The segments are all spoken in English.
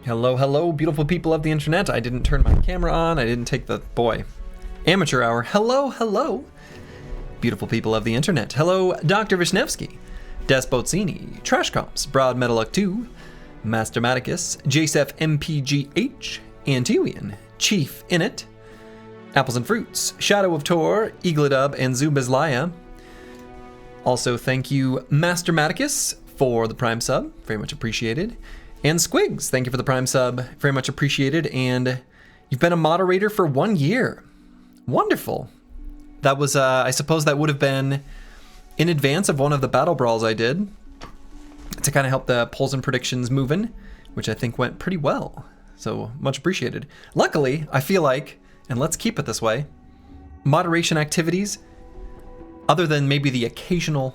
Hello, hello, beautiful people of the internet. I didn't turn my camera on. I didn't take the, amateur hour. Hello, hello, beautiful people of the internet. Hello, Dr. Vishnevsky, Despotzini, Trashcoms, Broad Metalluck 2, Mastermaticus, JSEF MPGH, Antiwian, Chief Init, Apples and Fruits, Shadow of Tor, Eagledub, and Zubizlaya. Also, thank you, Mastermaticus, for the Prime sub. Very much appreciated. And Squigs, thank you for the Prime sub. Very much appreciated. And you've been a moderator for 1 year. Wonderful. That was, I suppose that would have been in advance of one of the battle brawls I did to kind of help the polls and predictions moving, which I think went pretty well. So much appreciated. Luckily, I feel like, and let's keep it this way, moderation activities, other than maybe the occasional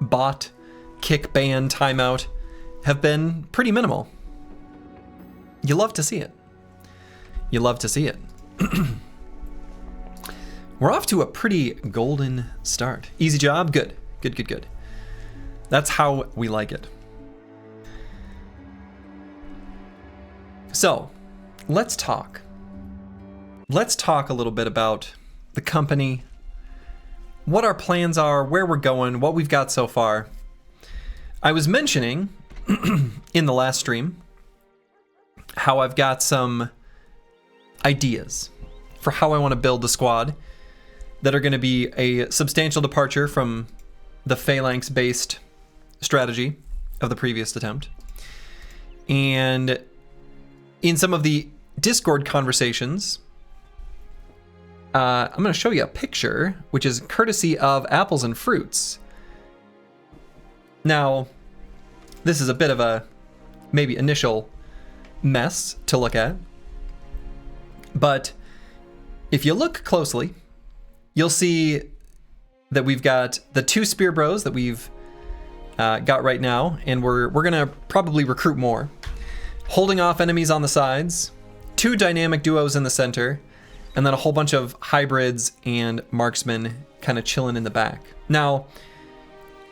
bot, kick, ban, timeout, have been pretty minimal. You love to see it. You love to see it. We're off to a pretty golden start. Easy job, good. Good, good, good. That's how we like it. So, let's talk. Let's talk a little bit about the company, what our plans are, where we're going, what we've got so far. I was mentioning in the last stream how I've got some ideas for how I want to build the squad that are going to be a substantial departure from the phalanx based strategy of the previous attempt. And in some of the Discord conversations, I'm going to show you a picture which is courtesy of Apples and Fruits. Now, this is a bit of a maybe initial mess to look at, but if you look closely, you'll see that we've got the 2 spear bros that we've got right now, and we're gonna probably recruit more, holding off enemies on the sides, 2 dynamic duos in the center, and then a whole bunch of hybrids and marksmen kind of chilling in the back. Now,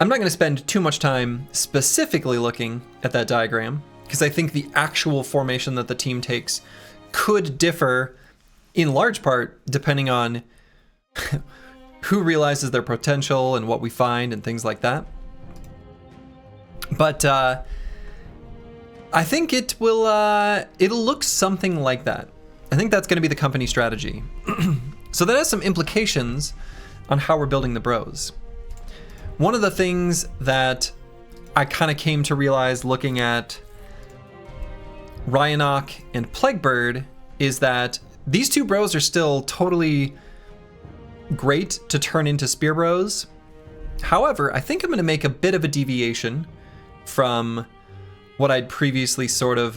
I'm not going to spend too much time specifically looking at that diagram, because I think the actual formation that the team takes could differ in large part depending on who realizes their potential and what we find and things like that. But I think it'll look something like that. I think that's going to be the company strategy. So that has some implications on how we're building the bros. One of the things that I kind of came to realize looking at Ryanok and Plaguebird is that these 2 bros are still totally great to turn into spear bros. However, I think I'm going to make a bit of a deviation from what I'd previously sort of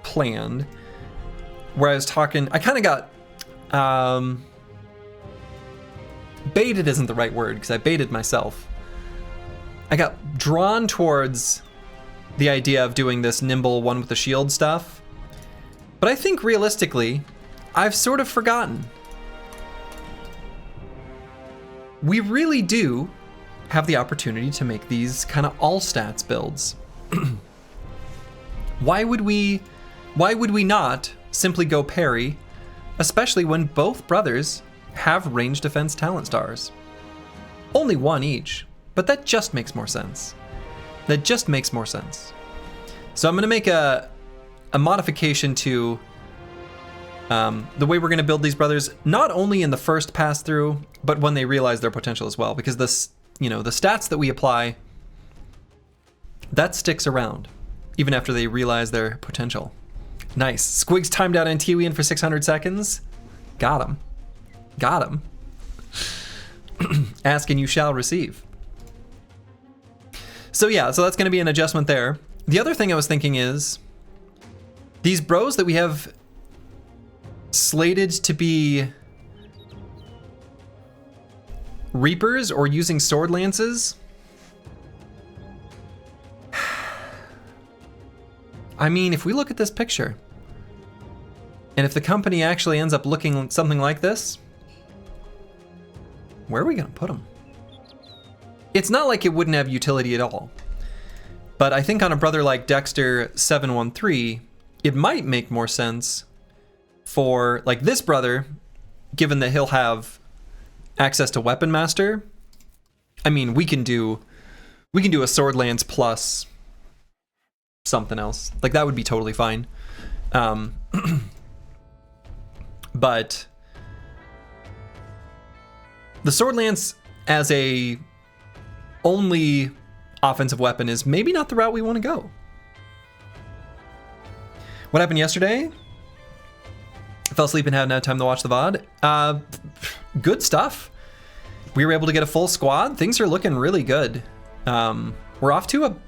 planned, where I was talking, I kind of got baited isn't the right word, because I baited myself. I got drawn towards the idea of doing this nimble one with the shield stuff, but I think realistically, I've sort of forgotten. We really do have the opportunity to make these kind of all stats builds. Why would we not simply go parry, especially when both brothers have range defense talent stars? Only 1 each, but that just makes more sense. That just makes more sense. So I'm going to make a modification to the way we're going to build these brothers, not only in the first pass through, but when they realize their potential as well, because this, the stats that we apply, that sticks around even after they realize their potential. Nice. Squigs timed out Antiwian for 600 seconds. Got him. Got him. Ask and you shall receive. So yeah, so that's going to be an adjustment there. The other thing I was thinking is these bros that we have slated to be Reapers or using sword lances. I mean, if we look at this picture, and if the company actually ends up looking something like this, where are we going to put them? It's not like it wouldn't have utility at all. But I think on a brother like Dexter 713, it might make more sense for like this brother, given that he'll have access to Weapon Master. I mean, we can do a Sword Lance plus something else. Like that would be totally fine. But the Sword Lance as a only offensive weapon is maybe not the route we want to go. What happened yesterday? I fell asleep and hadn't had time to watch the VOD. Good stuff. We were able to get a full squad. Things are looking really good. We're off to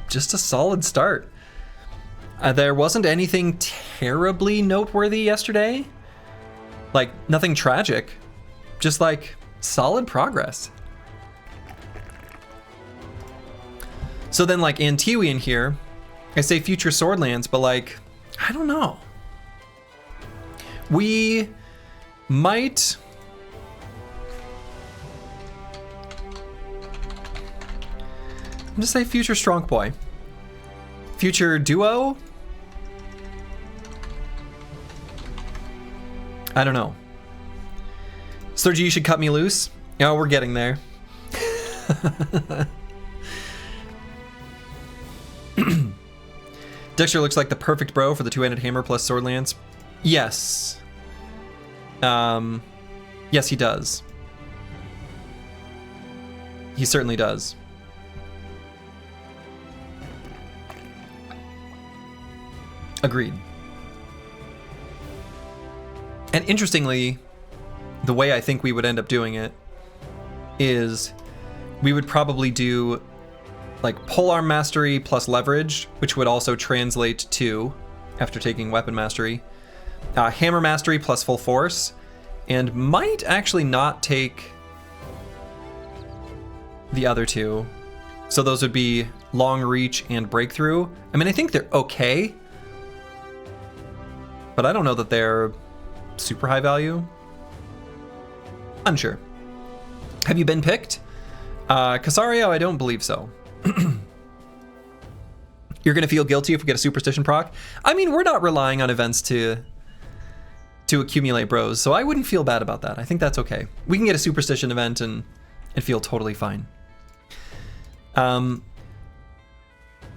just a solid start. There wasn't anything terribly noteworthy yesterday. Like, nothing tragic. Just like solid progress. So then like Antiwi in here, I say future Swordlands, but like, I don't know. We might... I'm gonna say future Strong Boy. Future Duo? I don't know. Sergi, you should cut me loose. Oh, we're getting there. Dexter looks like the perfect bro for the two-handed hammer plus sword lance. Yes. Yes, he does. He certainly does. Agreed. And interestingly, the way I think we would end up doing it is we would probably do like polearm mastery plus leverage, which would also translate to, after taking weapon mastery, hammer mastery plus full force, and might actually not take the other two. So those would be long reach and breakthrough. I mean, I think they're okay, but I don't know that they're super high value. Unsure. Have you been picked? Casario, I don't believe so. You're gonna feel guilty if we get a superstition proc. I mean, we're not relying on events to accumulate bros, so I wouldn't feel bad about that. I think that's okay. We can get a superstition event and feel totally fine.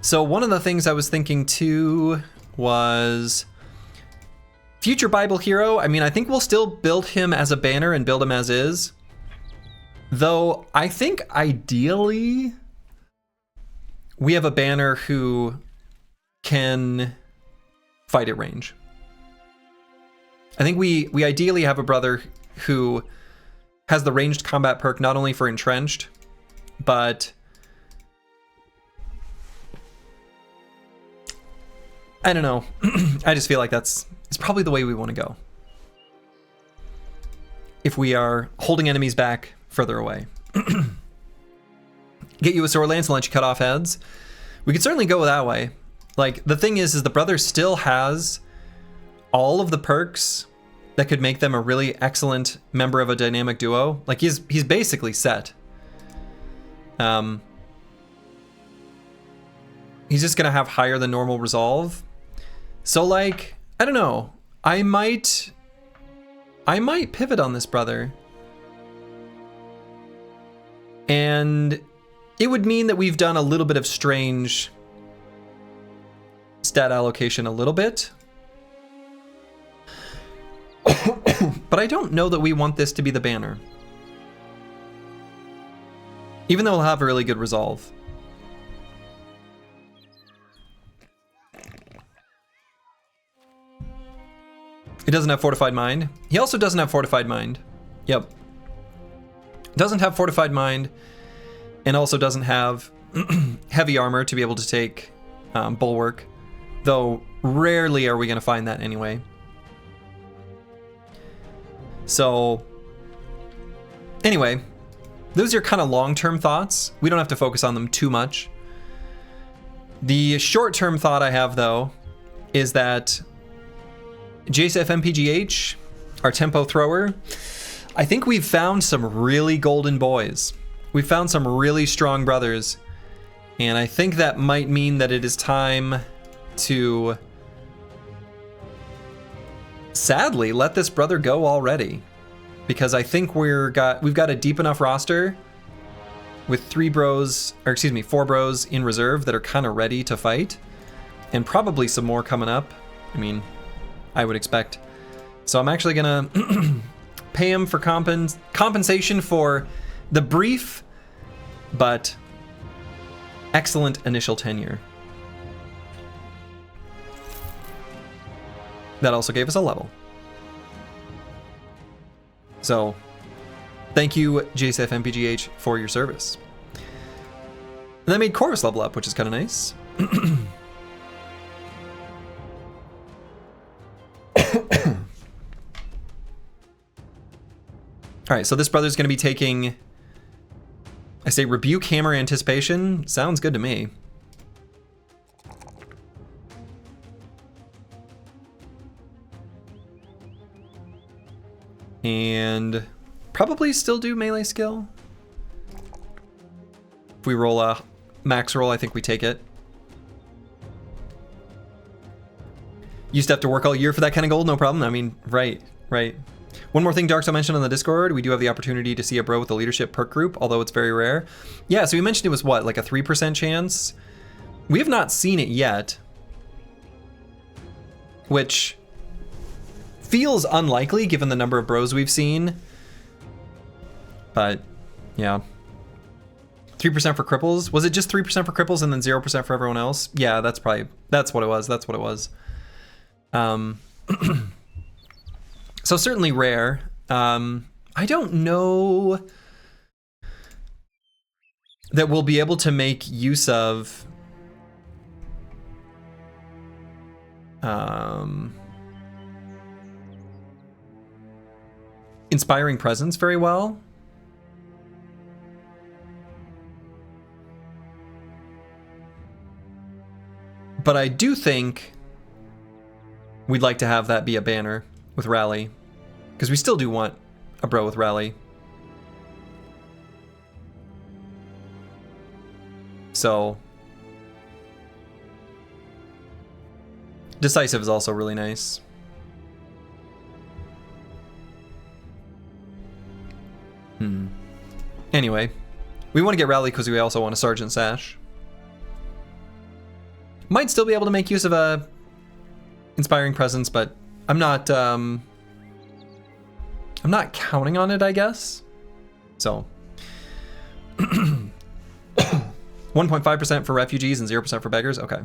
So one of the things I was thinking too was future Bible hero. I mean, I think we'll still build him as a banner and build him as is. Though I think ideally we have a banner who can fight at range. I think we ideally have a brother who has the ranged combat perk not only for entrenched, but I don't know. I just feel like it's probably the way we want to go. If we are holding enemies back further away. Get you a sword lance and let you cut off heads. We could certainly go that way. Like, the thing is the brother still has all of the perks that could make them a really excellent member of a dynamic duo. Like, he's basically set. He's just gonna have higher than normal resolve. So like, I don't know. I might pivot on this brother. And it would mean that we've done a little bit of strange stat allocation a little bit. But I don't know that we want this to be the banner. Even though it'll have a really good resolve. It doesn't have Fortified Mind. He also doesn't have Fortified Mind. Yep. Doesn't have Fortified Mind, and also doesn't have heavy armor to be able to take Bulwark, though rarely are we going to find that anyway. So, anyway, those are kind of long-term thoughts. We don't have to focus on them too much. The short-term thought I have, though, is that JSF MPGH, our tempo thrower, I think we've found some really golden boys. We've found some really strong brothers. And I think that might mean that it is time to sadly let this brother go already. Because I think we've got a deep enough roster with 4 bros in reserve that are kind of ready to fight. And probably some more coming up. I mean, I would expect. So I'm actually gonna pay him for compensation for the brief but excellent initial tenure. That also gave us a level. So, thank you, JSF MPGH, for your service. And that made Chorus level up, which is kind of nice. All right, so this brother's going to be taking, I say Rebuke, Hammer, Anticipation. Sounds good to me. And probably still do melee skill. If we roll a max roll, I think we take it. Used to have to work all year for that kind of gold, no problem. I mean, right. One more thing Darkso mentioned on the Discord, we do have the opportunity to see a bro with a leadership perk group, although it's very rare. Yeah, so we mentioned it was what, like a 3% chance? We have not seen it yet, which feels unlikely given the number of bros we've seen. But yeah. 3% for Cripples. Was it just 3% for Cripples and then 0% for everyone else? Yeah, that's what it was. So certainly rare. I don't know that we'll be able to make use of Inspiring Presence very well. But I do think we'd like to have that be a banner with Rally, because we still do want a bro with Rally. So Decisive is also really nice. Anyway, we want to get Rally because we also want a Sergeant Sash. Might still be able to make use of a Inspiring Presence, but I'm not counting on it, I guess. So 1.5% for refugees and 0% for beggars. Okay.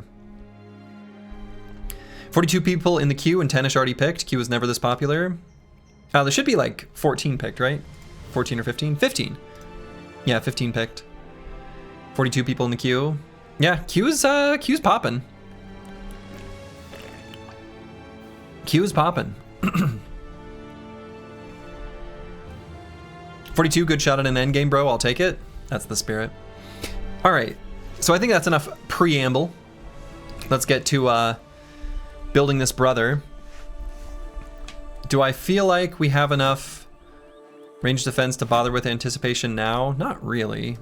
42 people in the queue and 10ish already picked. Queue was never this popular. There should be like 14 picked, right? 14 or 15? 15. Yeah, 15 picked. 42 people in the queue. Yeah, queue's popping. Queue is popping. 42, good shot at an endgame, bro. I'll take it. That's the spirit. All right, so I think that's enough preamble. Let's get to building this brother. Do I feel like we have enough range defense to bother with anticipation now? Not really.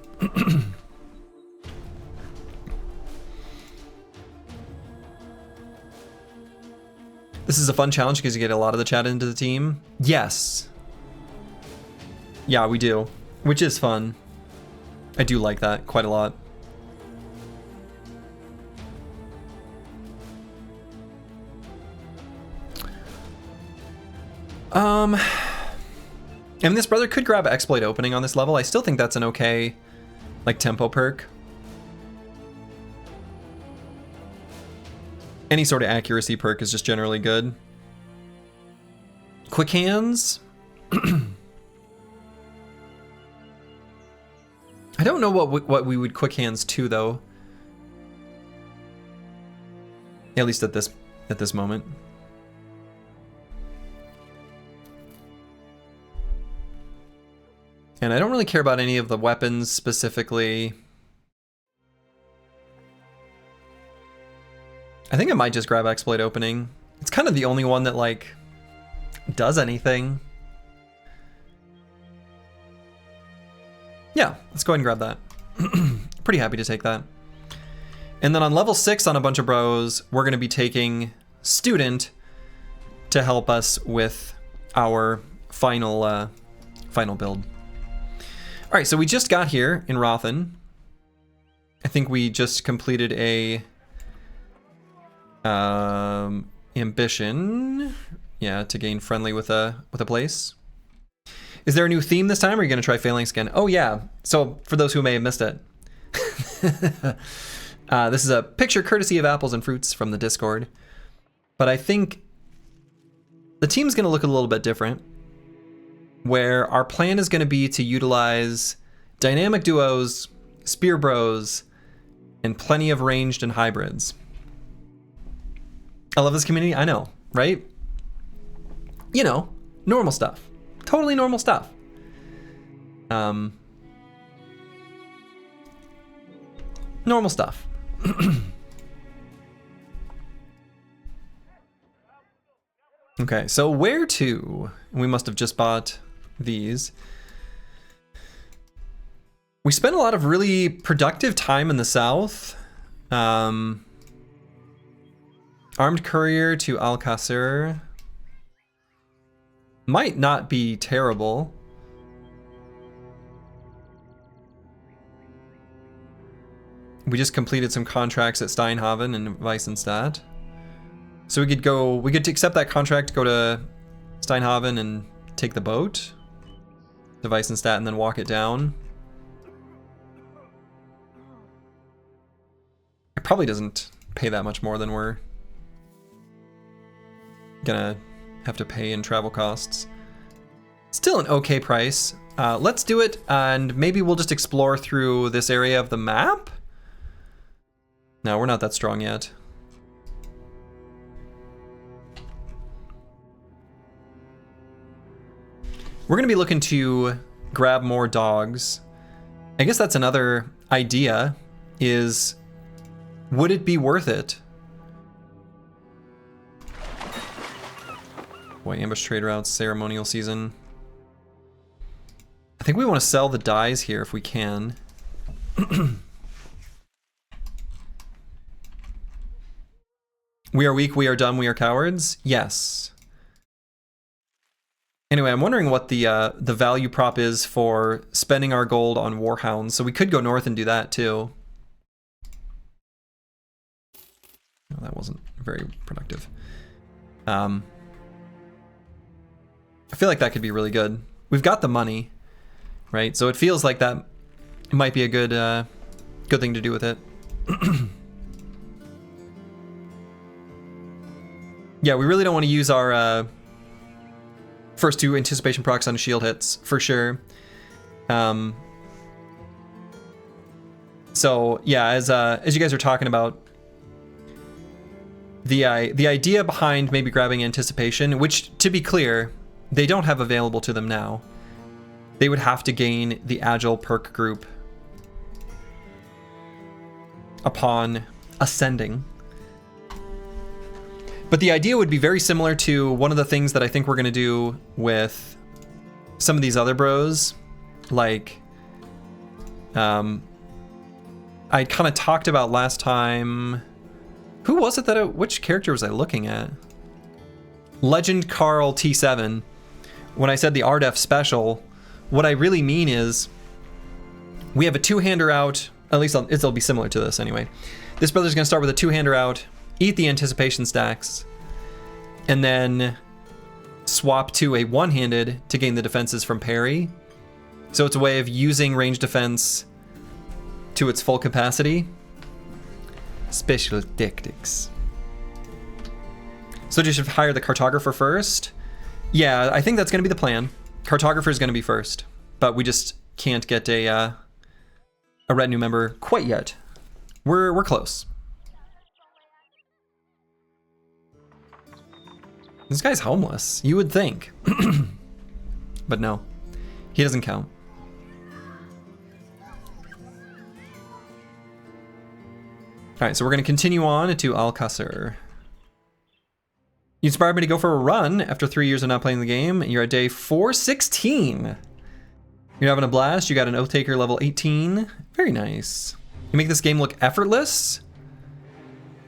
This is a fun challenge because you get a lot of the chat into the team. Yes. Yeah, we do. Which is fun. I do like that quite a lot. And this brother could grab exploit opening on this level. I still think that's an okay, like, tempo perk. Any sort of accuracy perk is just generally good. Quick hands. I don't know what we would quick hands to though. At least at this moment. And I don't really care about any of the weapons specifically. I think I might just grab exploit opening. It's kind of the only one that like does anything. Yeah, let's go ahead and grab that. Pretty happy to take that. And then on level 6 on a bunch of bros, we're going to be taking Student to help us with our final build. All right, so we just got here in Rothen. I think we just completed a ambition, yeah, to gain friendly with a place. Is there a new theme this time, or are you going to try Phalanx again? Oh yeah. So for those who may have missed it, this is a picture courtesy of Apples and Fruits from the Discord. But I think the team's going to look a little bit different, where our plan is going to be to utilize dynamic duos, spear bros, and plenty of ranged and hybrids. I love this community. I know, right? You know, normal stuff. Totally normal stuff. Normal stuff. Okay, so where to? We must have just bought these. We spent a lot of really productive time in the south. Armed courier to Alcácer. Might not be terrible. We just completed some contracts at Steinhaven and Weissenstadt. So we could accept that contract, go to Steinhaven and take the boat to Weissenstadt and then walk it down. It probably doesn't pay that much more than we're gonna have to pay in travel costs. Still an okay price. Let's do it, and maybe we'll just explore through this area of the map. No, we're not that strong yet. We're gonna be looking to grab more dogs. I guess that's another idea, is would it be worth it? Boy, ambush trade routes, ceremonial season. I think we want to sell the dyes here if we can. We are weak, we are dumb, we are cowards? Yes. Anyway, I'm wondering what the value prop is for spending our gold on warhounds. So we could go north and do that too. No, that wasn't very productive. I feel like that could be really good. We've got the money, right? So it feels like that might be a good good thing to do with it. Yeah, we really don't want to use our first 2 anticipation procs on shield hits, for sure. So yeah, as you guys are talking about, the idea behind maybe grabbing anticipation, which to be clear, they don't have available to them now. They would have to gain the agile perk group upon ascending. But the idea would be very similar to one of the things that I think we're going to do with some of these other bros. Like, I kind of talked about last time. Who was it which character was I looking at? Legend Carl T7. When I said the RDEF special, what I really mean is we have a 2-hander out. At least it'll be similar to this anyway. This brother's going to start with a 2-hander out, eat the anticipation stacks, and then swap to a 1-handed to gain the defenses from parry. So it's a way of using range defense to its full capacity. Special tactics. So you should hire the cartographer first. Yeah, I think that's going to be the plan. Cartographer is going to be first, but we just can't get a retinue member quite yet. We're close. This guy's homeless, you would think. But no, he doesn't count. All right, so we're going to continue on to Alcácer. You inspired me to go for a run after 3 years of not playing the game. You're at day 416. You're having a blast. You got an Oath Taker level 18. Very nice. You make this game look effortless.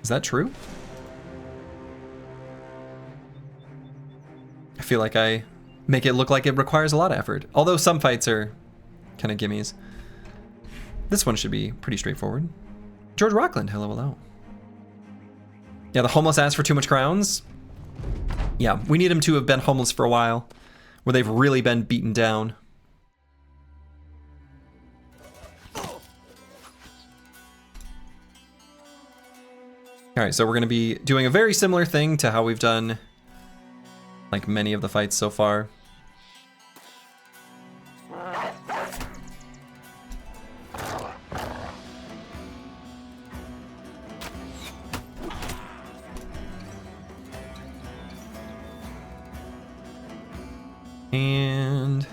Is that true? I feel like I make it look like it requires a lot of effort. Although some fights are kind of gimmies. This one should be pretty straightforward. George Rockland, hello, hello. Yeah, the homeless asked for too much crowns. Yeah, we need them to have been homeless for a while, where they've really been beaten down. Alright, so we're going to be doing a very similar thing to how we've done like many of the fights so far. And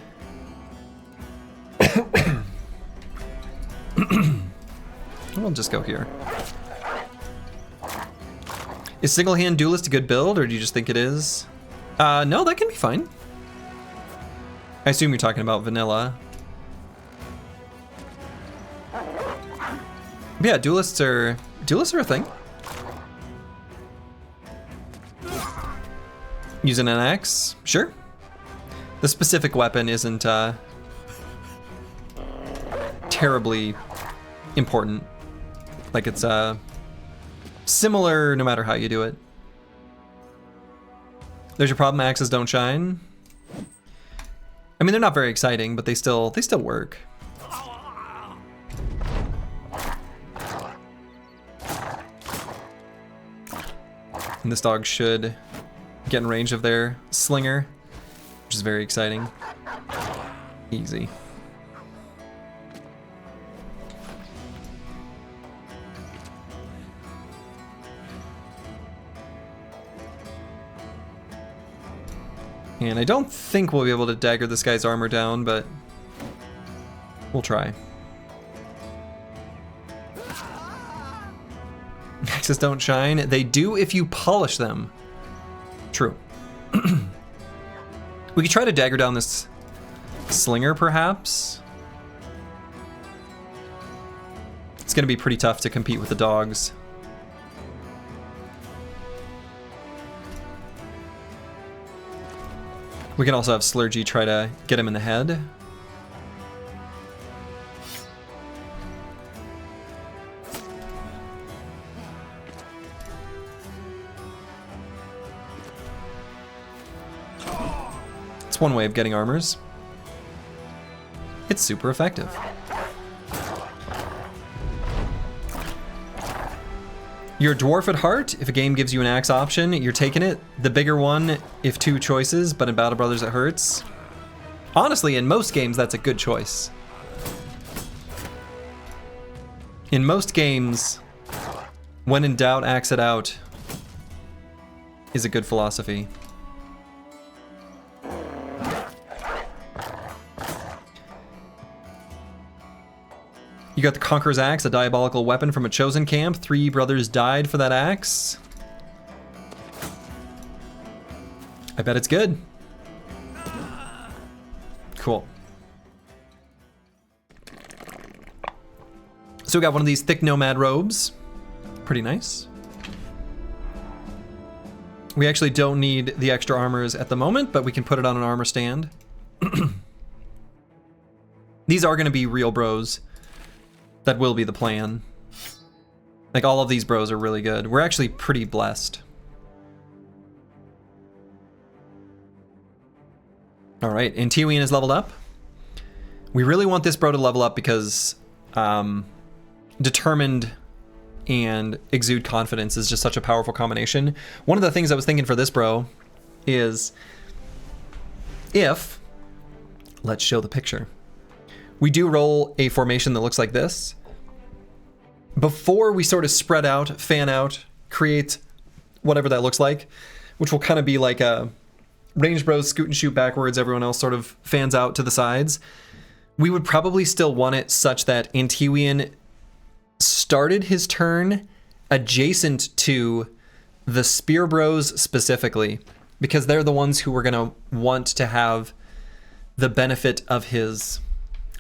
we'll just go here. Is single hand duelist a good build, or do you just think it is? No, that can be fine. I assume you're talking about vanilla. But yeah, duelists are a thing. Using an axe, sure. The specific weapon isn't terribly important. Like it's similar no matter how you do it. There's your problem, axes don't shine. I mean, they're not very exciting, but they still work. And this dog should get in range of their slinger, which is very exciting. Easy. And I don't think we'll be able to dagger this guy's armor down, but we'll try. Axes don't shine. They do if you polish them. True. We could try to dagger down this slinger, perhaps. It's gonna be pretty tough to compete with the dogs. We can also have Slurgy try to get him in the head. It's one way of getting armors. It's super effective. You're a dwarf at heart. If a game gives you an axe option, you're taking it. The bigger one, if two choices, but in Battle Brothers it hurts. Honestly, in most games, that's a good choice. In most games, when in doubt, axe it out is a good philosophy. You got the Conqueror's Axe, a diabolical weapon from a chosen camp. 3 brothers died for that axe. I bet it's good. Cool. So we got one of these thick nomad robes. Pretty nice. We actually don't need the extra armors at the moment, but we can put it on an armor stand. These are going to be real bros. That will be the plan. Like, all of these bros are really good. We're actually pretty blessed. All right, Antiwian is leveled up. We really want this bro to level up because Determined and Exude Confidence is just such a powerful combination. One of the things I was thinking for this bro is if, let's show the picture. We do roll a formation that looks like this. Before we sort of spread out, fan out, create whatever that looks like, which will kind of be like a range bros scoot and shoot backwards, everyone else sort of fans out to the sides. We would probably still want it such that Antiwian started his turn adjacent to the Spear Bros specifically, because they're the ones who we're gonna want to have the benefit of his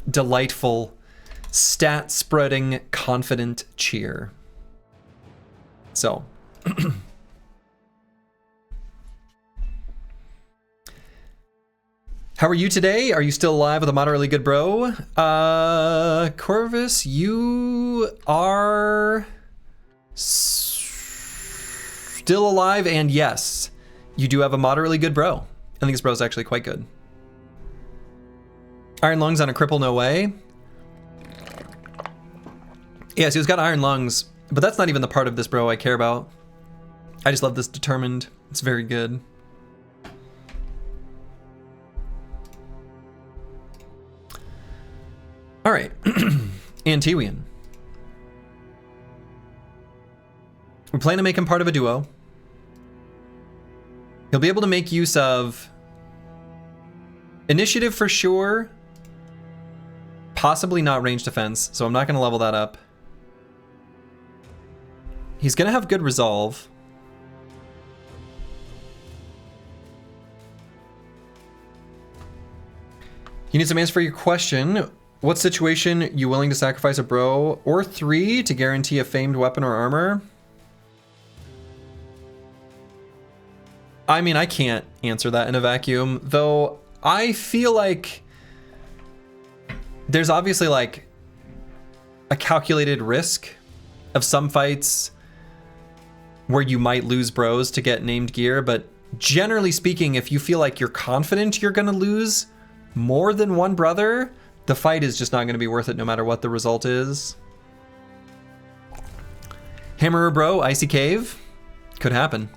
delightful stat spreading confident cheer. So. How are you today? Are you still alive with a moderately good bro? Corvus, you are still alive, and yes, you do have a moderately good bro. I think this bro is actually quite good. Iron lungs on a cripple, no way. Yeah, so he's got iron lungs, but that's not even the part of this bro I care about. I just love this determined. It's very good. All right, Antiwian. We plan to make him part of a duo. He'll be able to make use of initiative for sure, possibly not range defense, so I'm not going to level that up. He's going to have good resolve. You need some answer for your question. What situation you willing to sacrifice a bro or 3 to guarantee a famed weapon or armor? I mean, I can't answer that in a vacuum, though I feel like there's obviously like a calculated risk of some fights where you might lose bros to get named gear, but generally speaking, if you feel like you're confident you're gonna lose more than one brother, the fight is just not going to be worth it no matter what the result is. Hammerer bro, Icy Cave. Could happen.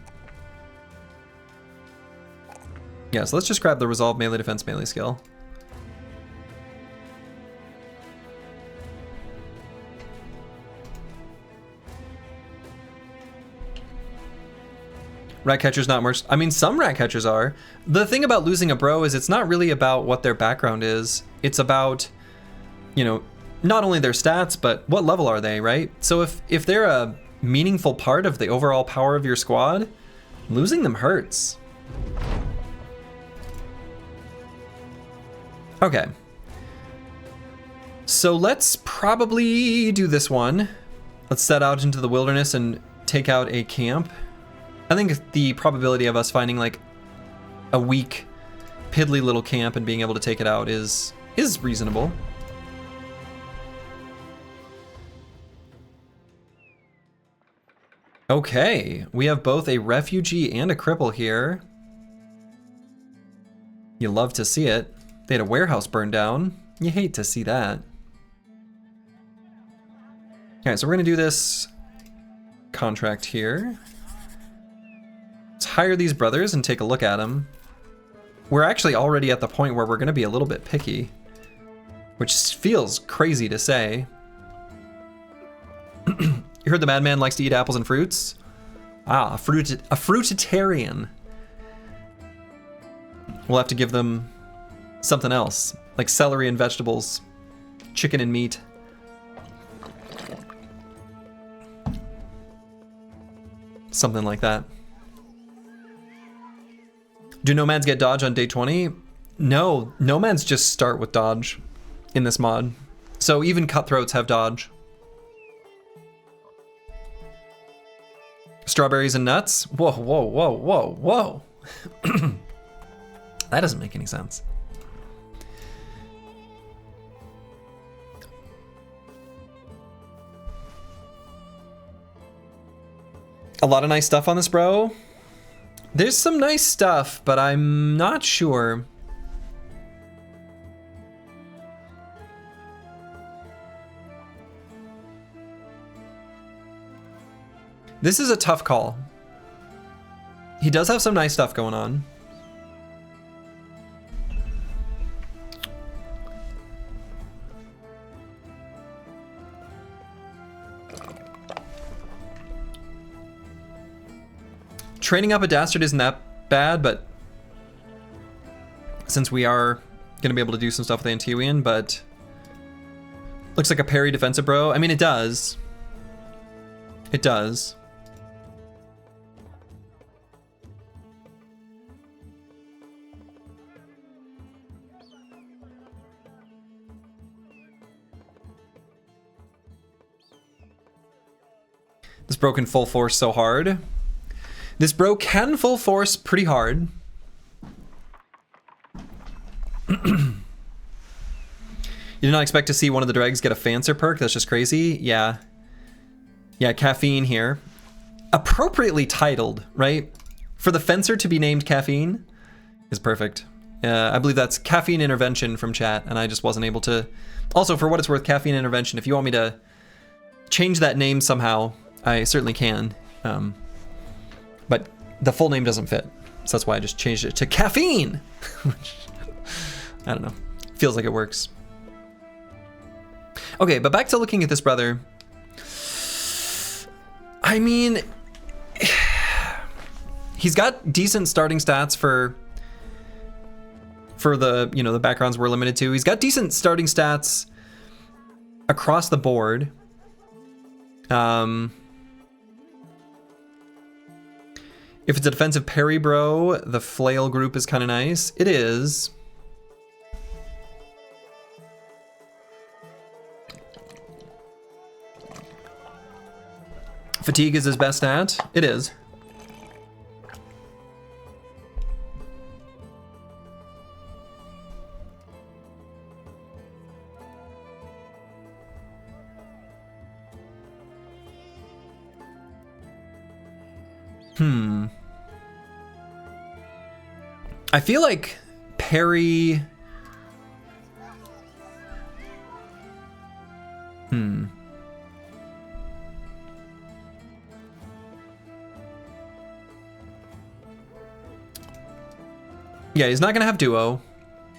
Yeah, so let's just grab the resolve melee defense melee skill. Rat catchers not merch. I mean, some rat catchers are. The thing about losing a bro is it's not really about what their background is. It's about, you know, not only their stats, but what level are they, right? So if they're a meaningful part of the overall power of your squad, losing them hurts. Okay. So let's probably do this one. Let's set out into the wilderness and take out a camp. I think the probability of us finding like a weak, piddly little camp and being able to take it out is reasonable. Okay, we have both a refugee and a cripple here. You love to see it. They had a warehouse burned down. You hate to see that. Okay, so we're gonna do this contract here. Let's hire these brothers and take a look at them. We're actually already at the point where we're gonna be a little bit picky, which feels crazy to say. You heard the madman likes to eat apples and fruits? Ah, a fruitarian. We'll have to give them something else, like celery and vegetables, chicken and meat. Something like that. Do nomads get dodge on day 20? No, nomads just start with dodge in this mod. So even cutthroats have dodge. Strawberries and nuts? Whoa, whoa, whoa, whoa, whoa. That doesn't make any sense. A lot of nice stuff on this, bro. There's some nice stuff, but I'm not sure. This is a tough call. He does have some nice stuff going on. Training up a dastard isn't that bad, but since we are going to be able to do some stuff with Antiwian, but looks like a parry defensive bro. I mean, it does. It does. This bro can full force so hard. This bro can full force pretty hard. You did not expect to see one of the dregs get a Fancer perk? That's just crazy. Yeah. Yeah, caffeine here. Appropriately titled, right? For the Fencer to be named Caffeine is perfect. I believe that's Caffeine Intervention from chat, and I just wasn't able to... Also, for what it's worth, Caffeine Intervention, if you want me to change that name somehow, I certainly can. But the full name doesn't fit, so that's why I just changed it to Caffeine! Which, I don't know. Feels like it works. Okay, but back to looking at this brother. I mean... He's got decent starting stats for the, you know, the backgrounds we're limited to. He's got decent starting stats across the board. If it's a defensive parry bro, the flail group is kind of nice. It is. Fatigue is his best stat. It is. I feel like parry... Yeah, he's not gonna have duo.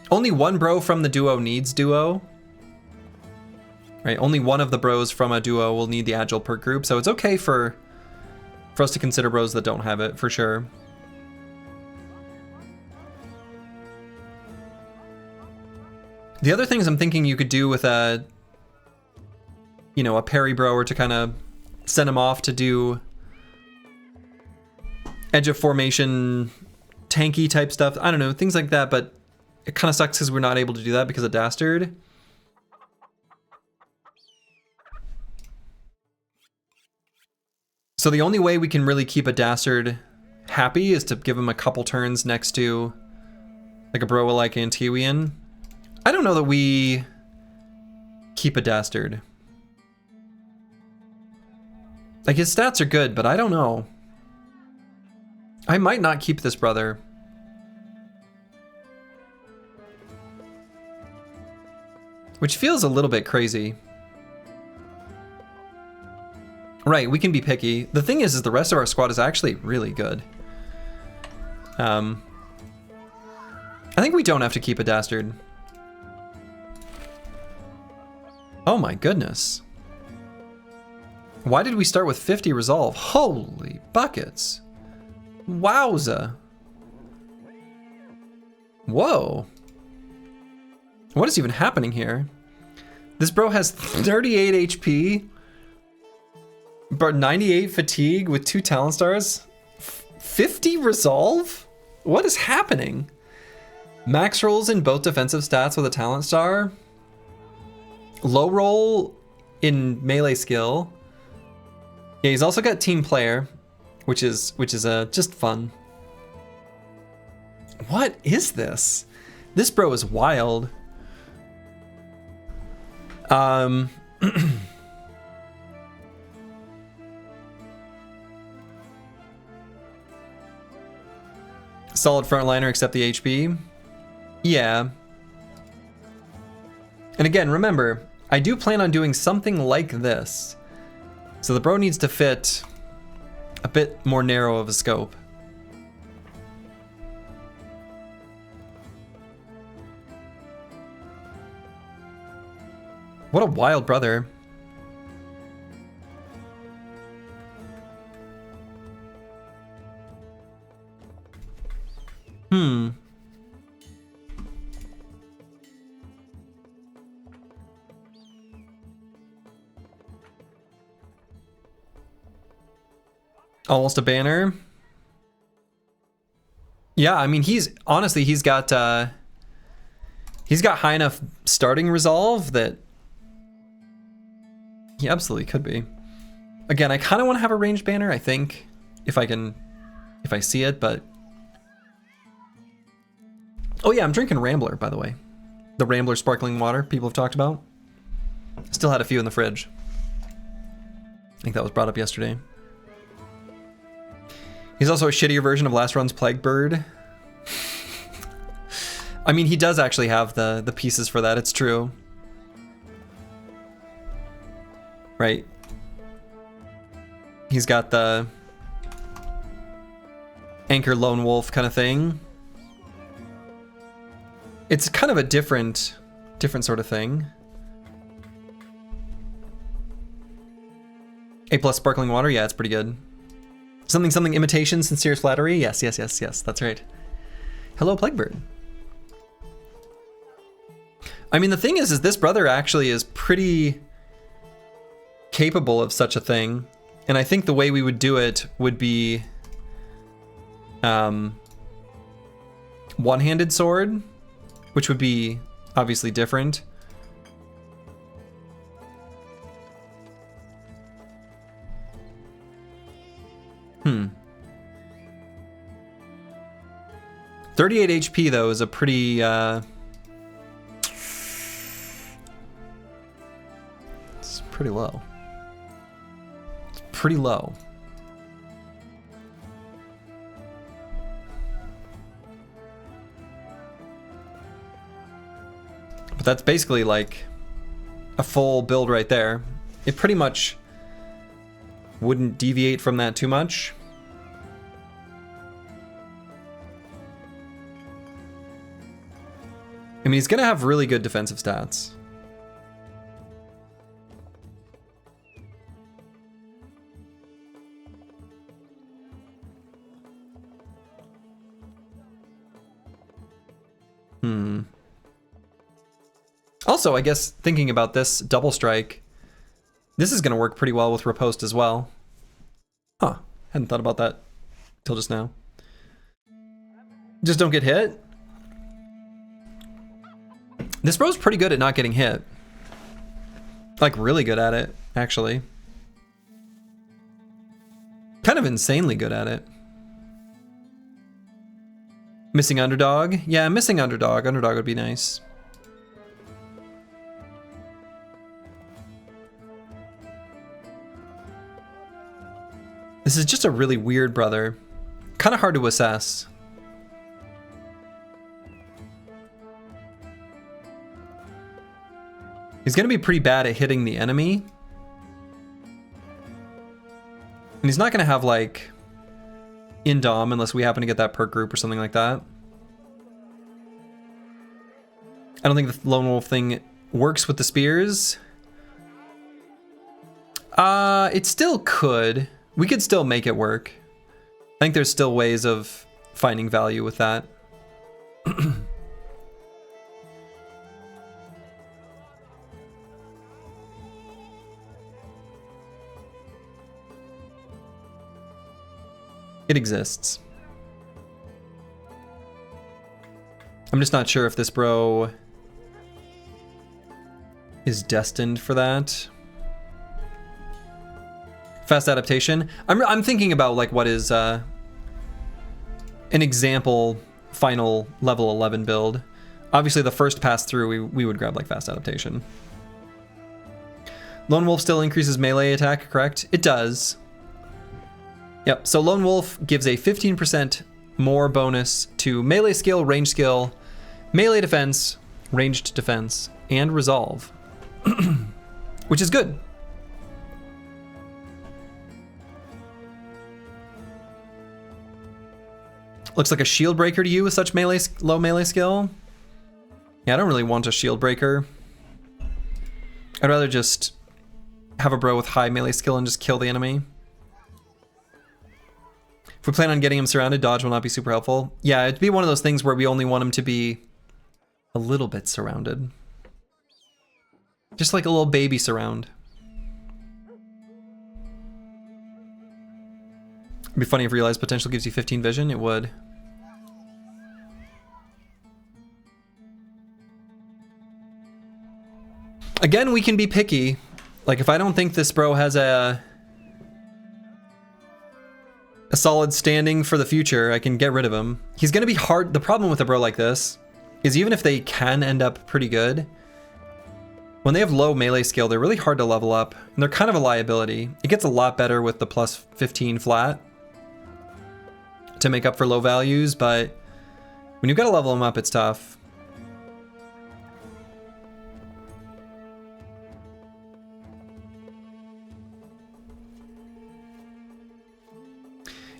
Only one bro from the duo needs duo. Right, only one of the bros from a duo will need the agile perk group, so it's okay for us to consider bros that don't have it, for sure. The other things I'm thinking you could do with a, you know, a parry bro, or to kind of send him off to do edge of formation, tanky type stuff. I don't know, things like that, but it kind of sucks because we're not able to do that because of Dastard. So the only way we can really keep a Dastard happy is to give him a couple turns next to like a bro like Antiwian. I don't know that we keep a Dastard. Like, his stats are good, but I don't know. I might not keep this brother. Which feels a little bit crazy. Right, we can be picky. The thing is the rest of our squad is actually really good. I think we don't have to keep a Dastard. Oh my goodness. Why did we start with 50 resolve? Holy buckets. Wowza. Whoa. What is even happening here? This bro has 38 HP, but 98 fatigue with 2 talent stars. 50 resolve? What is happening? Max rolls in both defensive stats with a talent star. Low roll in melee skill. Yeah, he's also got team player, which is just fun. What is this? This bro is wild. Solid frontliner except the HP. Yeah. And again, remember, I do plan on doing something like this. So the bro needs to fit a bit more narrow of a scope. What a wild brother. Almost a banner. Yeah, I mean, he's got high enough starting resolve that he absolutely could be. Again, I kind of want to have a ranged banner, I think, if I see it, but... Oh yeah, I'm drinking Rambler, by the way. The Rambler sparkling water people have talked about. Still had a few in the fridge. I think that was brought up yesterday. He's also a shittier version of last run's Plague Bird. I mean, he does actually have the pieces for that, it's true. Right. He's got the Anchor Lone Wolf kind of thing. It's kind of a different sort of thing. A+ sparkling water, yeah, it's pretty good. Something imitation, sincere flattery. Yes, that's right. Hello, Plaguebird. I mean, the thing is this brother actually is pretty capable of such a thing, and I think the way we would do it would be one-handed sword, which would be obviously different. Hmm. 38 HP though is a pretty it's pretty low. It's pretty low. But that's basically like a full build right there. It pretty much wouldn't deviate from that too much. I mean, he's gonna have really good defensive stats. Also, I guess thinking about this double strike, this is gonna work pretty well with Riposte as well. Huh, hadn't thought about that till just now. Just don't get hit. This bro's pretty good at not getting hit. Like, really good at it, actually. Kind of insanely good at it. Missing underdog? Yeah, missing underdog. Underdog would be nice. This is just a really weird brother. Kind of hard to assess. He's gonna be pretty bad at hitting the enemy. And he's not gonna have like Indom unless we happen to get that perk group or something like that. I don't think the Lone Wolf thing works with the spears. It still could. We could still make it work. I think there's still ways of finding value with that. It exists. I'm just not sure if this bro is destined for that. Fast adaptation. I'm thinking about like what is an example final level 11 build. Obviously the first pass through we would grab like fast adaptation. Lone Wolf still increases melee attack, correct? It does. Yep, so Lone Wolf gives a 15% more bonus to melee skill, range skill, melee defense, ranged defense, and resolve. Which is good. Looks like a shield breaker to you with such low melee skill. Yeah, I don't really want a shield breaker. I'd rather just have a bro with high melee skill and just kill the enemy. If we plan on getting him surrounded, dodge will not be super helpful. Yeah, it'd be one of those things where we only want him to be a little bit surrounded. Just like a little baby surround. It'd be funny if Realized Potential gives you 15 vision, it would. Again, we can be picky. Like if I don't think this bro has a a solid standing for the future. I can get rid of him. He's going to be hard. The problem with a bro like this is even if they can end up pretty good, when they have low melee skill, they're really hard to level up, and they're kind of a liability. It gets a lot better with the plus 15 flat to make up for low values, but when you've got to level them up, it's tough.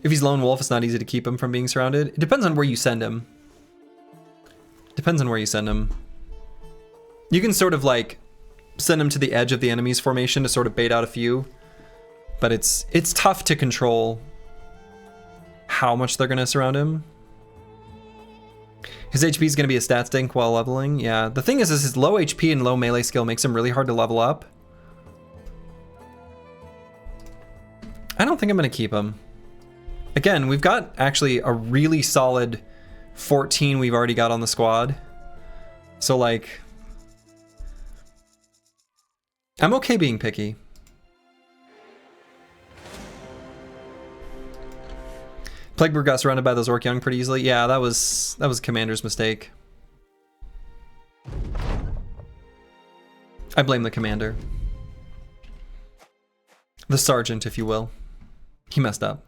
If he's lone wolf, it's not easy to keep him from being surrounded. It depends on where you send him. Depends on where you send him. You can sort of like send him to the edge of the enemy's formation to sort of bait out a few, but it's tough to control how much they're gonna surround him. His HP is gonna be a stat stink while leveling. Yeah, the thing is his low HP and low melee skill makes him really hard to level up. I don't think I'm gonna keep him. Again, we've got actually a really solid 14 we've already got on the squad. So like, I'm okay being picky. Plaguebird got surrounded by those Orc Young pretty easily. Yeah, that was Commander's mistake. I blame the Commander. The Sergeant, if you will. He messed up.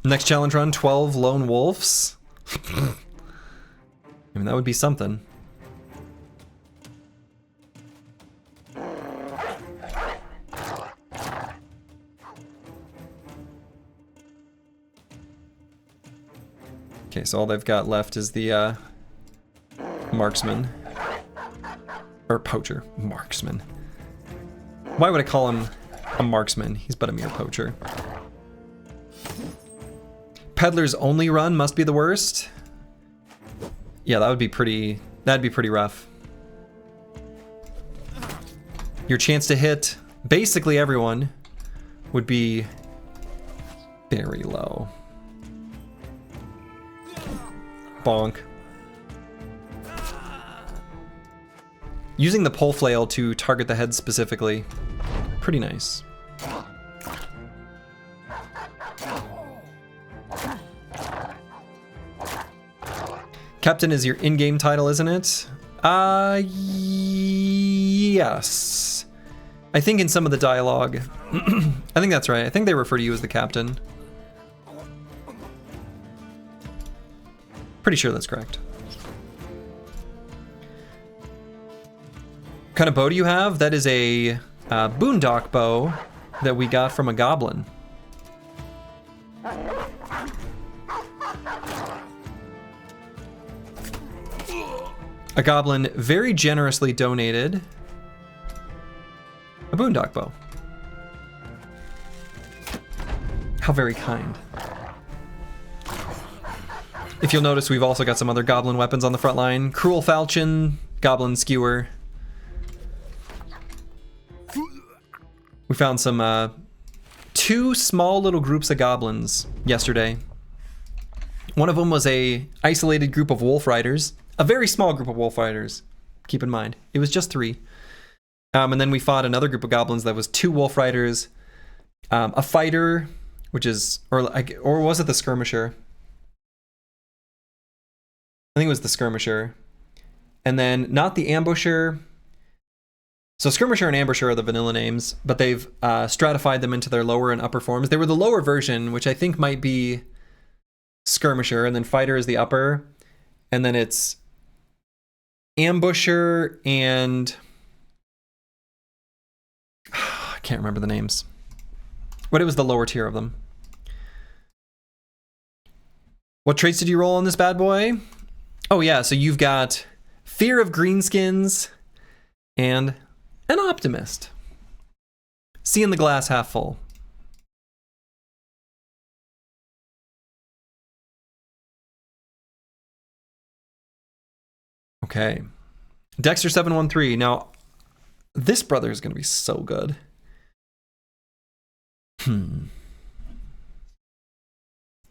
Next challenge run, 12 lone wolves. I mean, that would be something. Okay, so all they've got left is the marksman. Or poacher. Marksman. Why would I call him a marksman? He's but a mere poacher. Peddler's only run must be the worst. Yeah, that'd be pretty rough. Your chance to hit basically everyone would be very low. Bonk. Using the pole flail to target the head specifically, pretty nice. Captain is your in-game title, isn't it? Yes. I think in some of the dialogue, I think that's right. I think they refer to you as the captain. Pretty sure that's correct. What kind of bow do you have? That is a boondock bow that we got from a goblin. A goblin very generously donated a boondock bow. How very kind. If you'll notice, we've also got some other goblin weapons on the front line. Cruel Falchion, Goblin Skewer. We found some, two small little groups of goblins yesterday. One of them was a isolated group of wolf riders. A very small group of wolf riders, keep in mind. It was just 3. And then we fought another group of goblins that was 2 wolf riders, a fighter, which is, or was it the skirmisher? I think it was the skirmisher. And then not the ambusher. So skirmisher and ambusher are the vanilla names, but they've stratified them into their lower and upper forms. They were the lower version, which I think might be skirmisher, and then fighter is the upper. And then it's ambusher and I can't remember the names, but it was the lower tier of them. What traits did you roll on this bad boy? Oh yeah, so you've got fear of greenskins and an optimist. Seeing the glass half full. Okay. Dexter 713. Now, this brother is going to be so good.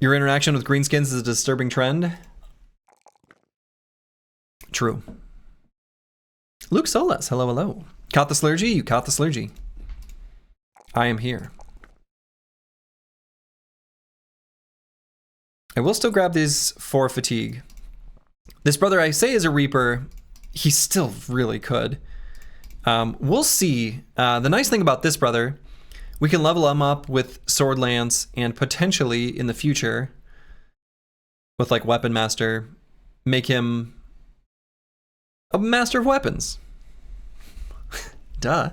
Your interaction with greenskins is a disturbing trend. True. Luke Solas, hello, hello. Caught the Slurgy? You caught the Slurgy. I am here. I will still grab these for fatigue. This brother I say is a Reaper. He still really could. We'll see. The nice thing about this brother, we can level him up with Sword Lance and potentially in the future with like Weapon Master, make him a master of weapons. Duh.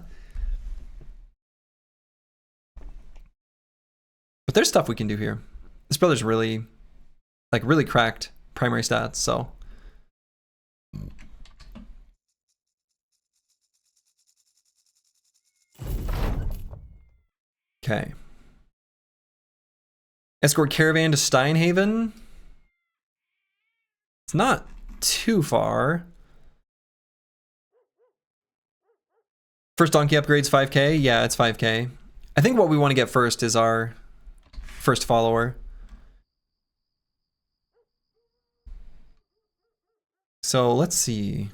But there's stuff we can do here. This brother's really, like, really cracked primary stats, so. Okay. Escort caravan to Steinhaven. It's not too far. First donkey upgrades 5k? Yeah, it's 5k. I think what we want to get first is our first follower. So let's see.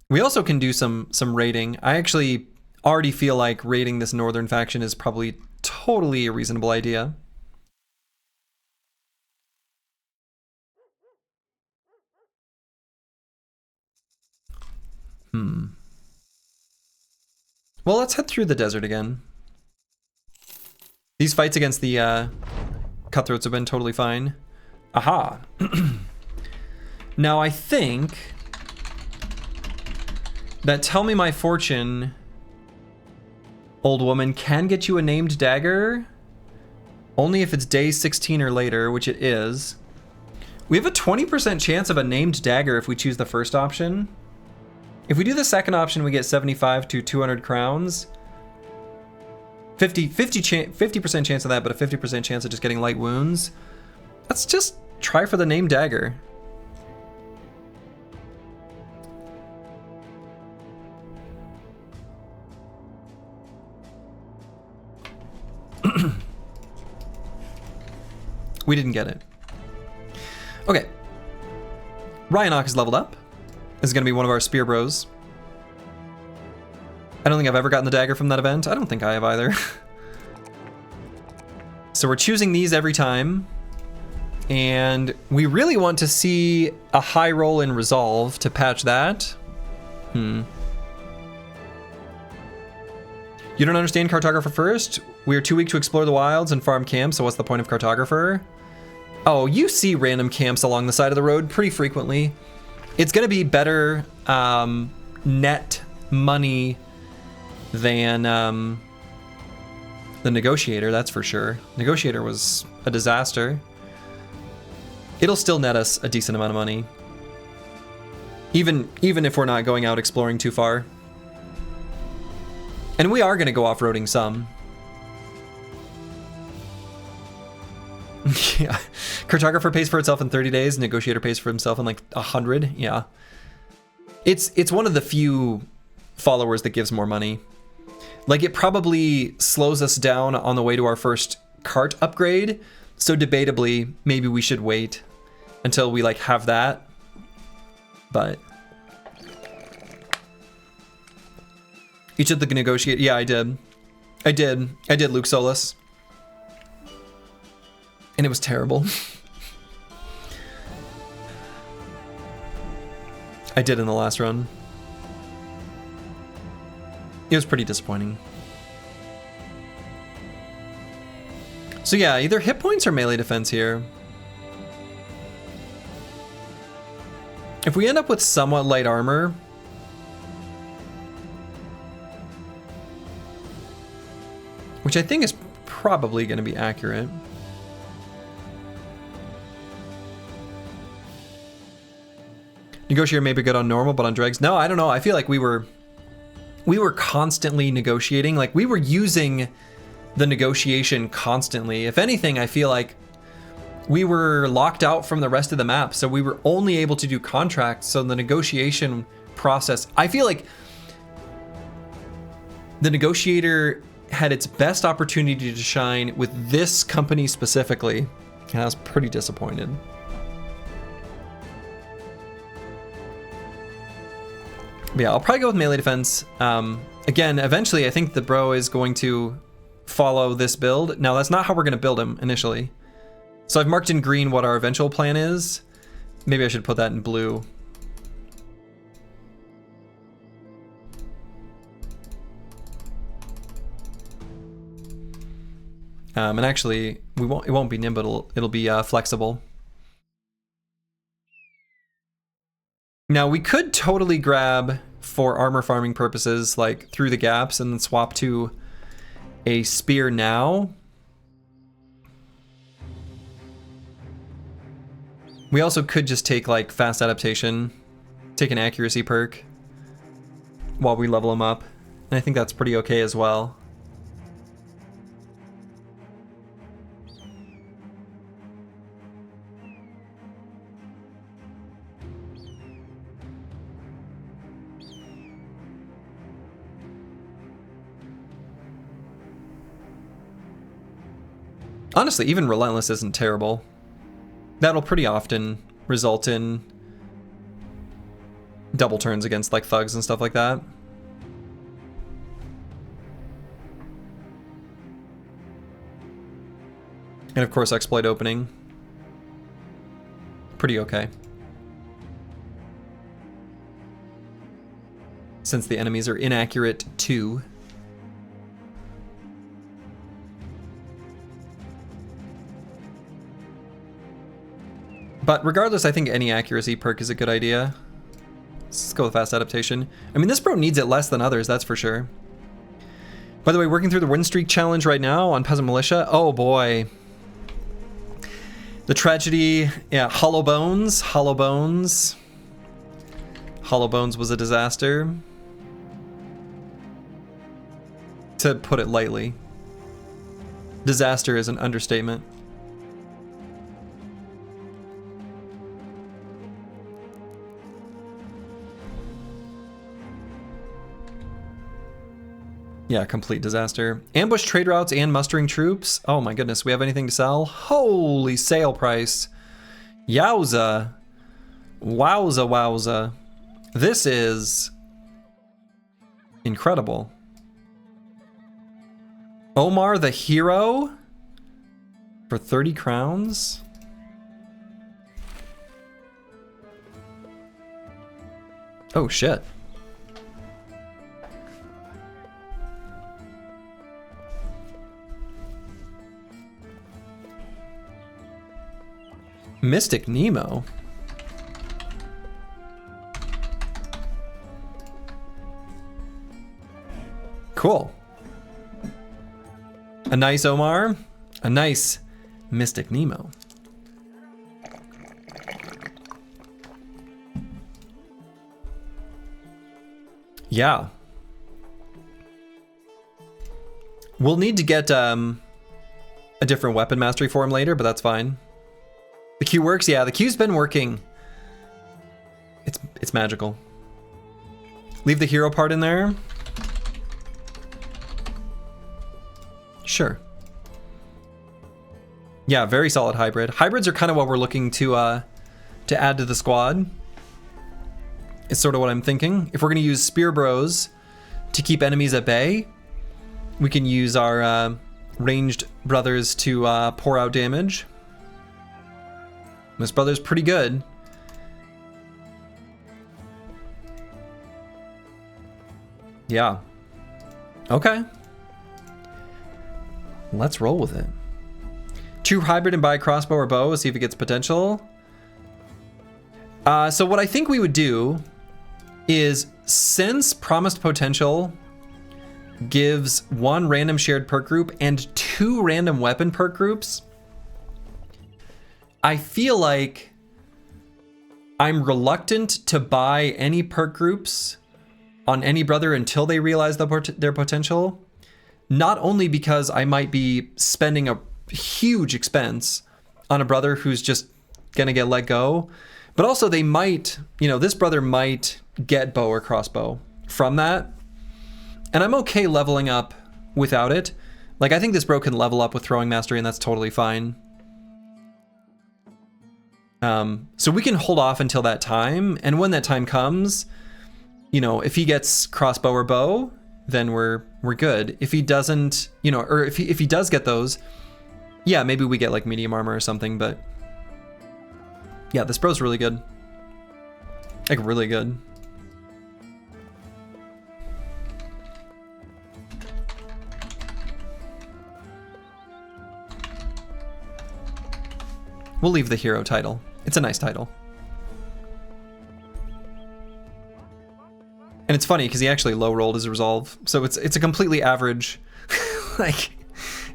We also can do some raiding. I actually already feel like raiding this northern faction is probably totally a reasonable idea. Well, let's head through the desert again. These fights against the cutthroats have been totally fine. Aha. Now I think that Tell Me My Fortune, old woman, can get you a named dagger. Only if it's day 16 or later, which it is. We have a 20% chance of a named dagger if we choose the first option. If we do the second option, we get 75 to 200 crowns. 50% chance of that, but a 50% chance of just getting light wounds. Let's just try for the named dagger. We didn't get it. Okay. Ryanok is leveled up. This is going to be one of our spear bros. I don't think I've ever gotten the dagger from that event. I don't think I have either. So we're choosing these every time. And we really want to see a high roll in Resolve to patch that. You don't understand Cartographer first? We are too weak to explore the wilds and farm camps, so what's the point of Cartographer? Oh, you see random camps along the side of the road pretty frequently. It's going to be better net money than the Negotiator, that's for sure. Negotiator was a disaster. It'll still net us a decent amount of money. Even if we're not going out exploring too far. And we are going to go off-roading some. Yeah. Cartographer pays for itself in 30 days. Negotiator pays for himself in like 100. Yeah. It's one of the few followers that gives more money. Like, it probably slows us down on the way to our first cart upgrade. So debatably, maybe we should wait until we like have that. But each of the negotiate. Yeah, I did Luke Solas. And it was terrible. I did in the last run. It was pretty disappointing. So yeah, either hit points or melee defense here. If we end up with somewhat light armor, which I think is probably going to be accurate. Negotiator may be good on normal, but on dregs, no, I don't know. I feel like we were constantly negotiating. Like, we were using the negotiation constantly. If anything, I feel like we were locked out from the rest of the map, so we were only able to do contracts. So the negotiation process, I feel like the Negotiator had its best opportunity to shine with this company specifically, and I was pretty disappointed. But yeah, I'll probably go with melee defense. Again, eventually I think the bro is going to follow this build. Now that's not how we're going to build him initially. So I've marked in green what our eventual plan is. Maybe I should put that in blue. And actually, it won't be nimble, it'll be flexible. Now we could totally grab, for armor farming purposes, like through the gaps and then swap to a spear now. We also could just take like fast adaptation, take an accuracy perk while we level him up. And I think that's pretty okay as well. Honestly, even Relentless isn't terrible. That'll pretty often result in double turns against like thugs and stuff like that. And of course, exploit opening. Pretty okay. Since the enemies are inaccurate too. But regardless, I think any accuracy perk is a good idea. Let's go with fast adaptation. I mean, this bro needs it less than others, that's for sure. By the way, working through the win streak challenge right now on Peasant Militia. Oh boy. The tragedy, yeah, Hollow Bones. Hollow Bones. Hollow Bones was a disaster. To put it lightly. Disaster is an understatement. Yeah, complete disaster. Ambush trade routes and mustering troops. Oh my goodness, we have anything to sell? Holy sale price. Yowza. Wowza wowza. This is incredible. Omar the Hero for 30 crowns. Oh shit. Mystic Nemo. Cool. A nice Omar, a nice Mystic Nemo. Yeah. We'll need to get a different weapon mastery for him later, but that's fine. The Q works? Yeah, the Q's been working. It's magical. Leave the hero part in there. Sure. Yeah, very solid hybrid. Hybrids are kind of what we're looking to add to the squad. It's sort of what I'm thinking. If we're going to use Spear Bros to keep enemies at bay, we can use our ranged brothers to pour out damage. This brother's pretty good. Yeah. Okay. Let's roll with it. 2 hybrid and buy a crossbow or bow, see if it gets potential. So what I think we would do is, since promised potential gives 1 random shared perk group and 2 random weapon perk groups, I feel like I'm reluctant to buy any perk groups on any brother until they realize their potential. Not only because I might be spending a huge expense on a brother who's just gonna get let go, but also they might, you know, this brother might get bow or crossbow from that. And I'm okay leveling up without it. Like, I think this bro can level up with throwing mastery and that's totally fine. So we can hold off until that time, and when that time comes, you know, if he gets crossbow or bow, then we're good. If he doesn't, you know, or if he does get those, yeah, maybe we get like medium armor or something, but yeah, this bro's really good. Like really good. We'll leave the hero title. It's a nice title. And it's funny because he actually low rolled his resolve, so it's a completely average, like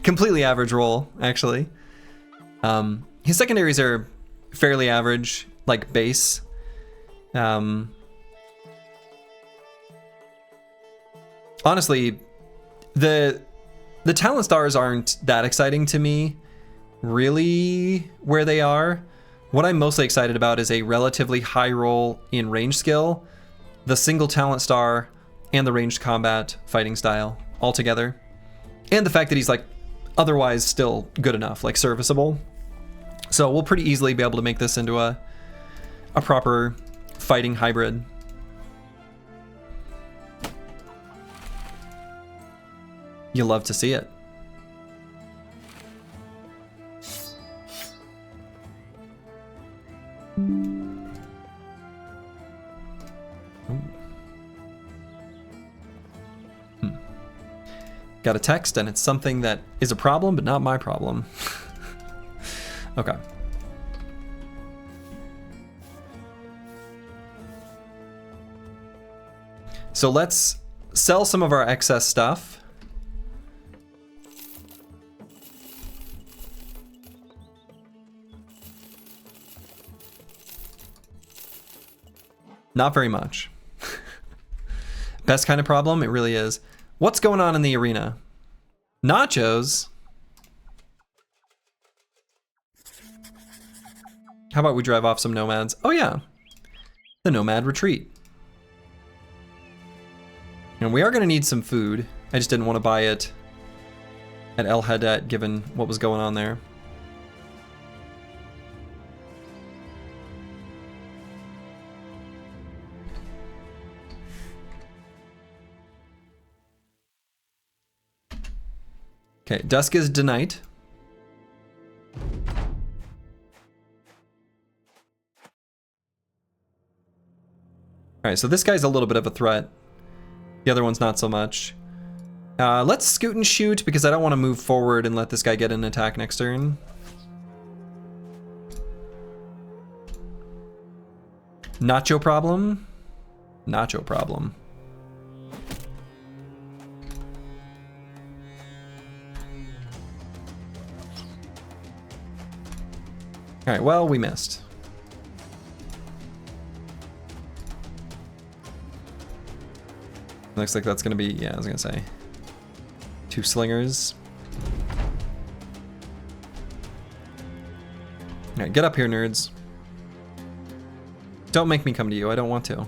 completely average roll actually. His secondaries are fairly average, like base. Honestly, the talent stars aren't that exciting to me, really, where they are. What I'm mostly excited about is a relatively high roll in range skill, the single talent star, and the ranged combat fighting style all together. And the fact that he's like otherwise still good enough, like serviceable. So we'll pretty easily be able to make this into a proper fighting hybrid. You love to see it. Got a text, and it's something that is a problem, but not my problem. Okay. So let's sell some of our excess stuff. Not very much. Best kind of problem, it really is. What's going on in the arena? Nachos? How about we drive off some nomads? Oh yeah, the nomad retreat. And we are gonna need some food. I just didn't want to buy it at El Hadet given what was going on there. Okay, dusk is denied. Alright, so this guy's a little bit of a threat. The other one's not so much. Let's scoot and shoot because I don't want to move forward and let this guy get an attack next turn. Nacho problem? Nacho problem. Alright, well, we missed. Looks like that's gonna be, yeah, I was gonna say. 2 slingers. Alright, get up here, nerds. Don't make me come to you, I don't want to.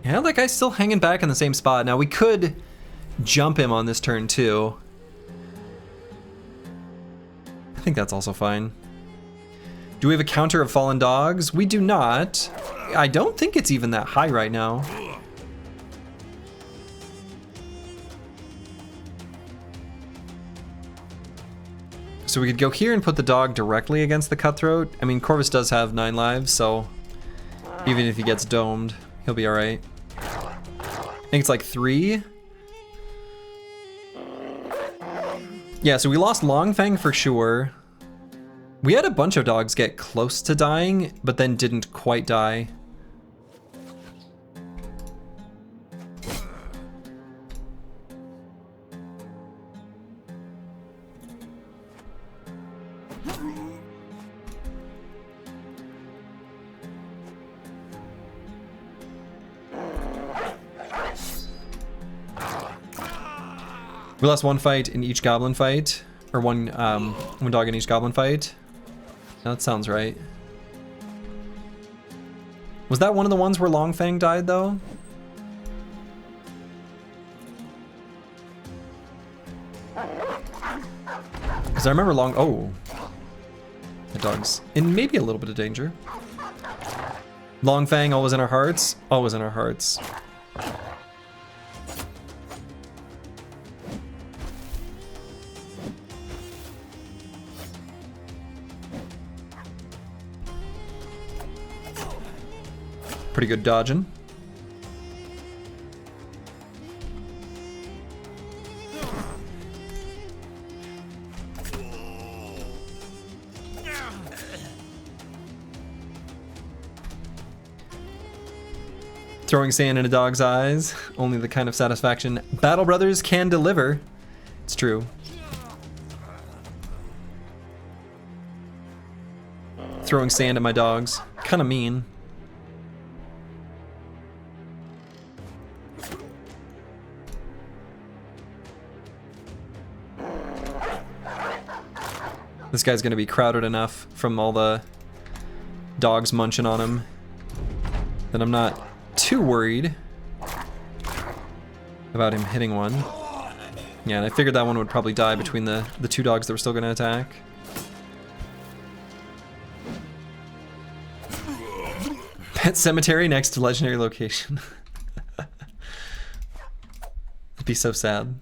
Yeah, that guy's still hanging back in the same spot. Now we could jump him on this turn too. I think that's also fine. Do we have a counter of fallen dogs? We do not. I don't think it's even that high right now. So we could go here and put the dog directly against the cutthroat. I mean, Corvus does have 9 lives, so even if he gets domed, he'll be all right. I think it's like 3. Yeah, so we lost Longfang for sure. We had a bunch of dogs get close to dying, but then didn't quite die. We lost 1 fight in each goblin fight, or one dog in each goblin fight. That sounds right. Was that one of the ones where Longfang died, though? Because I remember The dog's in maybe a little bit of danger. Long Fang, always in our hearts. Always in our hearts. Pretty good dodging. Throwing sand in a dog's eyes, only the kind of satisfaction Battle Brothers can deliver. It's true. Throwing sand at my dogs, kind of mean. This guy's gonna be crowded enough from all the dogs munching on him that I'm not too worried about him hitting one. Yeah, and I figured that one would probably die between the two dogs that were still gonna attack. Pet cemetery next to legendary location. It'd be so sad.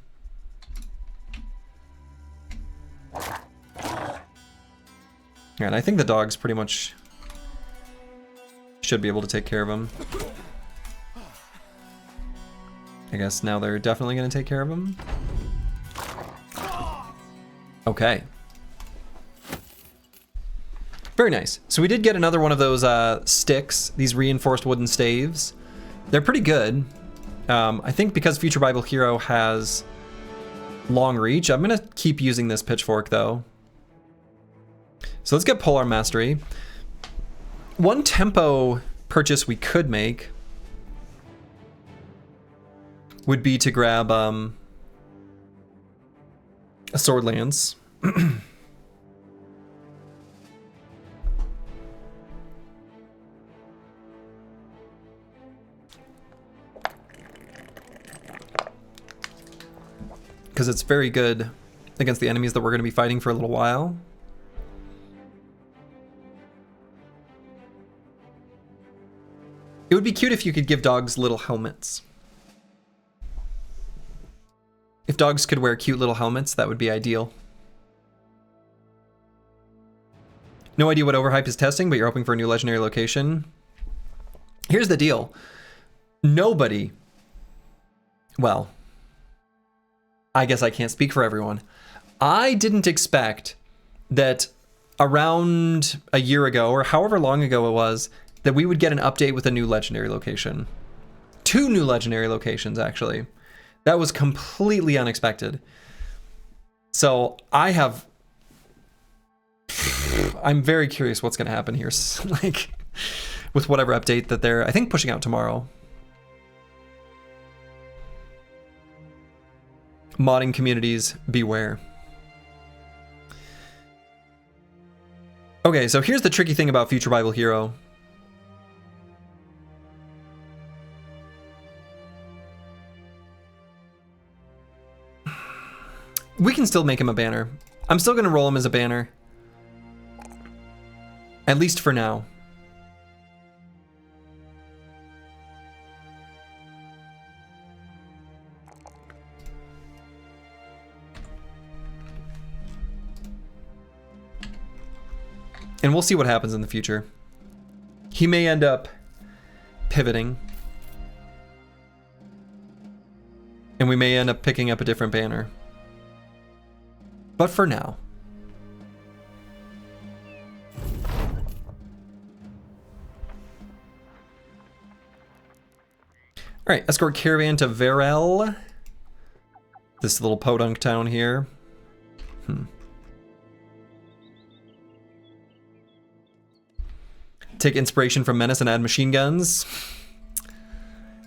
Yeah, and I think the dogs pretty much should be able to take care of him. I guess now they're definitely going to take care of him. Okay. Very nice. So we did get another one of those sticks, these reinforced wooden staves. They're pretty good. I think because Future Bible Hero has long reach, I'm going to keep using this pitchfork though. So let's get Polearm Mastery. One tempo purchase we could make would be to grab a Sword Lance. Because it's very good against the enemies that we're going to be fighting for a little while. It would be cute if you could give dogs little helmets. If dogs could wear cute little helmets, that would be ideal. No idea what Overhype is testing, but you're hoping for a new legendary location. Here's the deal. Nobody... Well, I guess I can't speak for everyone. I didn't expect that around a year ago, or however long ago it was, that we would get an update with a new legendary location. 2 new legendary locations, actually. That was completely unexpected. So I'm very curious what's going to happen here, like with whatever update that they're, I think, pushing out tomorrow. Modding communities, beware. Okay, so here's the tricky thing about Future Bible Hero. We can still make him a banner. I'm still going to roll him as a banner. At least for now. And we'll see what happens in the future. He may end up pivoting. And we may end up picking up a different banner. But for now. Alright, escort caravan to Varel. This little podunk town here. Take inspiration from Menace and add machine guns.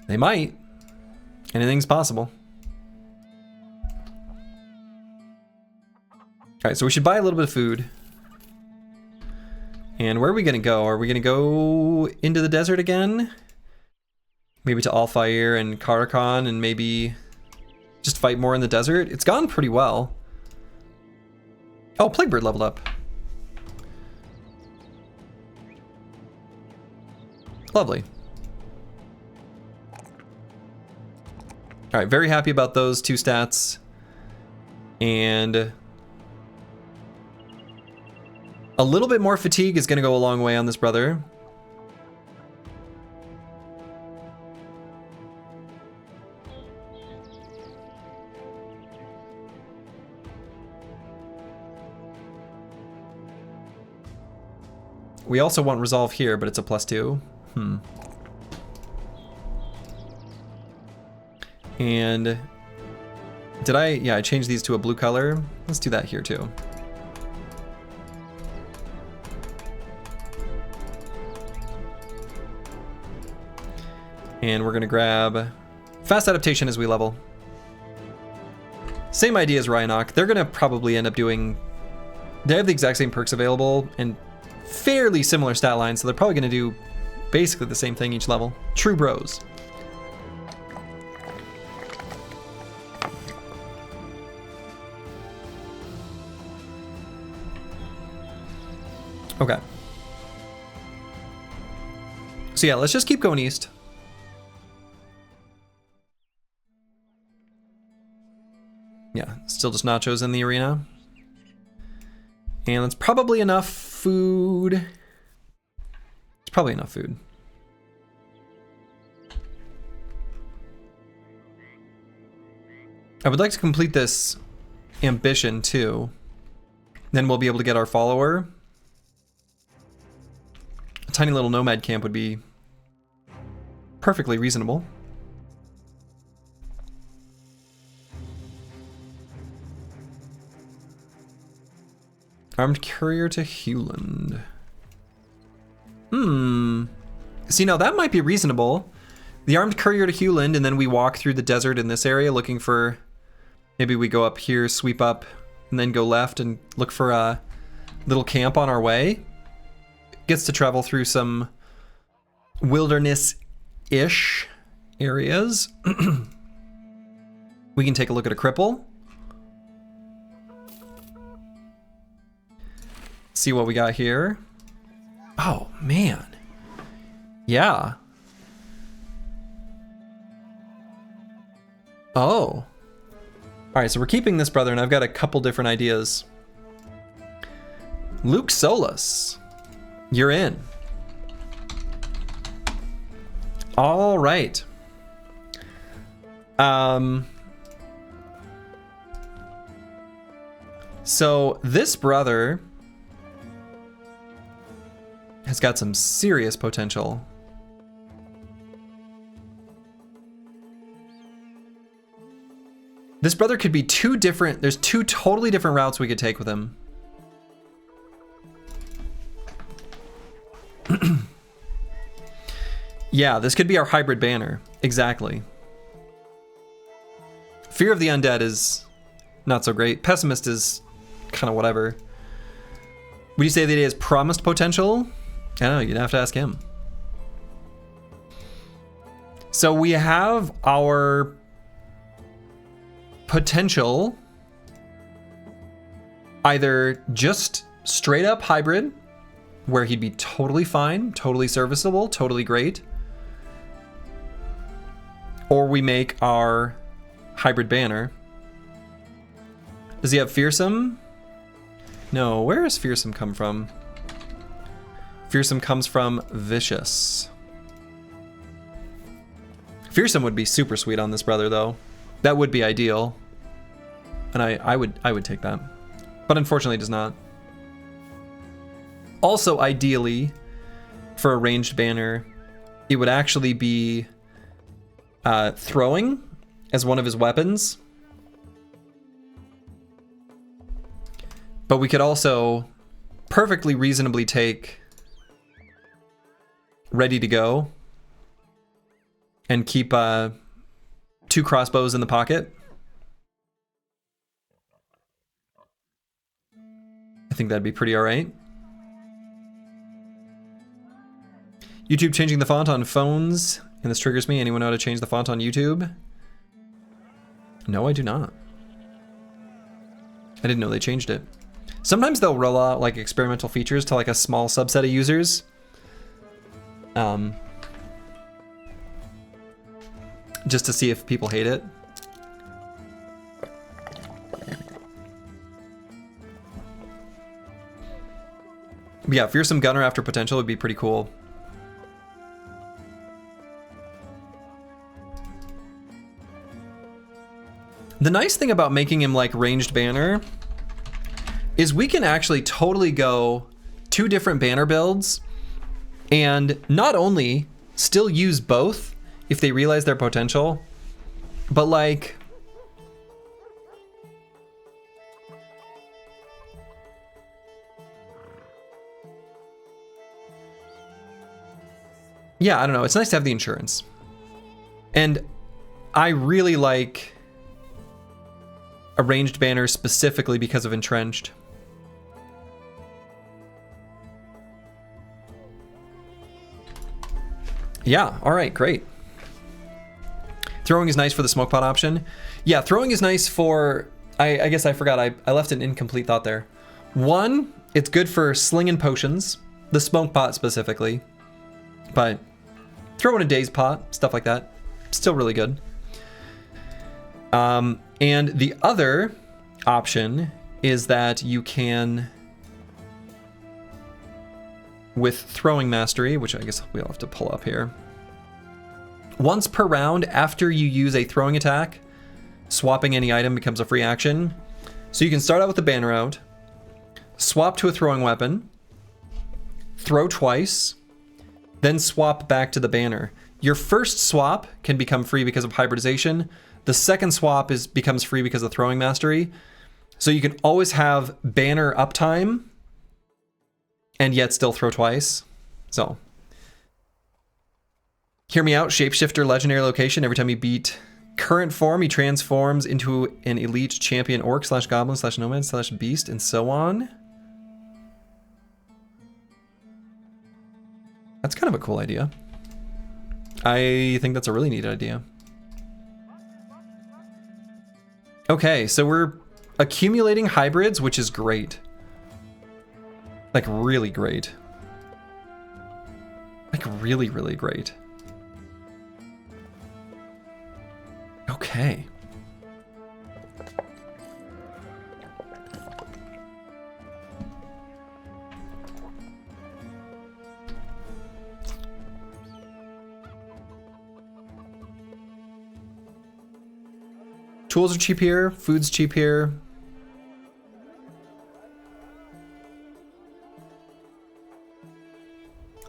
They might. Anything's possible. Alright, so we should buy a little bit of food. And where are we going to go? Are we going to go into the desert again? Maybe to Alfire and Karakhan and maybe just fight more in the desert? It's gone pretty well. Oh, Plaguebird leveled up. Lovely. All right, very happy about those 2 stats. And a little bit more fatigue is going to go a long way on this brother. We also want resolve here, but it's a +2. And did I? Yeah, I changed these to a blue color. Let's do that here too. And we're gonna grab fast adaptation as we level. Same idea as Rhinoc. They're gonna probably end up doing, they have the exact same perks available and fairly similar stat lines, so they're probably gonna do basically the same thing each level. True bros. Okay. So yeah, let's just keep going east. Yeah, still just nachos in the arena. And it's probably enough food. It's probably enough food. I would like to complete this ambition too. Then we'll be able to get our follower. A tiny little nomad camp would be perfectly reasonable. Armed courier to Hewland. See, now that might be reasonable. The armed courier to Hewland, and then we walk through the desert in this area looking for... Maybe we go up here, sweep up, and then go left and look for a little camp on our way. Gets to travel through some wilderness-ish areas. We can take a look at a cripple. See what we got here. Oh, man. Yeah. Oh. Alright, so we're keeping this brother, and I've got a couple different ideas. Luke Solus. You're in. Alright. So this brother has got some serious potential. This brother could be two different, there's two totally different routes we could take with him. Yeah, this could be our hybrid banner. Exactly. Fear of the Undead is not so great. Pessimist is kind of whatever. Would you say that he has promised potential? I don't know, you'd have to ask him. So we have our potential either just straight up hybrid, where he'd be totally fine, totally serviceable, totally great, or we make our hybrid banner. Does he have fearsome? No, where does fearsome come from? Fearsome comes from vicious. Fearsome would be super sweet on this brother though. That would be ideal. And I would take that. But unfortunately it does not. Also ideally, for a ranged banner, it would actually be throwing as one of his weapons. But we could also perfectly reasonably take ready to go and keep 2 crossbows in the pocket. I think that'd be pretty alright. YouTube changing the font on phones, and this triggers me. Anyone know how to change the font on YouTube? No, I do not. I didn't know they changed it. Sometimes they'll roll out like experimental features to like a small subset of users. just to see if people hate it. But yeah, Fearsome Gunner after Potential would be pretty cool. The nice thing about making him like ranged banner is we can actually totally go 2 different banner builds and not only still use both if they realize their potential, but like yeah, I don't know. It's nice to have the insurance. And I really like a ranged banner specifically because of Entrenched. Yeah, all right, great. Throwing is nice for the smoke pot option. Yeah, throwing is nice for, I guess I forgot, I left an incomplete thought there. 1, it's good for slinging potions, the smoke pot specifically, but throw in a daze pot, stuff like that, still really good. And the other option is that you can, with Throwing Mastery, which I guess we'll have to pull up here. Once per round after you use a throwing attack, swapping any item becomes a free action. So you can start out with the banner out, swap to a throwing weapon, throw twice, then swap back to the banner. Your first swap can become free because of hybridization. The second swap becomes free because of Throwing Mastery. So you can always have banner uptime and yet still throw twice. So, hear me out. Shapeshifter legendary location. Every time you beat current form, he transforms into an elite champion orc / goblin / nomad / beast and so on. That's kind of a cool idea. I think that's a really neat idea. Okay, so we're accumulating hybrids, which is great. Like, really great. Like, really, really great. Okay. Tools are cheap here, food's cheap here.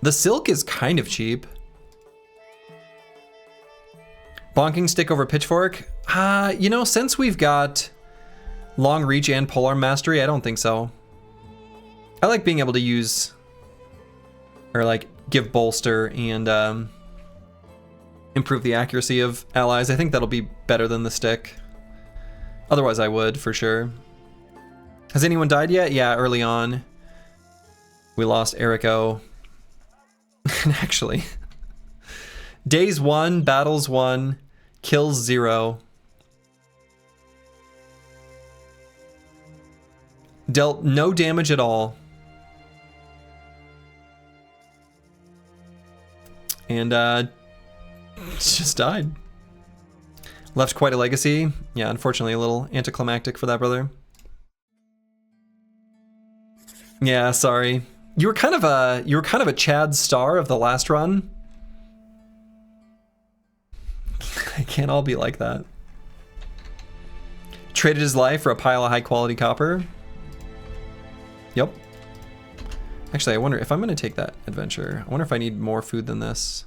The silk is kind of cheap. Bonking stick over pitchfork? You know, since we've got long reach and polearm mastery, I don't think so. I like being able to use, or like give bolster and improve the accuracy of allies. I think that'll be better than the stick. Otherwise I would, for sure. Has anyone died yet? Yeah, early on. We lost Erico. And actually, days 1, battles 1, kills 0. Dealt no damage at all. And just died. Left quite a legacy. Yeah, unfortunately a little anticlimactic for that brother. Yeah, sorry. You were kind of a Chad Star of the last run. It can't all be like that. Traded his life for a pile of high quality copper. Yep. Actually, I wonder if I'm gonna take that adventure. I wonder if I need more food than this.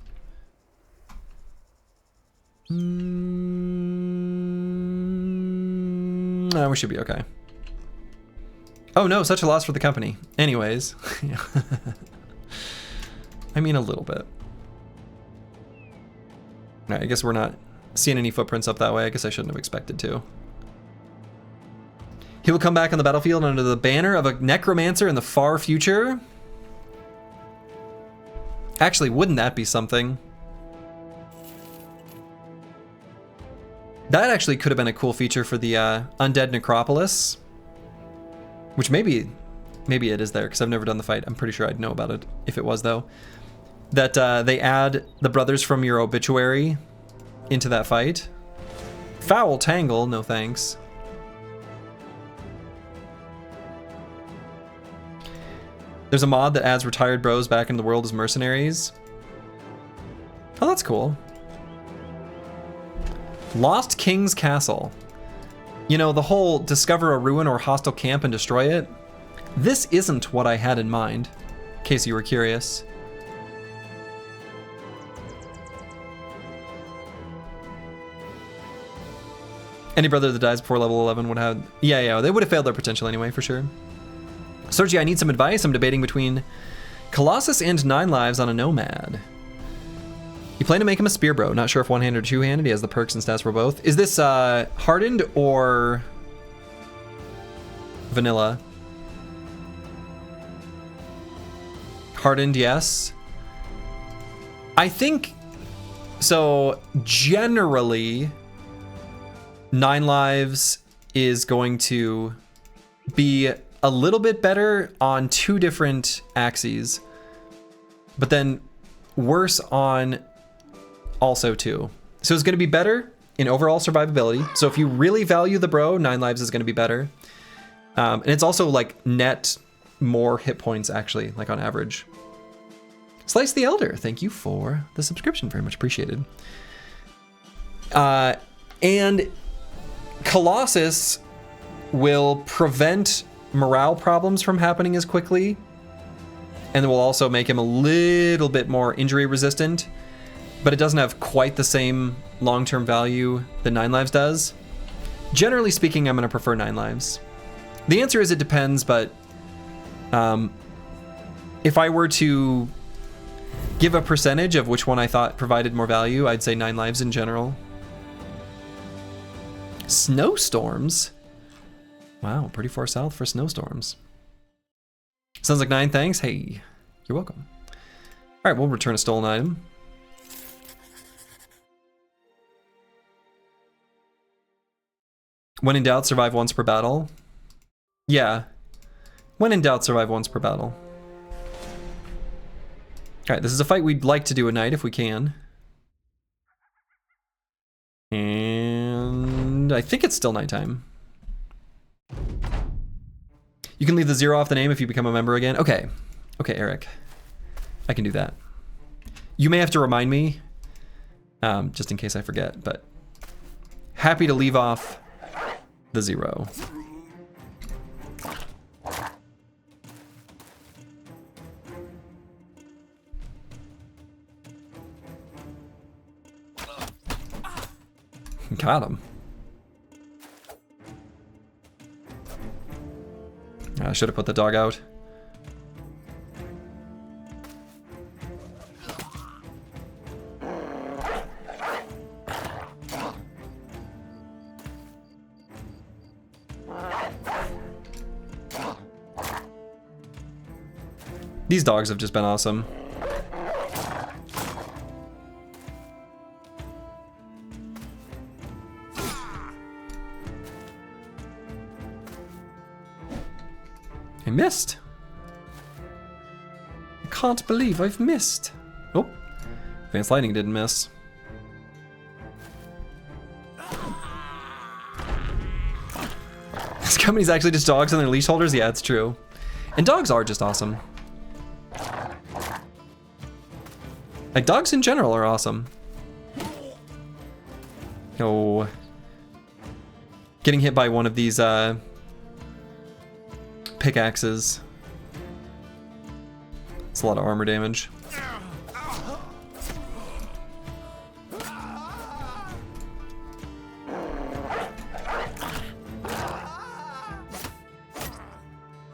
We should be okay. Oh no, such a loss for the company. Anyways. I mean, a little bit. Alright, I guess we're not seeing any footprints up that way. I guess I shouldn't have expected to. He will come back on the battlefield under the banner of a necromancer in the far future. Actually, wouldn't that be something? That actually could have been a cool feature for the Undead Necropolis. Which maybe it is there, because I've never done the fight. I'm pretty sure I'd know about it if it was, though. That they add the brothers from your obituary into that fight. Foul Tangle, no thanks. There's a mod that adds retired bros back into the world as mercenaries. Oh, that's cool. Lost King's Castle. You know, the whole discover a ruin or hostile camp and destroy it. This isn't what I had in mind, in case you were curious. Any brother that dies before level 11 would have... Yeah, they would have failed their potential anyway, for sure. Sergi, I need some advice. I'm debating between Colossus and 9 Lives on a Nomad. You plan to make him a spear bro. Not sure if one-handed or two-handed. He has the perks and stats for both. Is this Hardened or vanilla? Hardened, yes. I think... So, generally, 9 Lives is going to be a little bit better on 2 different axes, but then worse on also 2. So it's going to be better in overall survivability. So if you really value the bro, 9 Lives is going to be better. And it's also like net more hit points actually, like on average. Slice the Elder, thank you for the subscription, very much appreciated. And Colossus will prevent morale problems from happening as quickly, and it will also make him a little bit more injury resistant, but it doesn't have quite the same long-term value that 9 Lives does. Generally speaking, I'm going to prefer 9 Lives. The answer is it depends, but if I were to give a percentage of which one I thought provided more value, I'd say 9 Lives in general. Snowstorms? Wow, pretty far south for snowstorms. Sounds like 9, thanks. Hey, you're welcome. All right, we'll return a stolen item. When in doubt, survive once per battle. Yeah. When in doubt, survive once per battle. All right, this is a fight we'd like to do at night if we can. And I think it's still nighttime. You can leave the 0 off the name if you become a member again. Okay. Okay, Eric. I can do that. You may have to remind me, just in case I forget, but happy to leave off the 0. Got him. I should have put the dog out. These dogs have just been awesome. I missed. I can't believe I've missed. Oh, Advanced Lightning didn't miss. This company's actually just dogs and their leash holders? Yeah, it's true. And dogs are just awesome. Like, dogs in general are awesome. Oh. Getting hit by one of these, pickaxes. It's a lot of armor damage.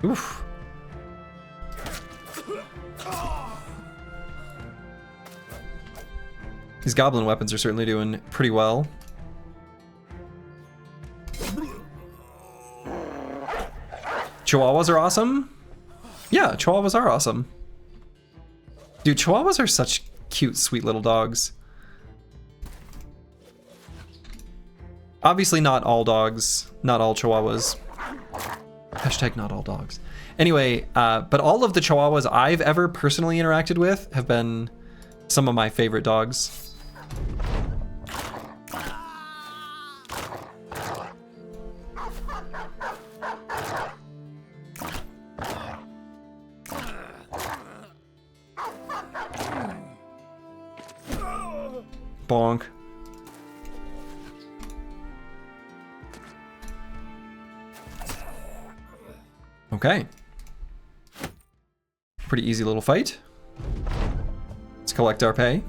Oof. These goblin weapons are certainly doing pretty well. Chihuahuas are awesome. Yeah, Chihuahuas are awesome. Dude, Chihuahuas are such cute, sweet little dogs. Obviously not all dogs, not all Chihuahuas. Hashtag not all dogs. Anyway, but all of the Chihuahuas I've ever personally interacted with have been some of my favorite dogs. Bonk. Okay. Pretty easy little fight. Let's collect our pay.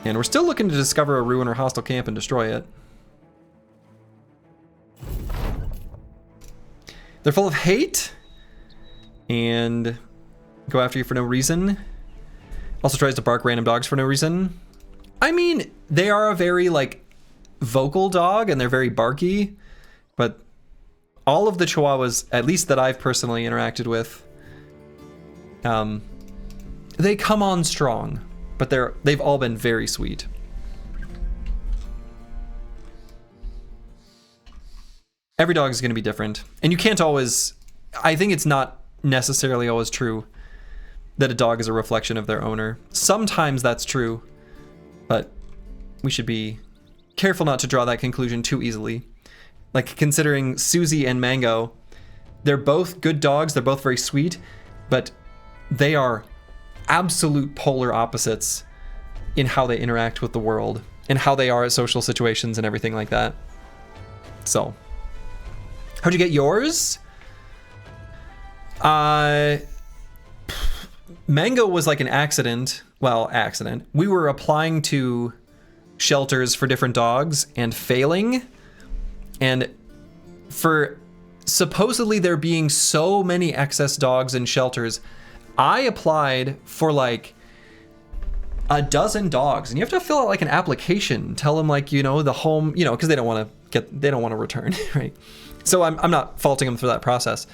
And we're still looking to discover a ruin or hostile camp and destroy it. They're full of hate and go after you for no reason. Also tries to bark random dogs for no reason. I mean, they are a very like vocal dog and they're very barky, but all of the Chihuahuas, at least that I've personally interacted with, they come on strong, but they've all been very sweet. Every dog is going to be different, and you can't always, I think it's not necessarily always true that a dog is a reflection of their owner. Sometimes that's true, but we should be careful not to draw that conclusion too easily. Like considering Susie and Mango, they're both good dogs, they're both very sweet, but they are absolute polar opposites in how they interact with the world and how they are at social situations and everything like that. So, how'd you get yours? Mango was like an accident. Well, accident. We were applying to shelters for different dogs and failing. And for supposedly there being so many excess dogs in shelters, I applied for like a dozen dogs, and you have to fill out like an application, tell them like, you know, the home, you know, because they don't want to return, right? So I'm not faulting them for that process.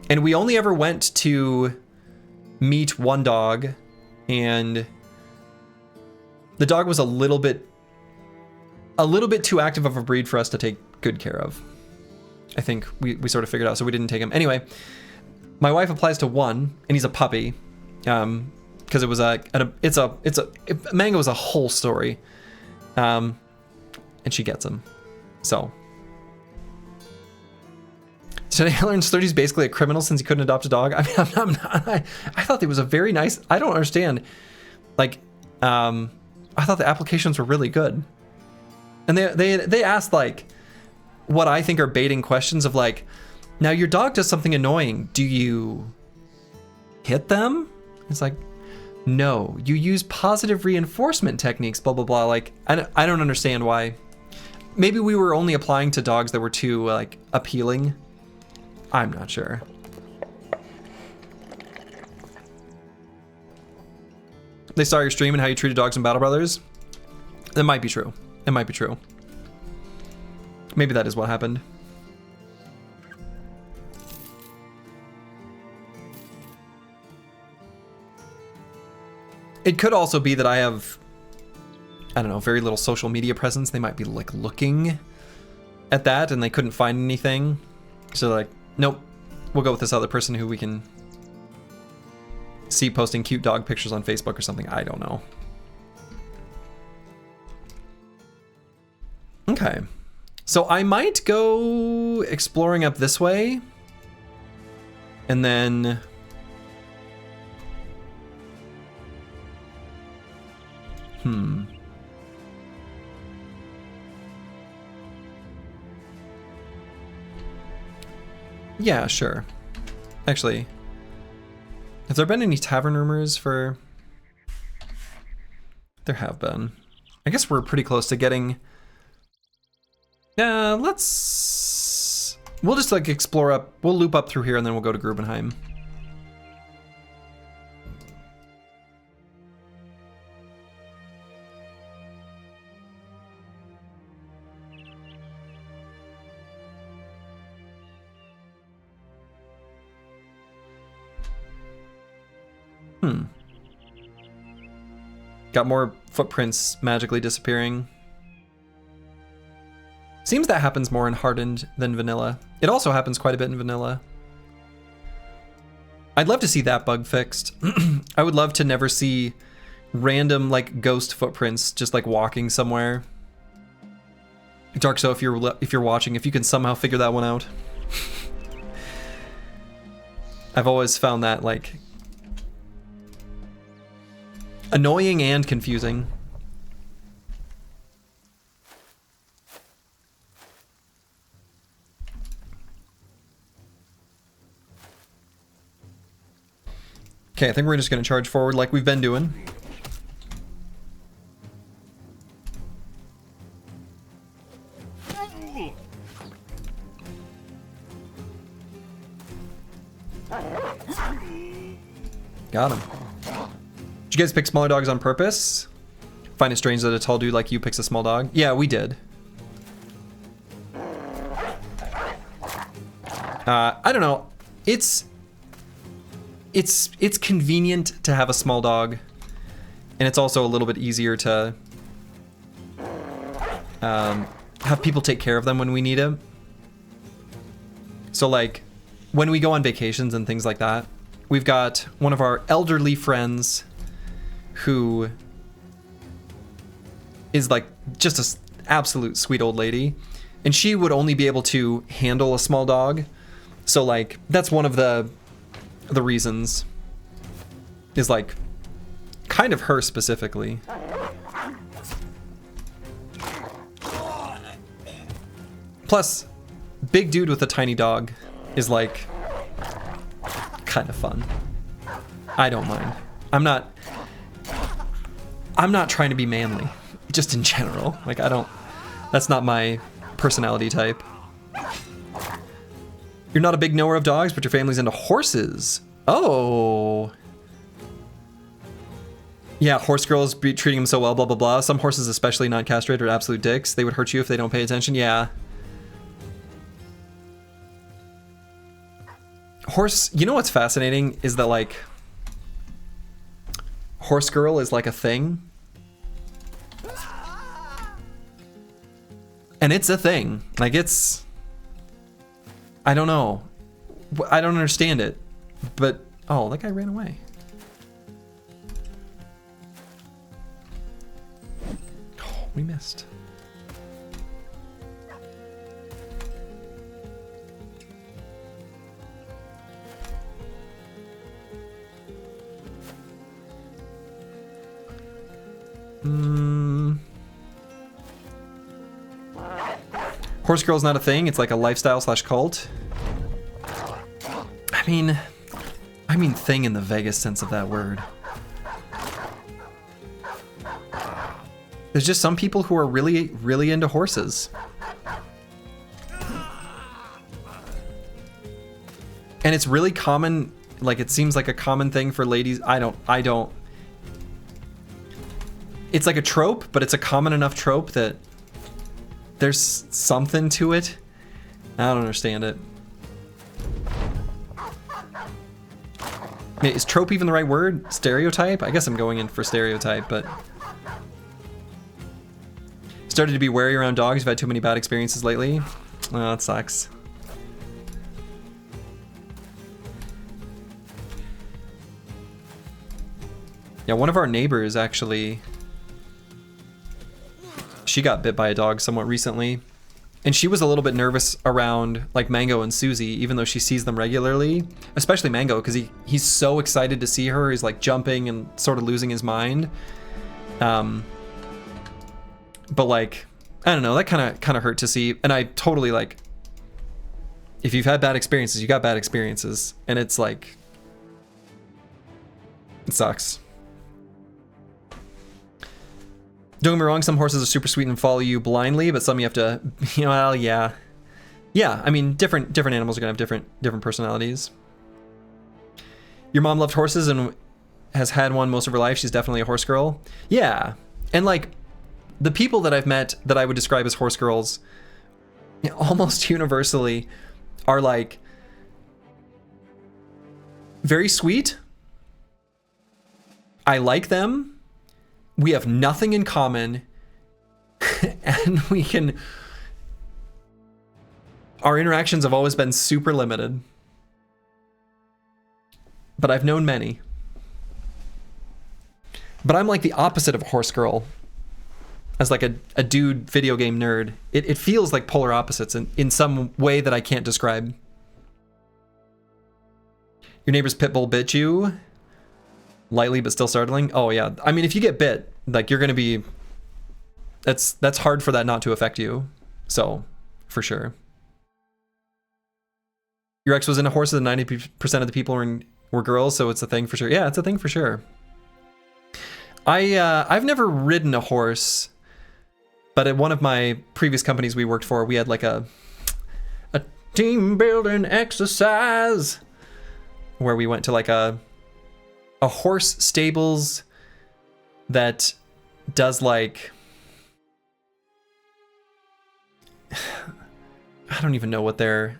And we only ever went to meet one dog, and the dog was a little bit too active of a breed for us to take good care of. I think we sort of figured out, so we didn't take him. Anyway, my wife applies to one, and he's a puppy, because it was Mango was a whole story, and she gets him. So today I learned Sturdy's basically a criminal since he couldn't adopt a dog. I mean, I'm not. I thought it was a very nice. I don't understand. Like, I thought the applications were really good. And they asked like what I think are baiting questions of like, now your dog does something annoying. Do you hit them? It's like, no, you use positive reinforcement techniques, blah, blah, blah. Like, I don't understand why. Maybe we were only applying to dogs that were too like appealing. I'm not sure. They saw your stream and how you treated dogs in Battle Brothers. That might be true. It might be true. Maybe that is what happened. It could also be that I have, I don't know, very little social media presence. They might be like looking at that and they couldn't find anything. So they're like, nope, we'll go with this other person who we can see posting cute dog pictures on Facebook or something. I don't know. Okay, so I might go exploring up this way, and then yeah, sure. Actually, have there been any tavern rumors for? There have been. I guess we're pretty close to getting. Yeah, we'll just like explore up, we'll loop up through here and then we'll go to Grubenheim. Got more footprints magically disappearing. Seems that happens more in Hardened than Vanilla. It also happens quite a bit in Vanilla. I'd love to see that bug fixed. I would love to never see random like ghost footprints just like walking somewhere. Dark So, if you're watching, if you can somehow figure that one out. I've always found that like annoying and confusing. Okay, I think we're just going to charge forward like we've been doing. Got him. Did you guys pick smaller dogs on purpose? Find it strange that a tall dude like you picks a small dog? Yeah, we did. I don't know. It's convenient to have a small dog, and it's also a little bit easier to have people take care of them when we need them. So like when we go on vacations and things like that, we've got one of our elderly friends who is like just an absolute sweet old lady, and she would only be able to handle a small dog. So like that's one of the reasons, is like kind of her specifically. Plus, big dude with a tiny dog is like kind of fun. I don't mind. I'm not trying to be manly, just in general. Like that's not my personality type. You're not a big knower of dogs, but your family's into horses. Oh. Yeah, horse girls be treating them so well, blah, blah, blah. Some horses, especially not castrated, are absolute dicks. They would hurt you if they don't pay attention. Yeah. Horse, you know what's fascinating is that like horse girl is like a thing. And it's a thing. Like it's, I don't know. I don't understand it. But, oh, that guy ran away. Oh, we missed. Horse girl's not a thing. It's like a lifestyle / cult. I mean thing in the Vegas sense of that word. There's just some people who are really, really into horses. And it's really common, like it seems like a common thing for ladies. I don't. It's like a trope, but it's a common enough trope that there's something to it. I don't understand it. Is trope even the right word? Stereotype? I guess I'm going in for stereotype, but... Started to be wary around dogs. You've had too many bad experiences lately. Oh, that sucks. Yeah, one of our neighbors actually... She got bit by a dog somewhat recently. And she was a little bit nervous around like Mango and Susie, even though she sees them regularly. Especially Mango, because he's so excited to see her. He's like jumping and sort of losing his mind. But like, I don't know, that kind of hurt to see. And I totally like, if you've had bad experiences, you got bad experiences. And it's like, it sucks. Don't get me wrong, some horses are super sweet and follow you blindly, but some you have to, you know, well, yeah. Yeah, I mean, different animals are gonna have different personalities. Your mom loved horses and has had one most of her life. She's definitely a horse girl. Yeah, and like, the people that I've met that I would describe as horse girls, almost universally, are like, very sweet. I like them. We have nothing in common, and our interactions have always been super limited. But I've known many. But I'm like the opposite of a horse girl. As like a dude video game nerd. It feels like polar opposites in some way that I can't describe. Your neighbor's pit bull bit you. Lightly, but still startling. Oh, yeah. I mean, if you get bit, like, you're going to be... That's hard for that not to affect you. So, for sure. Your ex was into horses and 90% of the people were girls, so it's a thing for sure. Yeah, it's a thing for sure. I've never ridden a horse, but at one of my previous companies we worked for, we had like a team building exercise where we went to like a horse stables that does like, I don't even know what they're...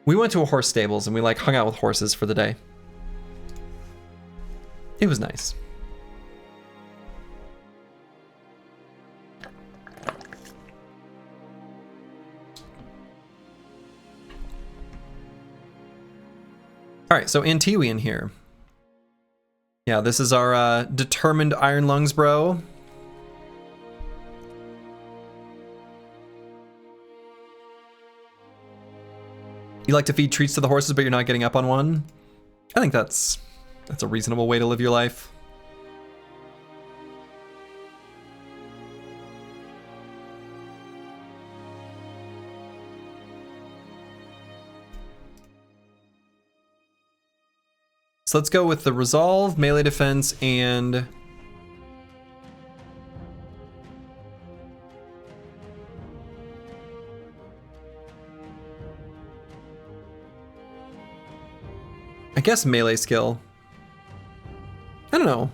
We went to a horse stables and we like hung out with horses for the day. It was nice. All right, so Antiwi in here. Yeah, this is our determined Iron Lungs bro. You like to feed treats to the horses, but you're not getting up on one? I think that's a reasonable way to live your life. So let's go with the resolve, melee defense, and I guess melee skill. I don't know.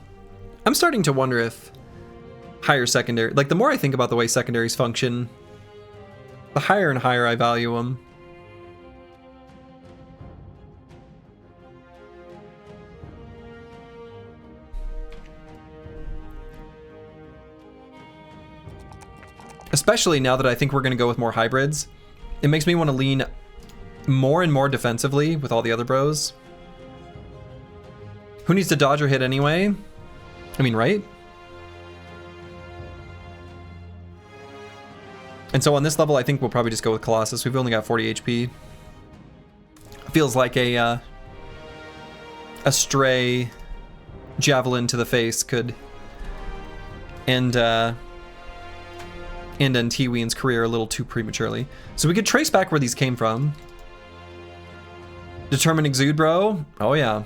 I'm starting to wonder if higher secondary, like the more I think about the way secondaries function, the higher and higher I value them. Especially now that I think we're going to go with more hybrids. It makes me want to lean more and more defensively with all the other bros. Who needs to dodge or hit anyway? I mean, right? And so on this level, I think we'll probably just go with Colossus. We've only got 40 HP. Feels like a stray javelin to the face could end Tiwian's career a little too prematurely. So we could trace back where these came from. Determine Exude, bro. Oh yeah.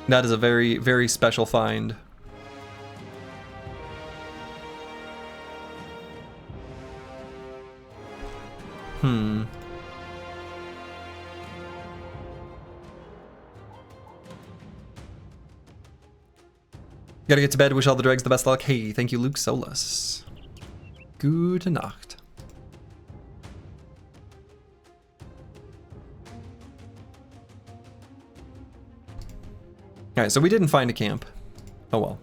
That is a very, very special find. Gotta get to bed. Wish all the dregs the best luck. Hey, thank you, Luke Solus. Gute Nacht. Alright, so we didn't find a camp. Oh well.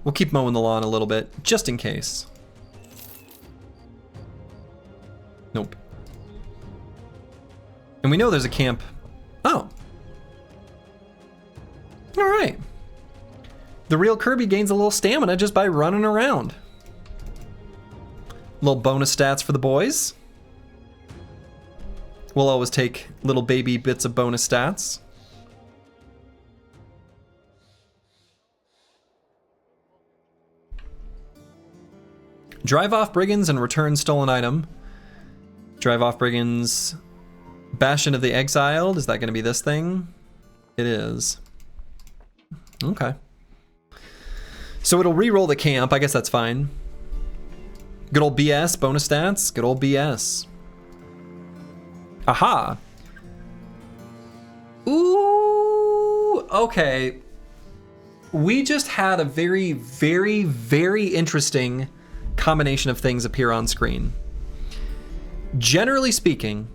We'll keep mowing the lawn a little bit, just in case. Nope. And we know there's a camp. Oh. Alright. The real Kirby gains a little stamina just by running around. Little bonus stats for the boys. We'll always take little baby bits of bonus stats. Drive off brigands and return stolen item. Drive off brigands. Bastion of the Exiled. Is that going to be this thing? It is. Okay. So it'll re-roll the camp. I guess that's fine. Good old BS. Bonus stats. Good old BS. Aha. Ooh. Okay. We just had a very, very, very interesting combination of things appear on screen. Generally speaking,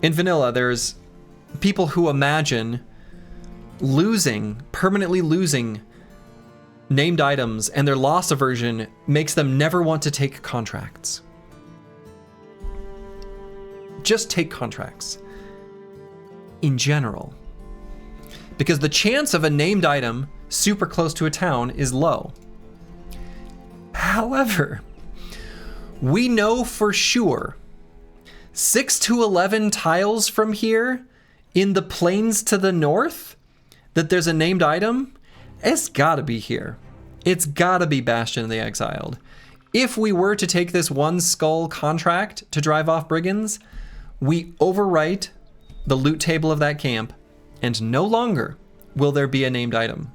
in vanilla, there's people who imagine permanently losing named items, and their loss aversion makes them never want to take contracts. Just take contracts. In general. Because the chance of a named item super close to a town is low. However, We know for sure 6 to 11 tiles from here in the plains to the north that there's a named item. It's gotta be here. It's gotta be Bastion of the Exiled. If we were to take this one skull contract to drive off brigands, we overwrite the loot table of that camp, and no longer will there be a named item.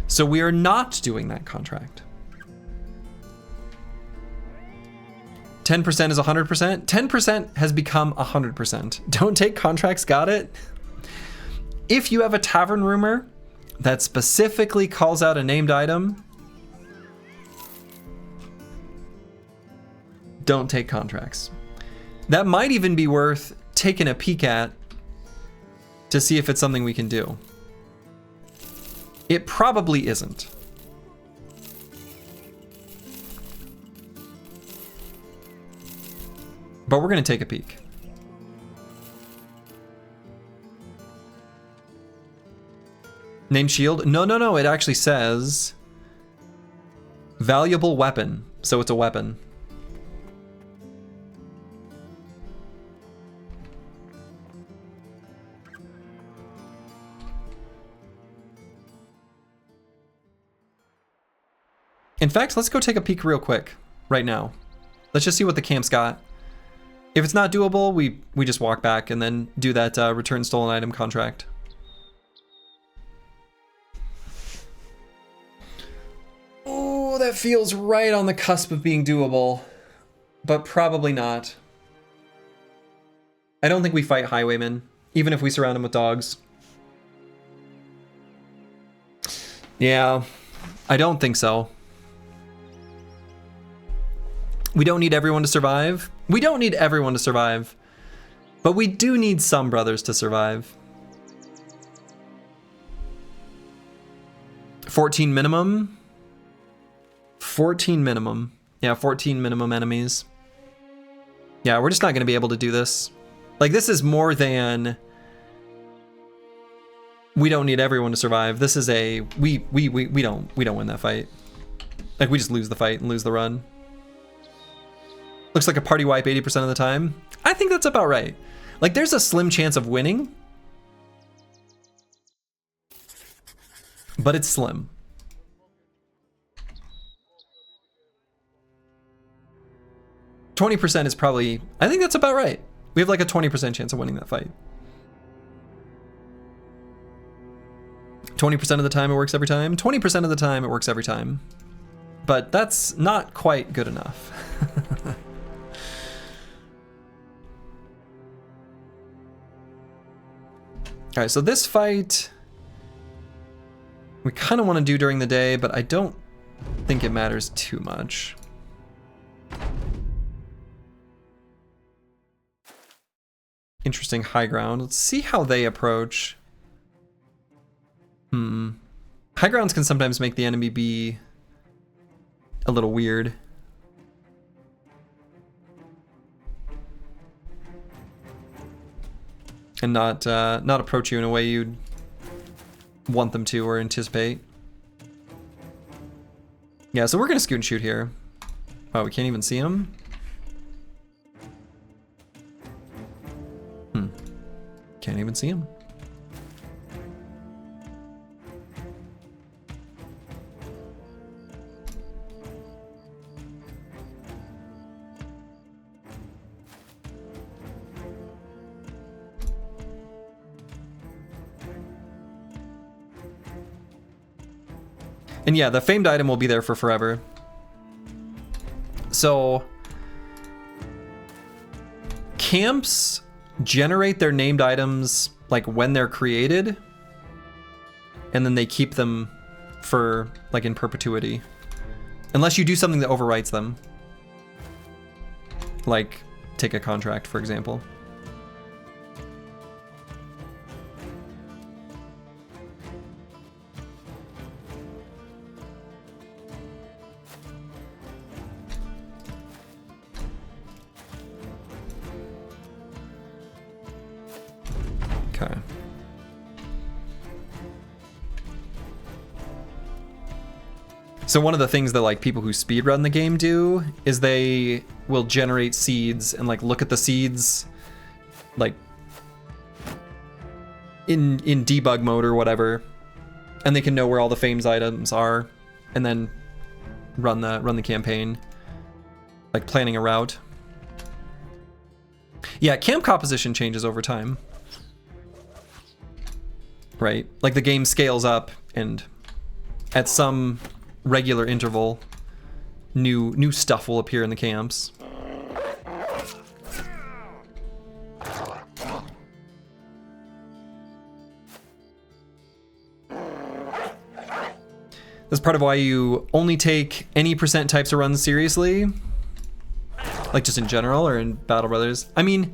So we are not doing that contract. 10% is 100%. 10% has become 100%. Don't take contracts, got it? If you have a tavern rumor that specifically calls out a named item, don't take contracts. That might even be worth taking a peek at to see if it's something we can do. It probably isn't. But we're gonna take a peek. Name shield? No, it actually says valuable weapon, so it's a weapon. In fact, let's go take a peek real quick right now. Let's just see what the camp's got. If it's not doable, we just walk back and then do that return stolen item contract. Oh, that feels right on the cusp of being doable, but probably not. I don't think we fight highwaymen, even if we surround them with dogs. Yeah, I don't think so. We don't need everyone to survive. We don't need everyone to survive, but we do need some brothers to survive. 14 minimum. 14 minimum. Yeah, 14 minimum enemies. Yeah, we're just not gonna be able to do this. Like, this is more than we don't need everyone to survive. This is a we don't win that fight. Like, we just lose the fight and lose the run. Looks like a party wipe 80% of the time. I think that's about right. Like, there's a slim chance of winning, but it's slim. %20 is probably, I think that's about right. We have like a 20% chance of winning that fight. 20% of the time it works every time. 20% of the time it works every time. But that's not quite good enough. All right, so this fight we kind of want to do during the day, but I don't think it matters too much. Interesting high ground. Let's see how they approach. High grounds can sometimes make the enemy be a little weird. And not approach you in a way you'd want them to or anticipate. Yeah, so we're gonna scoot and shoot here. Oh, we can't even see him? Can't even see him. And yeah, the famed item will be there for forever. So camps generate their named items like when they're created, and then they keep them for like in perpetuity. Unless you do something that overwrites them. Like take a contract, for example. Okay. So So one of the things that like people who speedrun the game do is they will generate seeds and like look at the seeds like in debug mode or whatever, and they can know where all the fames items are and then run the campaign, like planning a route. Yeah, camp composition changes over time. Right? Like the game scales up and at some regular interval, new stuff will appear in the camps. That's part of why you only take any percent types of runs seriously, like just in general or in Battle Brothers. I mean,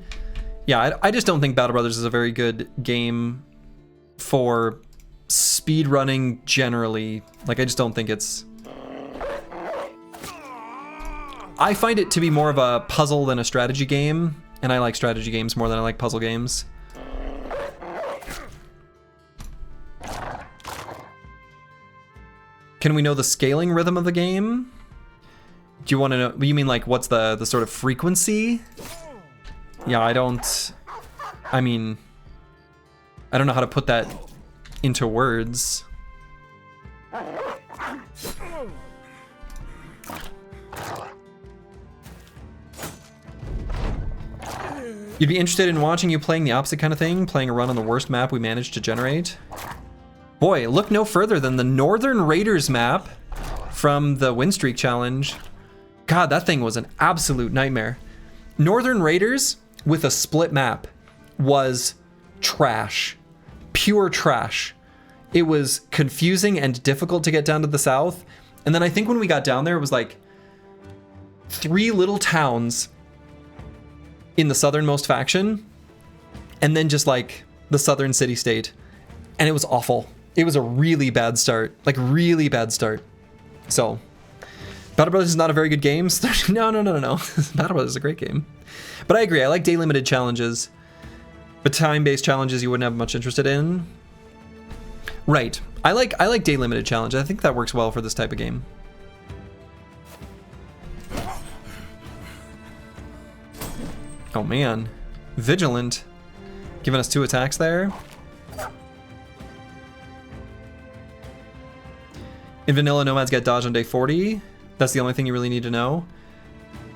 yeah, I just don't think Battle Brothers is a very good game for speed running generally. Like, I just don't think it's... I find it to be more of a puzzle than a strategy game, and I like strategy games more than I like puzzle games. Can we know the scaling rhythm of the game? Do you want to know? You mean like what's the sort of frequency? Yeah, I don't know how to put that into words. You'd be interested in watching you playing the opposite kind of thing, playing a run on the worst map we managed to generate? Boy, look no further than the Northern Raiders map from the Win Streak Challenge. God, that thing was an absolute nightmare. Northern Raiders with a split map was trash. Pure trash. It was confusing and difficult to get down to the south. And then I think when we got down there, it was like 3 little towns in the southernmost faction, and then just like the southern city-state. And it was awful. It was a really bad start. Like, really bad start. So, Battle Brothers is not a very good game. No. Battle Brothers is a great game. But I agree, I like day-limited challenges. But time-based challenges you wouldn't have much interested in. Right. I like day-limited challenges. I think that works well for this type of game. Oh man. Vigilant. Giving us 2 attacks there. In vanilla, nomads get dodge on day 40. That's the only thing you really need to know.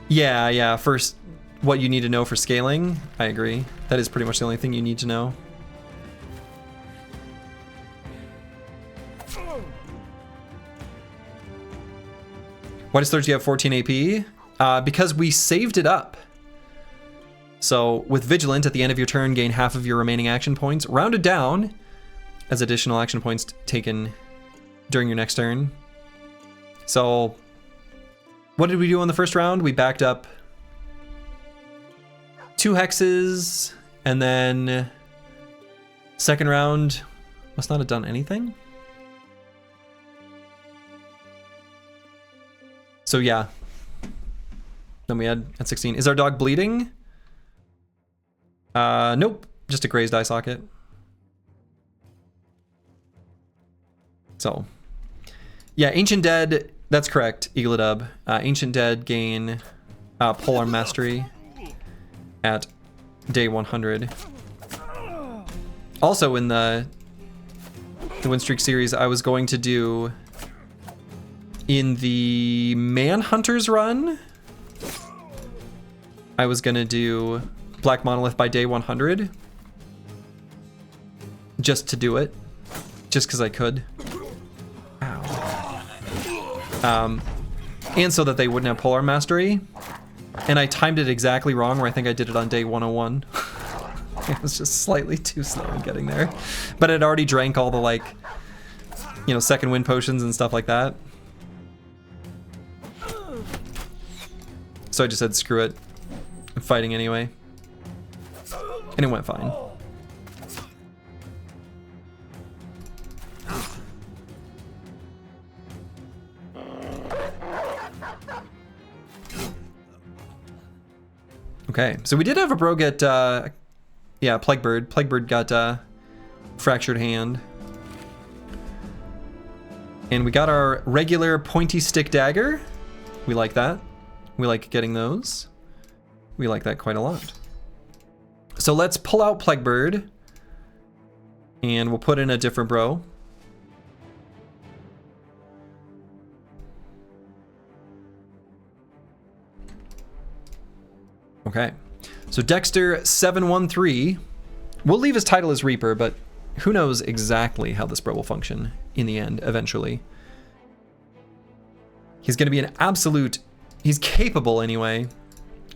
Yeah, first, what you need to know for scaling, I agree. That is pretty much the only thing you need to know. Why does Thursday have 14 AP? Because we saved it up. So with Vigilant, at the end of your turn, gain half of your remaining action points, rounded down as additional action points taken during your next turn. So what did we do on the first round? We backed up 2 hexes, and then second round must not have done anything. So yeah. Then we had at 16. Is our dog bleeding? Nope. Just a grazed eye socket. So, yeah, Ancient Dead, that's correct, Eagledub. Ancient Dead gain Polearm Mastery at day 100. Also in the Win Streak series, I was going to do, in the Manhunters run, I was gonna do Black Monolith by day 100. Just to do it. Just because I could. Ow. And so that they wouldn't have Polearm Mastery. And I timed it exactly wrong, where I think I did it on day 101. It was just slightly too slow in getting there. But it already drank all the, like, you know, second wind potions and stuff like that. So I just said, screw it. I'm fighting anyway. And it went fine. Okay, so we did have a bro get, yeah, Plaguebird. Plaguebird got fractured hand. And we got our regular pointy stick dagger. We like that. We like getting those. We like that quite a lot. So let's pull out Plaguebird. And we'll put in a different bro. Okay. So Dexter 713. We'll leave his title as Reaper, but who knows exactly how this bro will function in the end, eventually. He's going to be an absolute... He's capable, anyway,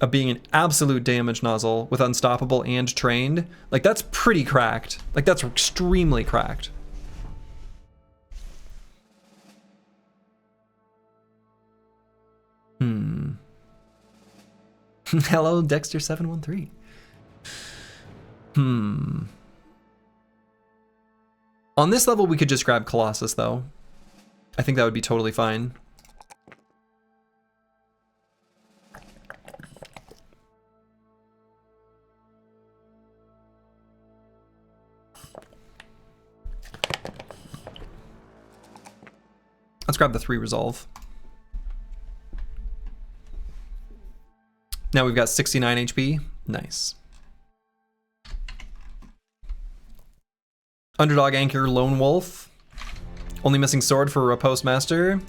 of being an absolute damage nozzle with Unstoppable and Trained. Like, that's pretty cracked. Like, that's extremely cracked. Hello, Dexter713. On this level, we could just grab Colossus, though. I think that would be totally fine. Let's grab the 3 resolve. Now we've got 69 HP. Nice. Underdog Anchor Lone Wolf. Only missing sword for a Postmaster.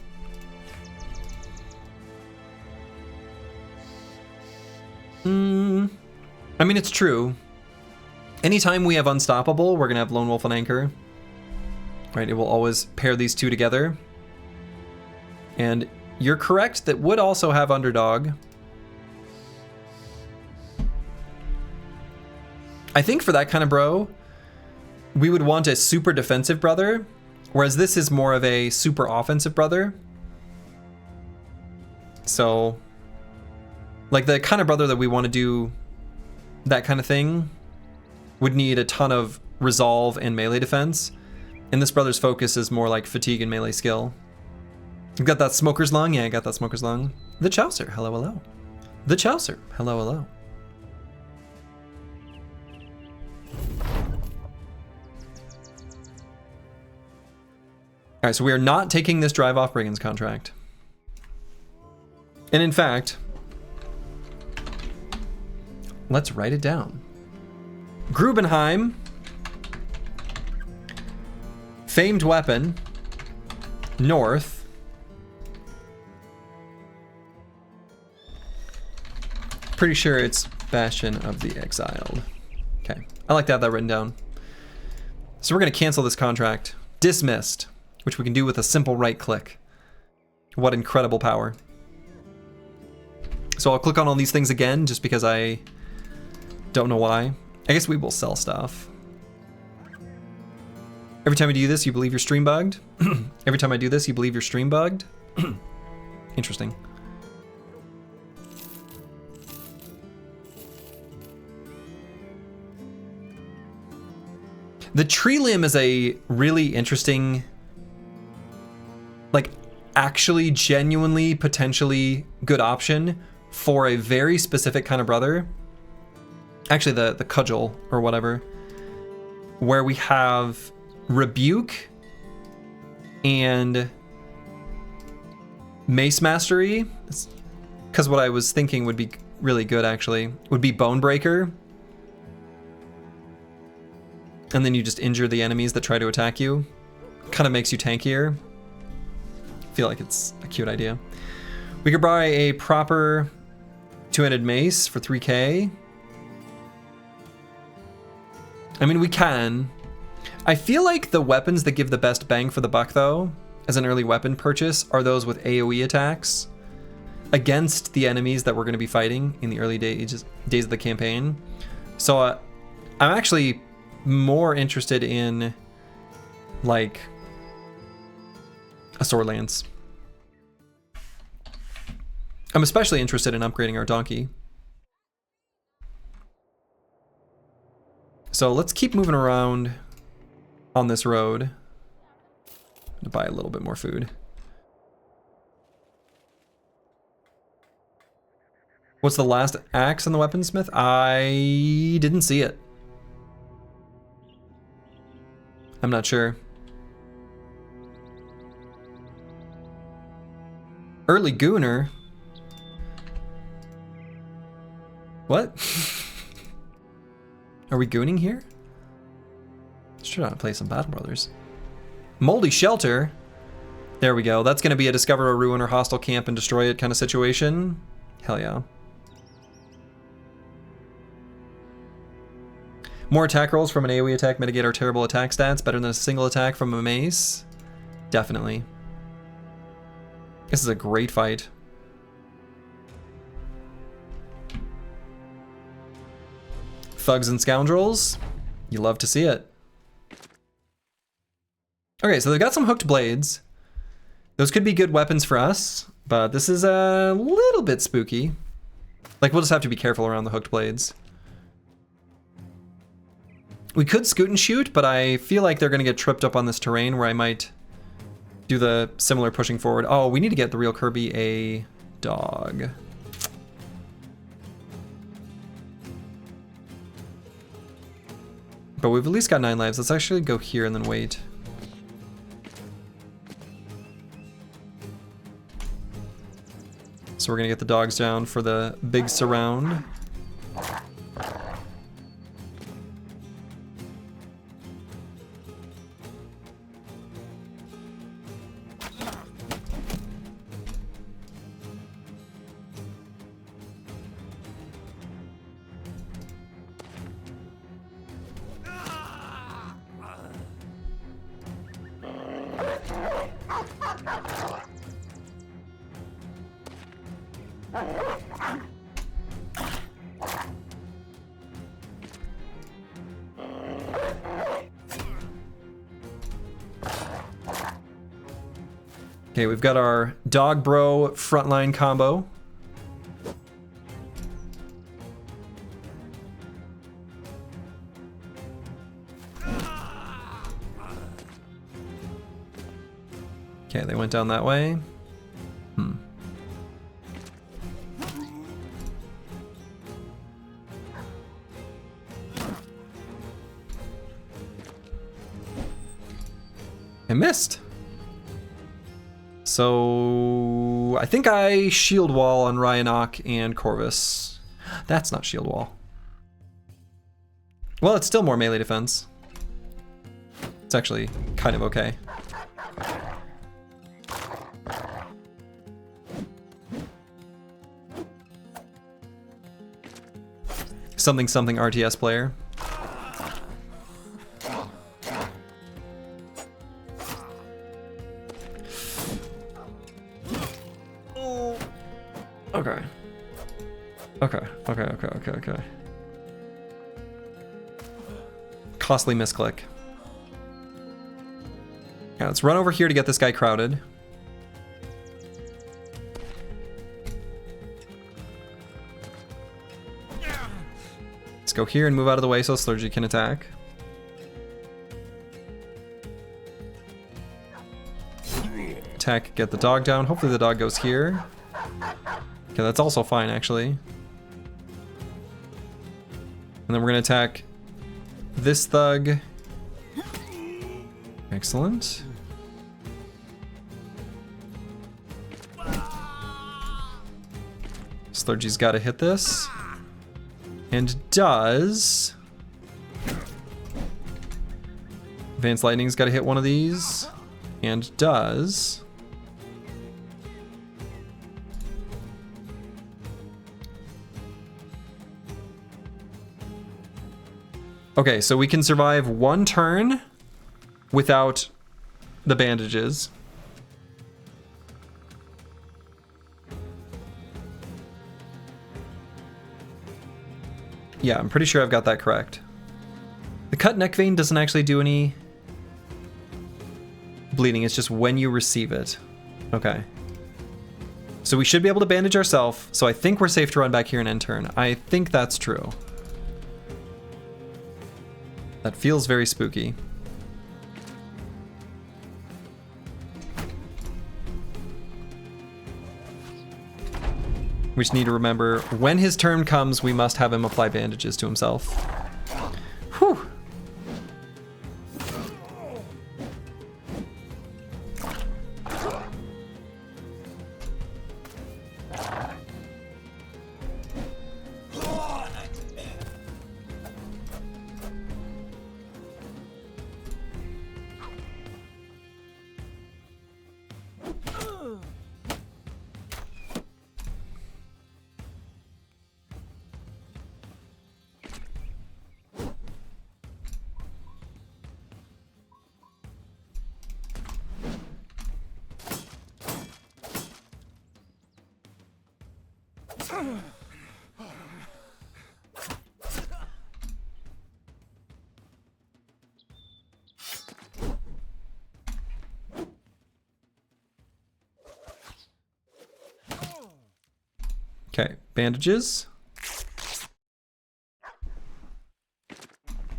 I mean, it's true. Anytime we have Unstoppable, we're going to have Lone Wolf and Anchor. Right, it will always pair these two together. And you're correct, that would also have Underdog. I think for that kind of bro, we would want a super defensive brother, whereas this is more of a super offensive brother. So, like the kind of brother that we want to do that kind of thing would need a ton of resolve and melee defense. And this brother's focus is more like fatigue and melee skill. You've got that Smoker's Lung? Yeah, I got that Smoker's Lung. The Chaucer, hello, hello. The Chaucer, hello, hello. All right, so we are not taking this Drive Off Brigands contract. And in fact, let's write it down. Grubenheim, Famed Weapon, North, pretty sure it's Bastion of the Exiled. Okay, I like to have that written down. So we're gonna cancel this contract. Dismissed, which we can do with a simple right click. What incredible power. So I'll click on all these things again just because I don't know why. I guess we will sell stuff. Every time I do this, you believe your stream bugged. Every time I do this, you believe your stream bugged. Interesting. The tree limb is a really interesting, like, actually genuinely potentially good option for a very specific kind of brother. Actually, the cudgel or whatever, where we have rebuke and mace mastery. Because what I was thinking would be really good actually would be bone breaker. And then you just injure the enemies that try to attack you. Kind of makes you tankier. I feel like it's a cute idea. We could buy a proper two-handed mace for 3k. I mean, we can. I feel like the weapons that give the best bang for the buck, though, as an early weapon purchase, are those with AoE attacks against the enemies that we're going to be fighting in the early days of the campaign. So I'm actually more interested in, like, a sword lance. I'm especially interested in upgrading our donkey. So let's keep moving around on this road to buy a little bit more food. What's the last axe on the weaponsmith? I didn't see it. I'm not sure. Early Gooner? What? Are we gooning here? Let's try to play some Battle Brothers. Moldy Shelter? There we go. That's going to be a discover a ruin or hostile camp and destroy it kind of situation. Hell yeah. More attack rolls from an AoE attack mitigate our terrible attack stats. Better than a single attack from a mace. Definitely. This is a great fight. Thugs and Scoundrels. You love to see it. Okay, so they've got some hooked blades. Those could be good weapons for us, but this is a little bit spooky. Like, we'll just have to be careful around the hooked blades. We could scoot and shoot, but I feel like they're going to get tripped up on this terrain where I might do the similar pushing forward. Oh, we need to get the real Kirby a dog. But we've at least got 9 lives. Let's actually go here and then wait. So we're gonna get the dogs down for the big surround. Okay, we've got our dog bro frontline combo. Okay, they went down that way. I missed. So I think I shield wall on Ryanok and Corvus. That's not shield wall. Well, it's still more melee defense. It's actually kind of okay. Something something RTS player. Okay. Costly misclick. Yeah, let's run over here to get this guy crowded. Let's go here and move out of the way so Slurgy can attack. Attack, get the dog down. Hopefully the dog goes here. Okay, that's also fine actually. And then we're gonna attack this thug. Excellent. Slurgy's gotta hit this. And does. Advanced Lightning's gotta hit one of these. And does. Okay, so we can survive one turn without the bandages. Yeah, I'm pretty sure I've got that correct. The cut neck vein doesn't actually do any bleeding, it's just when you receive it. Okay. So we should be able to bandage ourselves, so I think we're safe to run back here and end turn. I think that's true. That feels very spooky. We just need to remember, when his turn comes, we must have him apply bandages to himself. Whew. Okay, bandages.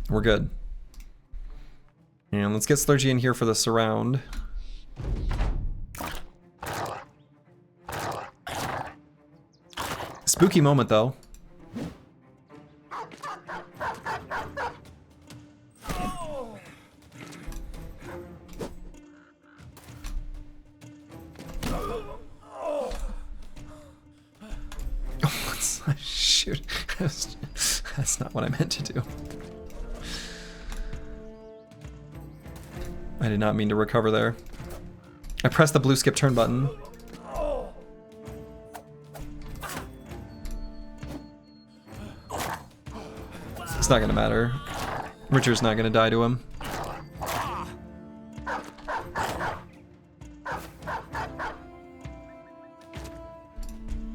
We're good. And let's get Slurgy in here for the surround. Spooky moment, though. Shoot. That's not what I meant to do. I did not mean to recover there. I pressed the blue skip turn button. It's not gonna matter. Richard's not gonna die to him.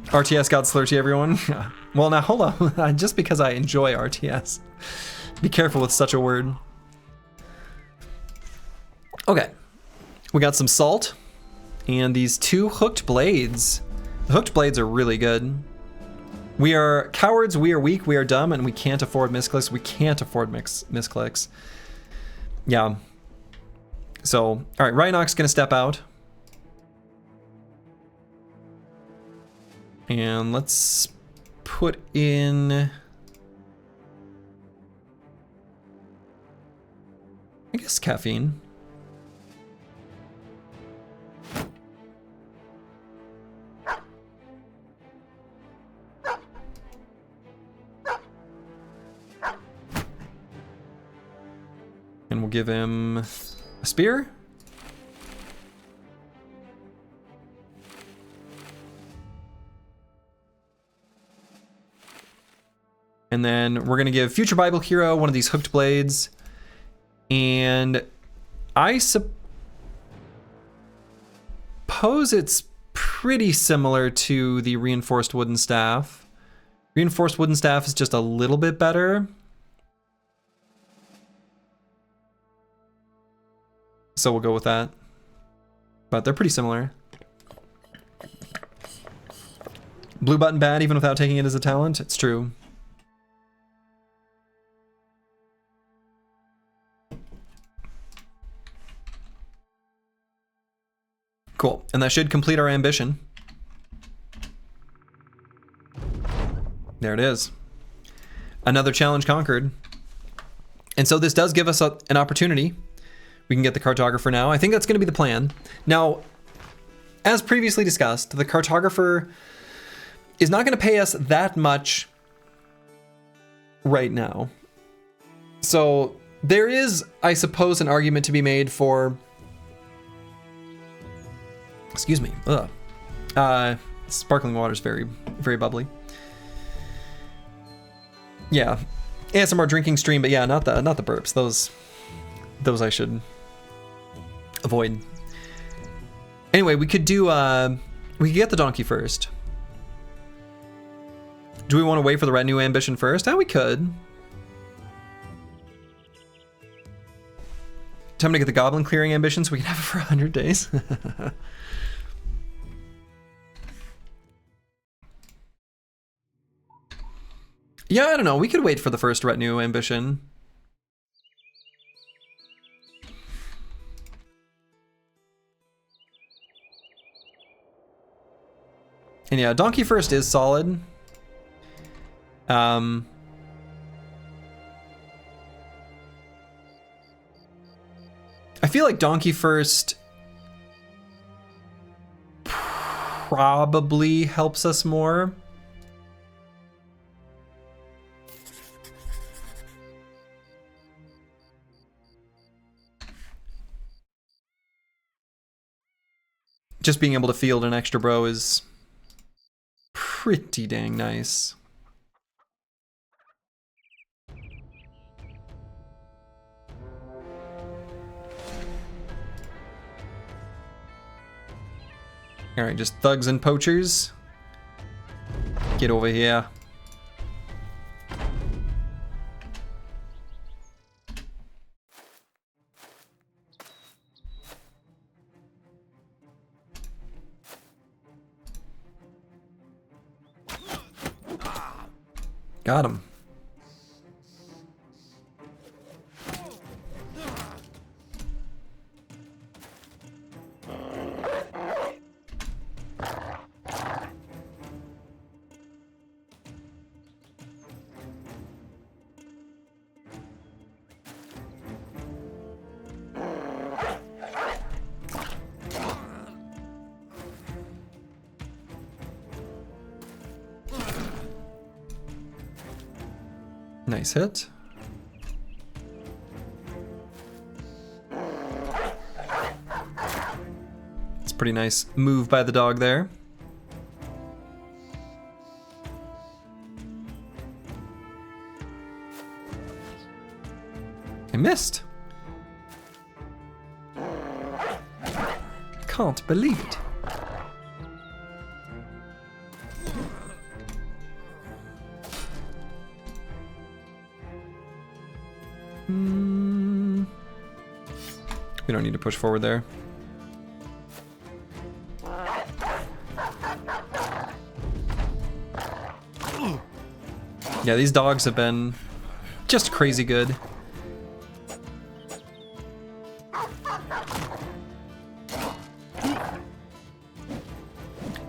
RTS got Slurgy, everyone. Well, now hold on. Just because I enjoy RTS. Be careful with such a word. Okay. We got some salt. And these 2 hooked blades. The hooked blades are really good. We are cowards, we are weak, we are dumb, and we can't afford misclicks. We can't afford misclicks. Yeah. So, alright, Rhinox gonna step out. And let's put in... I guess caffeine. And we'll give him a spear. And then we're gonna give Future Bible Hero one of these hooked blades. And I suppose it's pretty similar to the Reinforced Wooden Staff. Reinforced Wooden Staff is just a little bit better. So we'll go with that. But they're pretty similar. Blue button bad even without taking it as a talent? It's true. Cool, and that should complete our ambition. There it is. Another challenge conquered. And so this does give us an opportunity. We can get the cartographer now. I think that's gonna be the plan. Now, as previously discussed, the cartographer is not gonna pay us that much right now. So there is, I suppose, an argument to be made for, excuse me, sparkling water is very, very bubbly. Yeah, ASMR drinking stream, but yeah, not the burps. Those I should avoid. Anyway, we could do, we could get the donkey first. Do we want to wait for the retinue ambition first? We could. Time to get the goblin clearing ambition so we can have it for 100 days. Yeah, I don't know. We could wait for the first retinue ambition. And yeah, donkey first is solid. I feel like donkey first probably helps us more. Just being able to field an extra bro is pretty dang nice. All right, just thugs and poachers. Get over here. Got him. Nice hit. It's a pretty nice move by the dog there. I missed. Can't believe it. We don't need to push forward there. Yeah, these dogs have been just crazy good.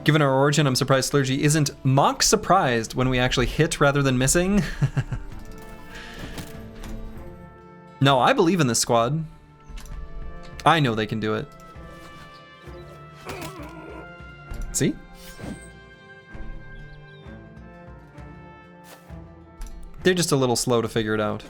Given our origin, I'm surprised Slurgy isn't mock surprised when we actually hit rather than missing. No, I believe in this squad. I know they can do it. See? They're just a little slow to figure it out.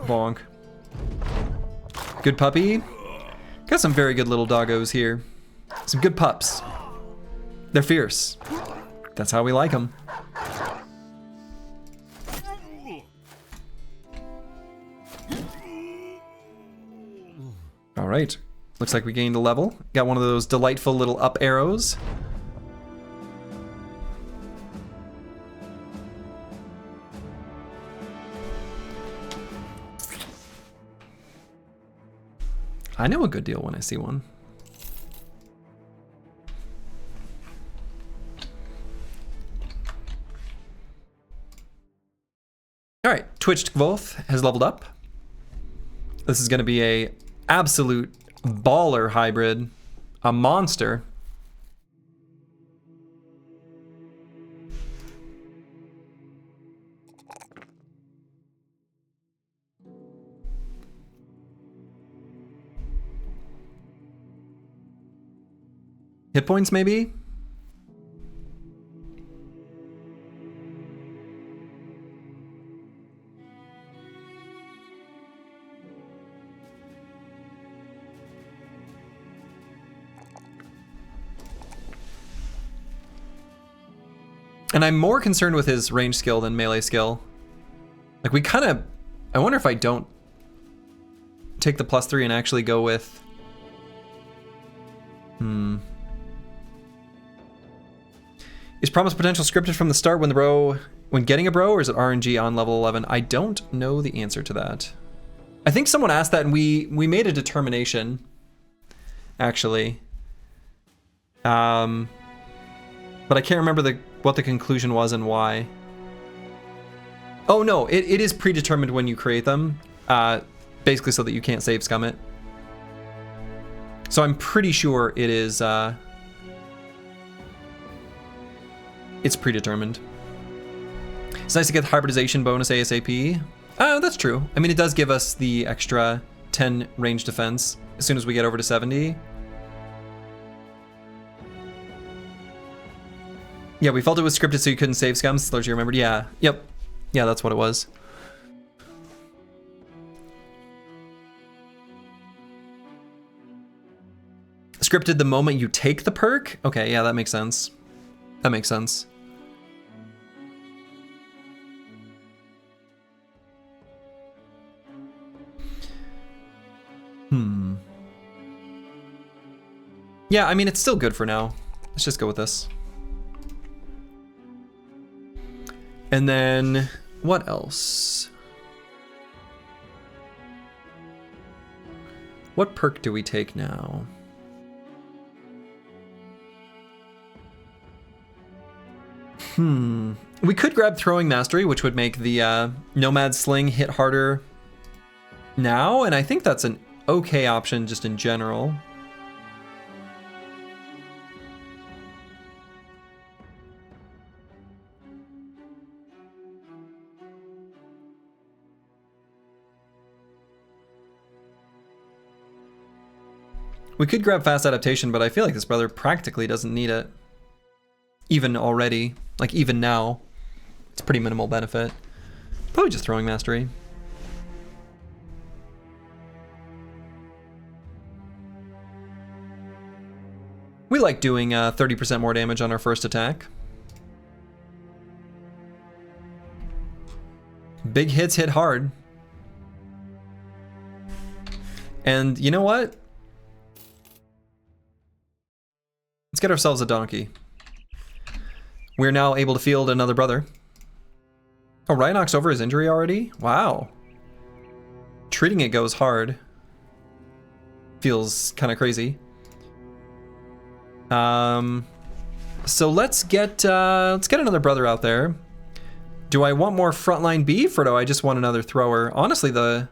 Bonk. Good puppy. Got some very good little doggos here. Some good pups. They're fierce. That's how we like them. All right. Looks like we gained a level. Got one of those delightful little up arrows. I know a good deal when I see one. All right, Twitched Gvoth has leveled up. This is going to be a absolute baller hybrid, a monster. Hit points, maybe? And I'm more concerned with his range skill than melee skill. Like, we kind of... I wonder if I don't take the +3 and actually go with... Is Promise Potential scripted from the start when getting a bro, or is it RNG on level 11? I don't know the answer to that. I think someone asked that and we made a determination, actually. But I can't remember what the conclusion was and why. Oh no, it is predetermined when you create them, basically so that you can't save scum it. So I'm pretty sure it is, it's predetermined. It's nice to get the hybridization bonus ASAP. Oh, that's true. I mean, it does give us the extra 10 range defense as soon as we get over to 70. Yeah, we felt it was scripted so you couldn't save scum. Slurgy remembered. Yeah, yep. Yeah, that's what it was. Scripted the moment you take the perk? Okay, yeah, that makes sense. That makes sense. Yeah, I mean, it's still good for now. Let's just go with this. And then, what else? What perk do we take now? We could grab Throwing Mastery, which would make the Nomad Sling hit harder now, and I think that's an okay option just in general. We could grab Fast Adaptation, but I feel like this brother practically doesn't need it. Even already, like even now, it's pretty minimal benefit. Probably just Throwing Mastery. We like doing 30% more damage on our first attack. Big hits hit hard. And you know what? Let's get ourselves a donkey. We're now able to field another brother. Oh, Rhinox over his injury already? Wow. Treating it goes hard. Feels kind of crazy. So let's get another brother out there. Do I want more frontline beef or do I just want another thrower? Honestly, kind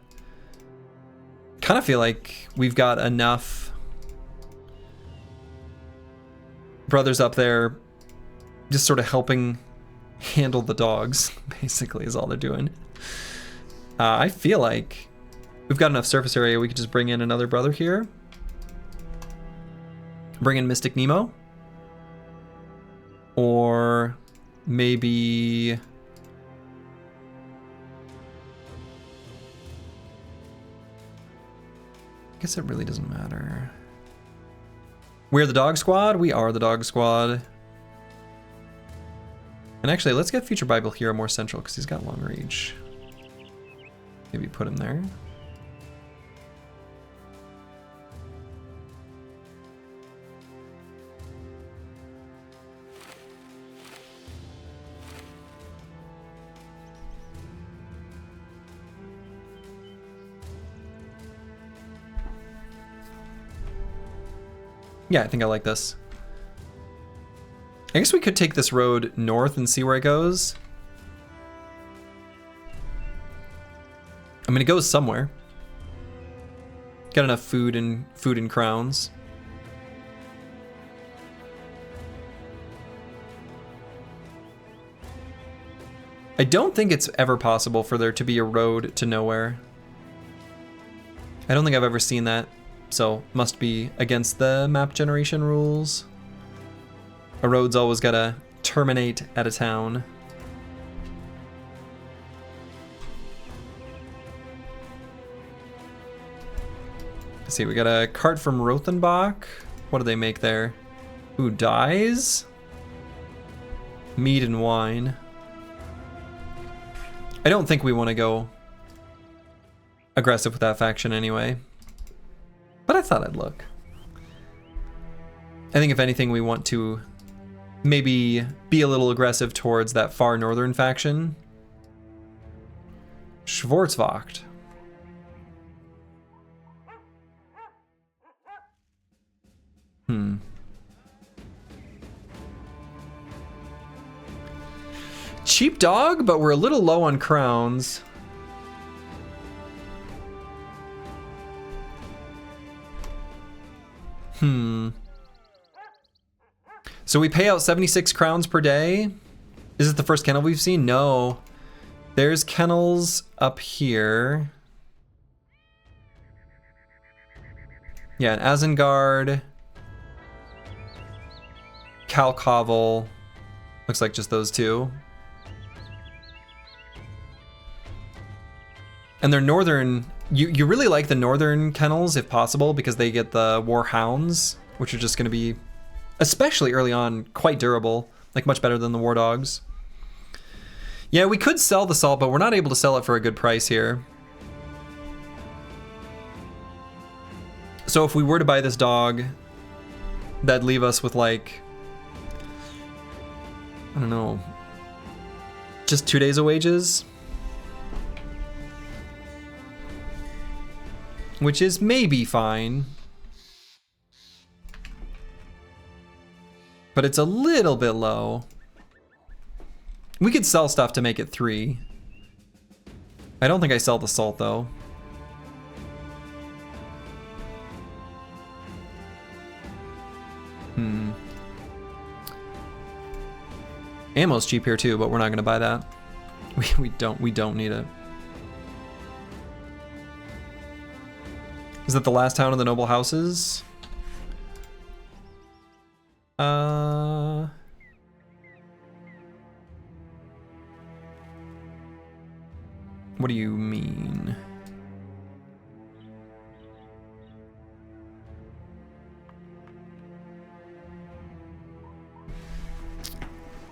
of feel like we've got enough brothers up there just sort of helping handle the dogs, basically, is all they're doing. I feel like we've got enough surface area we could just bring in another brother here. Bring in Mystic Nemo. Or maybe... I guess it really doesn't matter. We're the dog squad? We are the dog squad. And actually, let's get Future Bible Hero more central because he's got long reach. Maybe put him there. Yeah, I think I like this. I guess we could take this road north and see where it goes. I mean, it goes somewhere. Got enough food and crowns. I don't think it's ever possible for there to be a road to nowhere. I don't think I've ever seen that. So, must be against the map generation rules. A road's always gotta terminate at a town. Let's see, we got a cart from Rothenbach. What do they make there? Ooh, dyes? Mead and wine. I don't think we want to go aggressive with that faction anyway. But I thought I'd look. I think if anything, we want to maybe be a little aggressive towards that far northern faction. Schwarzwacht. Cheap dog, but we're a little low on crowns. So we pay out 76 crowns per day. Is it the first kennel we've seen? No. There's kennels up here. Yeah, an Azengard. Kalkovel. Looks like just those two. And they're northern. You really like the northern kennels if possible because they get the war hounds which are just going to be, especially early on, quite durable, like much better than the War Dogs. Yeah, we could sell the salt, but we're not able to sell it for a good price here. So if we were to buy this dog, that'd leave us with like, I don't know, just 2 days of wages. Which is maybe fine. But it's a little bit low. We could sell stuff to make it 3. I don't think I sell the salt though. Ammo's cheap here too, but we're not gonna buy that. We don't need it. Is that the last town of the noble houses? What do you mean?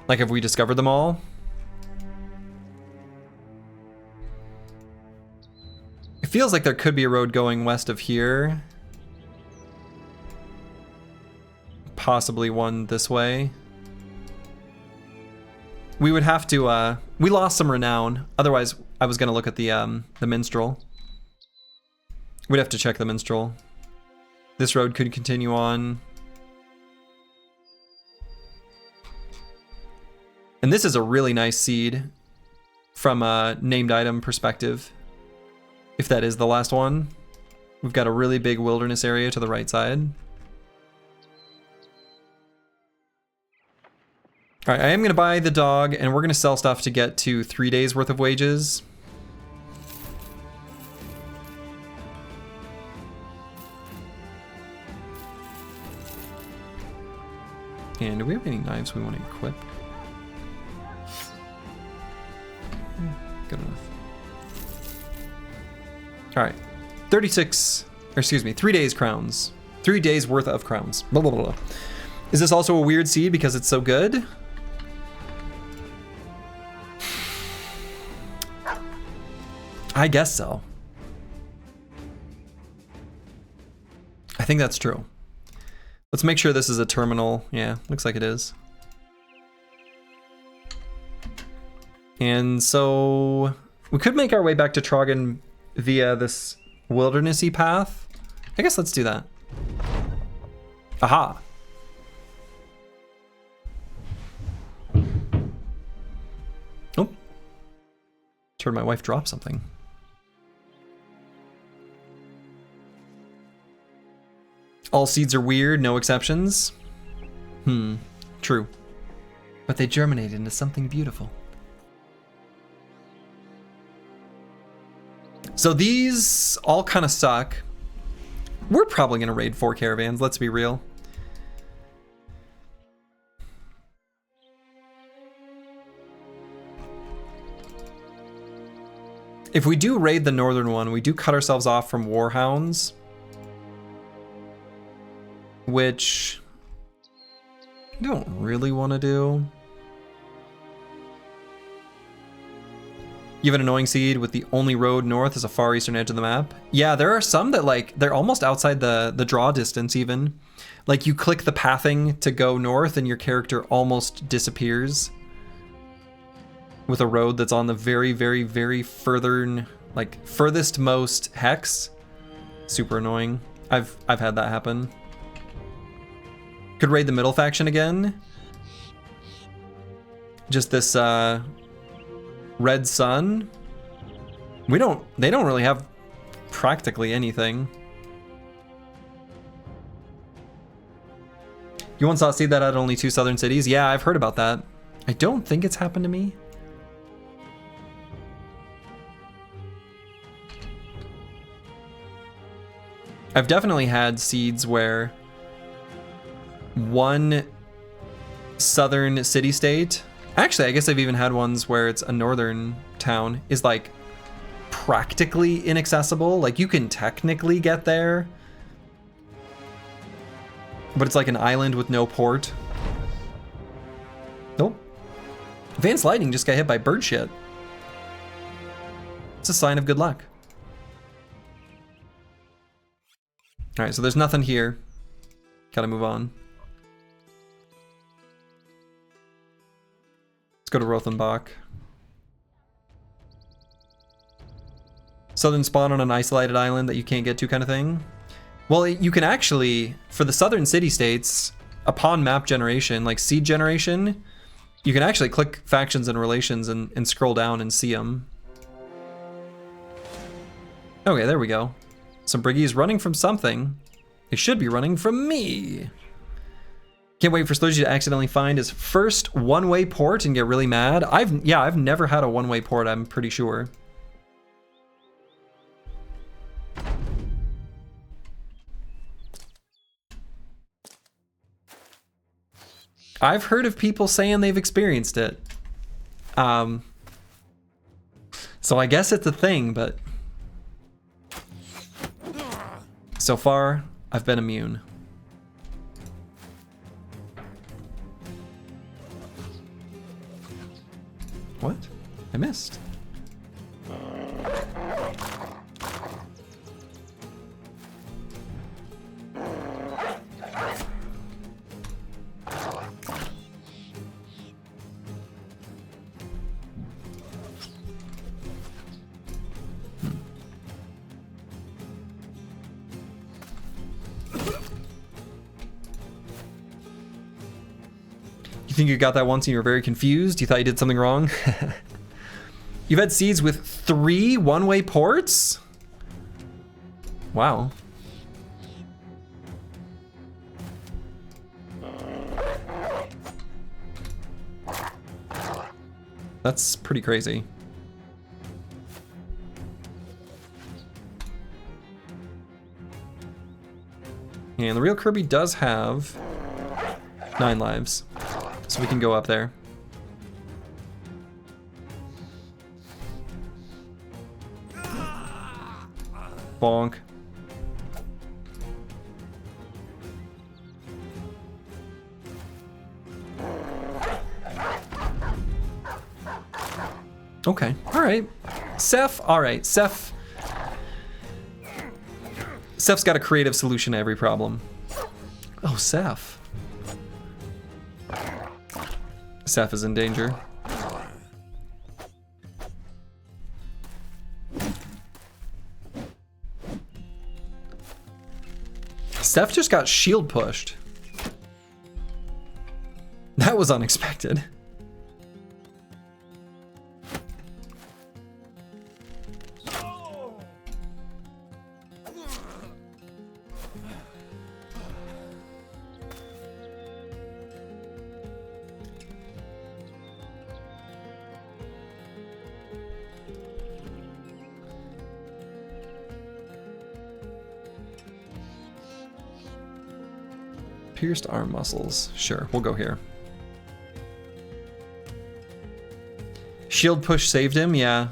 Like, have we discovered them all? It feels like there could be a road going west of here. Possibly one this way. We would have to, we lost some renown. Otherwise, I was gonna look at the minstrel. We'd have to check the minstrel. This road could continue on. And this is a really nice seed from a named item perspective. If that is the last one. We've got a really big wilderness area to the right side. All right, I am gonna buy the dog and we're gonna sell stuff to get to 3 days worth of wages. And do we have any knives we want to equip? Good enough. All right, 36, or excuse me, 3 days crowns. 3 days worth of crowns. Blah, blah, blah. Is this also a weird seed because it's so good? I guess so. I think that's true. Let's make sure this is a terminal. Yeah, looks like it is. And so we could make our way back to Trogan via this wildernessy path. I guess let's do that. Aha. Oh. Heard my wife drop something. All seeds are weird, no exceptions. True. But they germinate into something beautiful. So these all kind of suck. We're probably gonna raid 4 caravans, let's be real. If we do raid the northern one, we do cut ourselves off from warhounds. Which I don't really want to do. You have an annoying seed with the only road north is a far eastern edge of the map. Yeah, there are some that like, they're almost outside the draw distance even. Like you click the pathing to go north and your character almost disappears. With a road that's on the very, very, very furthest most hex. Super annoying. I've had that happen. Could raid the middle faction again. Just this Red Sun. They don't really have practically anything. You once saw a seed that had only 2 southern cities? Yeah, I've heard about that. I don't think it's happened to me. I've definitely had seeds where one southern city-state, actually I guess I've even had ones where it's a northern town, is like practically inaccessible. Like you can technically get there, But it's like an island with no port. Nope. Advanced Lightning just got hit by bird shit. It's a sign of good luck. Alright, so there's nothing here. Gotta move on. Let's go to Rothenbach. Southern spawn on an isolated island that you can't get to kind of thing. Well, you can actually, for the southern city-states, upon map generation, like seed generation, you can actually click factions and relations and scroll down and see them. Okay, there we go. Some Briggies running from something. They should be running from me. Can't wait for Sludgy to accidentally find his first one-way port and get really mad. I've never had a one-way port, I'm pretty sure. I've heard of people saying they've experienced it. So I guess it's a thing, but so far I've been immune. What? I missed. You think you got that once and you were very confused? You thought you did something wrong? You've had seeds with 3 one-way ports? Wow. That's pretty crazy. And the real Kirby does have 9 lives. So we can go up there. Bonk. Okay, alright. Seth, alright, Seth's got a creative solution to every problem. Oh, Seth. Seth is in danger. Seth just got shield pushed. That was unexpected. Pierced arm muscles. Sure, we'll go here. Shield push saved him? Yeah,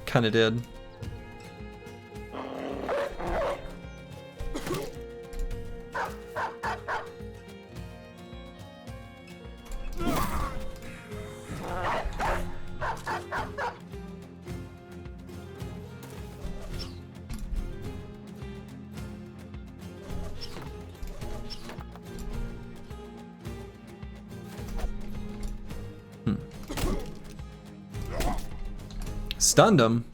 kinda did. Stunned him.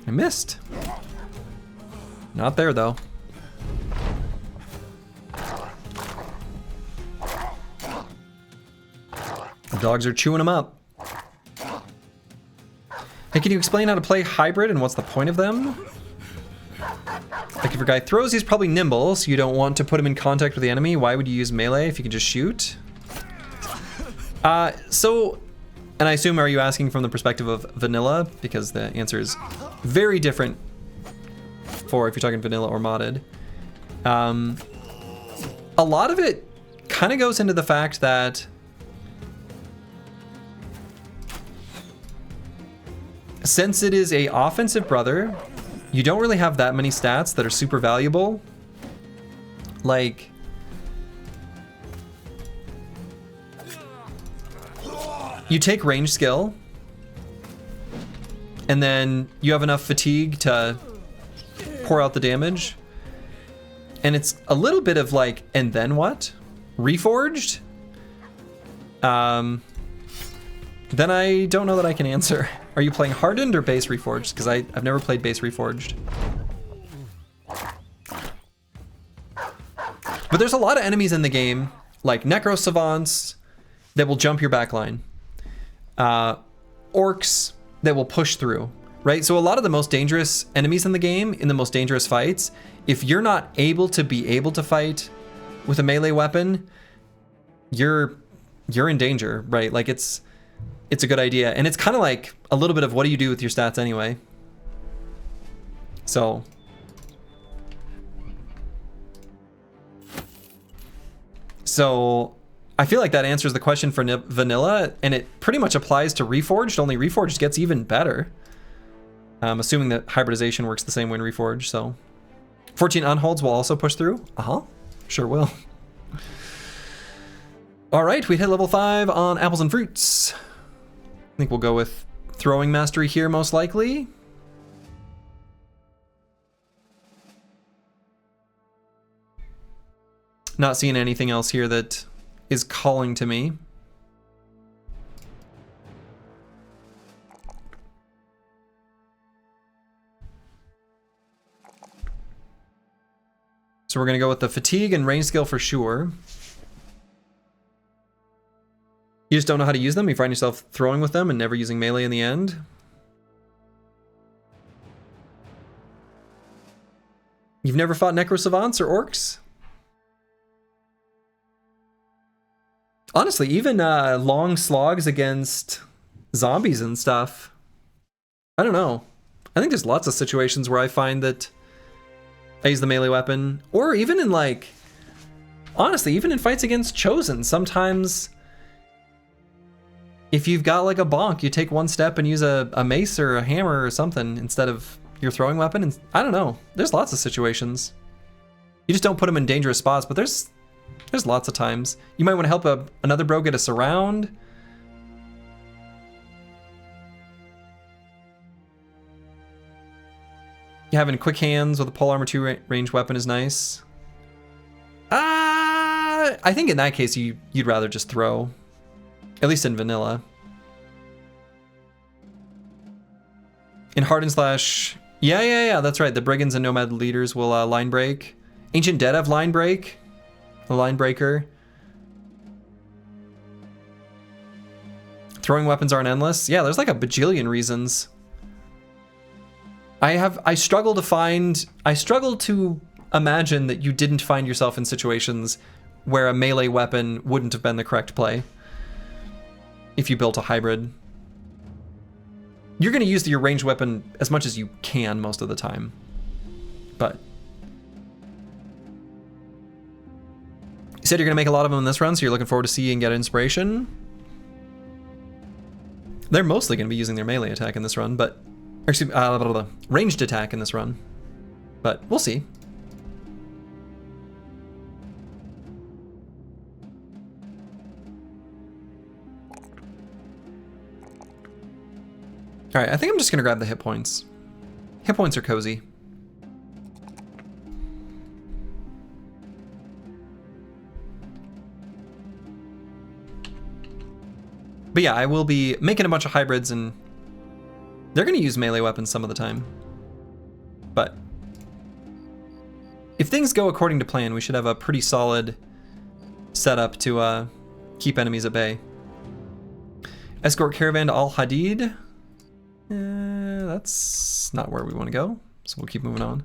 I missed. Not there though. The dogs are chewing him up. Hey, can you explain how to play hybrid and what's the point of them? Like if your guy throws, he's probably nimble, so you don't want to put him in contact with the enemy. Why would you use melee if you can just shoot? And I assume, are you asking from the perspective of vanilla? Because the answer is very different for if you're talking vanilla or modded. A lot of it kind of goes into the fact that Since it is a offensive brother, you don't really have that many stats that are super valuable. Like, you take range skill, and then you have enough fatigue to pour out the damage. And it's a little bit of like, and then what? Reforged? Then I don't know that I can answer. Are you playing Hardened or base Reforged? Because I've never played base Reforged. But there's a lot of enemies in the game, like Necro Savants that will jump your backline. Orcs that will push through, right? So a lot of the most dangerous enemies in the game, in the most dangerous fights, if you're not able to fight with a melee weapon, you're in danger, right? Like it's a good idea. And it's kind of like a little bit of what do you do with your stats anyway? So I feel like that answers the question for vanilla, and it pretty much applies to Reforged, only Reforged gets even better. Assuming that hybridization works the same way in Reforged, so. 14 unholds will also push through? Uh-huh, sure will. All right, we hit level 5 on apples and fruits. I think we'll go with throwing mastery here most likely. Not seeing anything else here that is calling to me. So we're gonna go with the fatigue and range skill for sure. You just don't know how to use them? You find yourself throwing with them and never using melee in the end? You've never fought Necro Savants or Orcs? Honestly, even long slogs against zombies and stuff. I don't know. I think there's lots of situations where I find that I use the melee weapon. Or even in like, honestly, even in fights against Chosen, sometimes if you've got like a bonk, you take one step and use a mace or a hammer or something instead of your throwing weapon. And I don't know. There's lots of situations. You just don't put them in dangerous spots, but there's lots of times. You might want to help another bro get a surround. Having quick hands with a pole armor 2 range weapon is nice. I think in that case you'd rather just throw. At least in vanilla. In Hardened slash... Yeah, that's right. The Brigands and Nomad leaders will line break. Ancient Dead have line break. A line breaker. Throwing weapons aren't endless. Yeah, there's like a bajillion reasons. I struggle to imagine that you didn't find yourself in situations where a melee weapon wouldn't have been the correct play. If you built a hybrid. You're going to use your ranged weapon as much as you can most of the time. But you said you're going to make a lot of them in this run, so you're looking forward to seeing get inspiration. They're mostly going to be using their melee attack in this run, but excuse me, ranged attack in this run. But we'll see. All right, I think I'm just gonna grab the hit points. Hit points are cozy. But yeah, I will be making a bunch of hybrids and they're gonna use melee weapons some of the time. But if things go according to plan, we should have a pretty solid setup to keep enemies at bay. Escort caravan to Al Hadid. That's not where we want to go, so we'll keep moving on.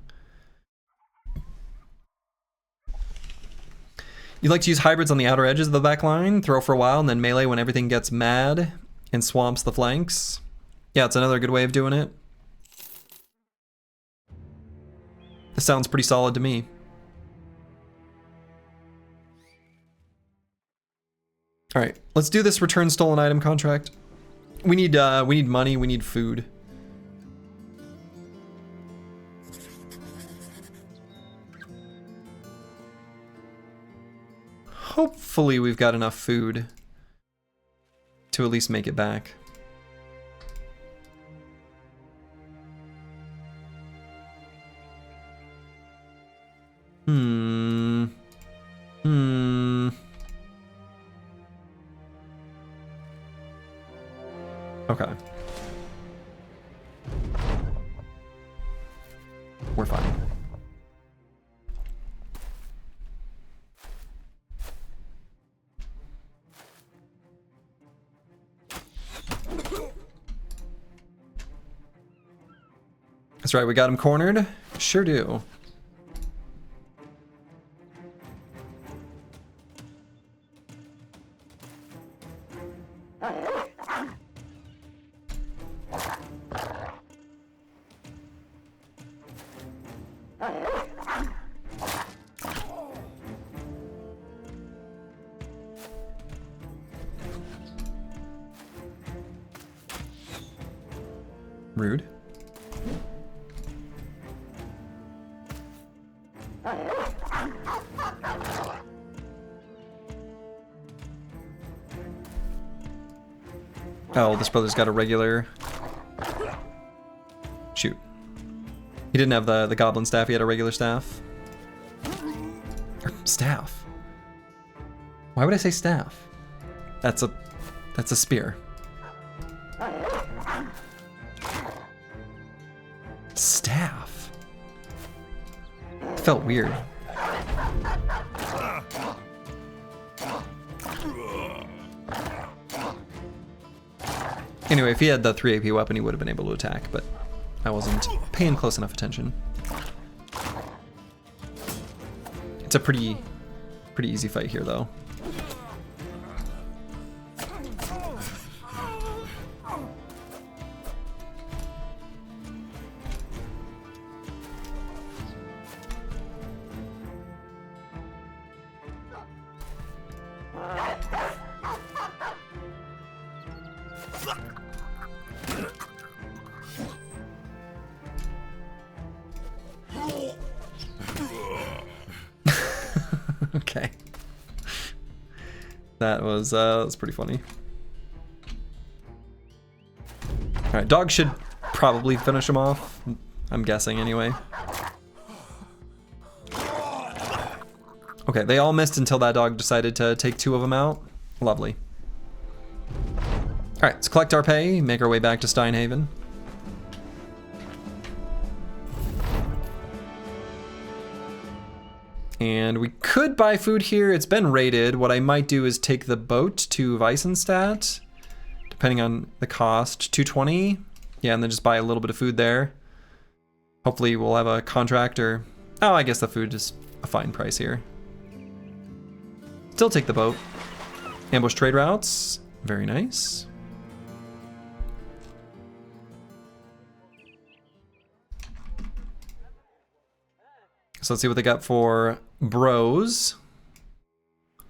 You like to use hybrids on the outer edges of the back line, throw for a while, and then melee when everything gets mad and swamps the flanks. Yeah, it's another good way of doing it. This sounds pretty solid to me. All right, let's do this return stolen item contract. We need money, we need food. hopefully we've got enough food to at least make it back. Okay. We're fine. That's right, we got him cornered. Sure do. Rude. Oh, this brother's got a regular... Shoot. He didn't have the goblin staff, he had a regular staff. Or staff. Why would I say staff? That's a spear. Staff. It felt weird. Anyway, if he had the 3 AP weapon, he would have been able to attack, but I wasn't paying close enough attention. It's a pretty easy fight here, though. Okay. That was pretty funny. Alright, dog should probably finish him off. I'm guessing anyway. Okay, they all missed until that dog decided to take 2 of them out. Lovely. Alright, let's collect our pay, make our way back to Steinhaven. And we could buy food here. It's been raided. What I might do is take the boat to Weissenstadt, depending on the cost. 220. Yeah, and then just buy a little bit of food there. Hopefully we'll have a contract or... Oh, I guess the food is a fine price here. Still take the boat. Ambush trade routes. Very nice. So let's see what they got for bros.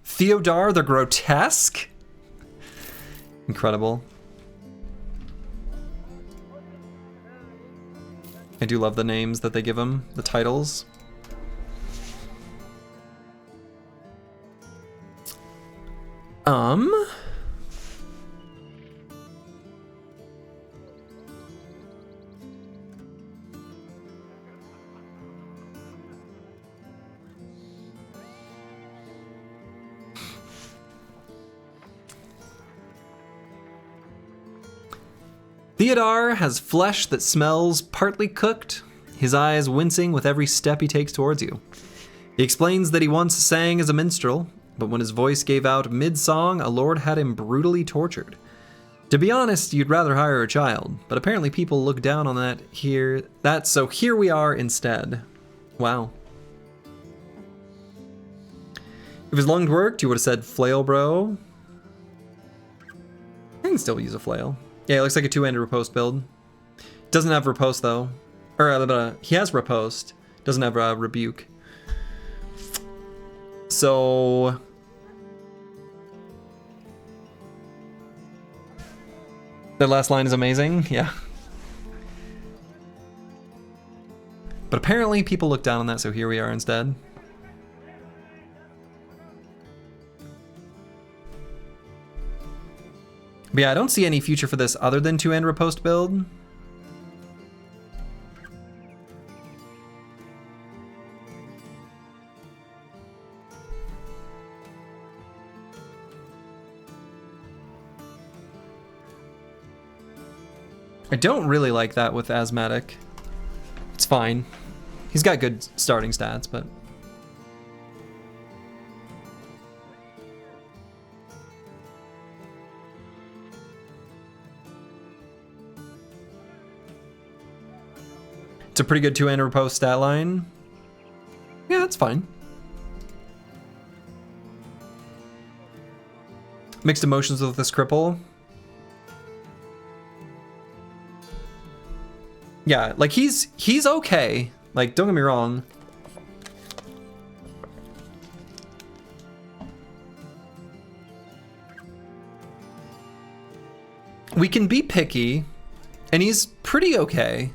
Theodore the Grotesque. Incredible. I do love the names that they give him, the titles. Theodore has flesh that smells partly cooked, his eyes wincing with every step he takes towards you. He explains that he once sang as a minstrel, but when his voice gave out mid-song, a lord had him brutally tortured. To be honest, you'd rather hire a child, but apparently people look down on that so here we are instead. Wow. If his lung worked, you would have said flail, bro. I can still use a flail. Yeah, it looks like a 2-handed riposte build. Doesn't have riposte though. Or he has riposte. Doesn't have rebuke. So that last line is amazing. Yeah. But apparently people look down on that, so here we are instead. But yeah, I don't see any future for this other than 2-end riposte build. I don't really like that with Asthmatic. It's fine. He's got good starting stats, but... It's a pretty good 2-end riposte stat line. Yeah, that's fine. Mixed emotions with this cripple. Yeah, like he's okay. Like, don't get me wrong. We can be picky, and he's pretty okay.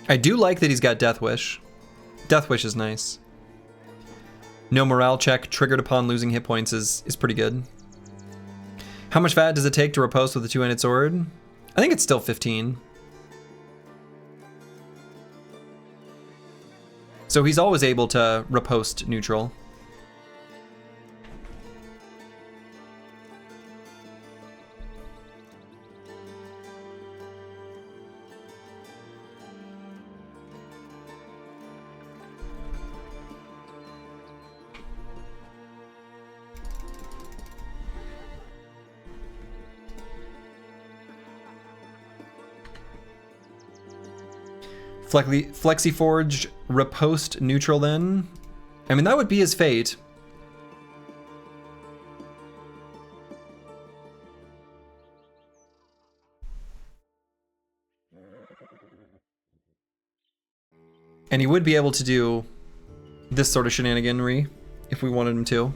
I do like that he's got Death Wish. Death Wish is nice. No morale check triggered upon losing hit points is pretty good. How much fat does it take to riposte with a 2-handed sword? I think it's still 15. So he's always able to riposte neutral. Flexiforged riposte neutral then? I mean, that would be his fate. And he would be able to do this sort of shenaniganry if we wanted him to.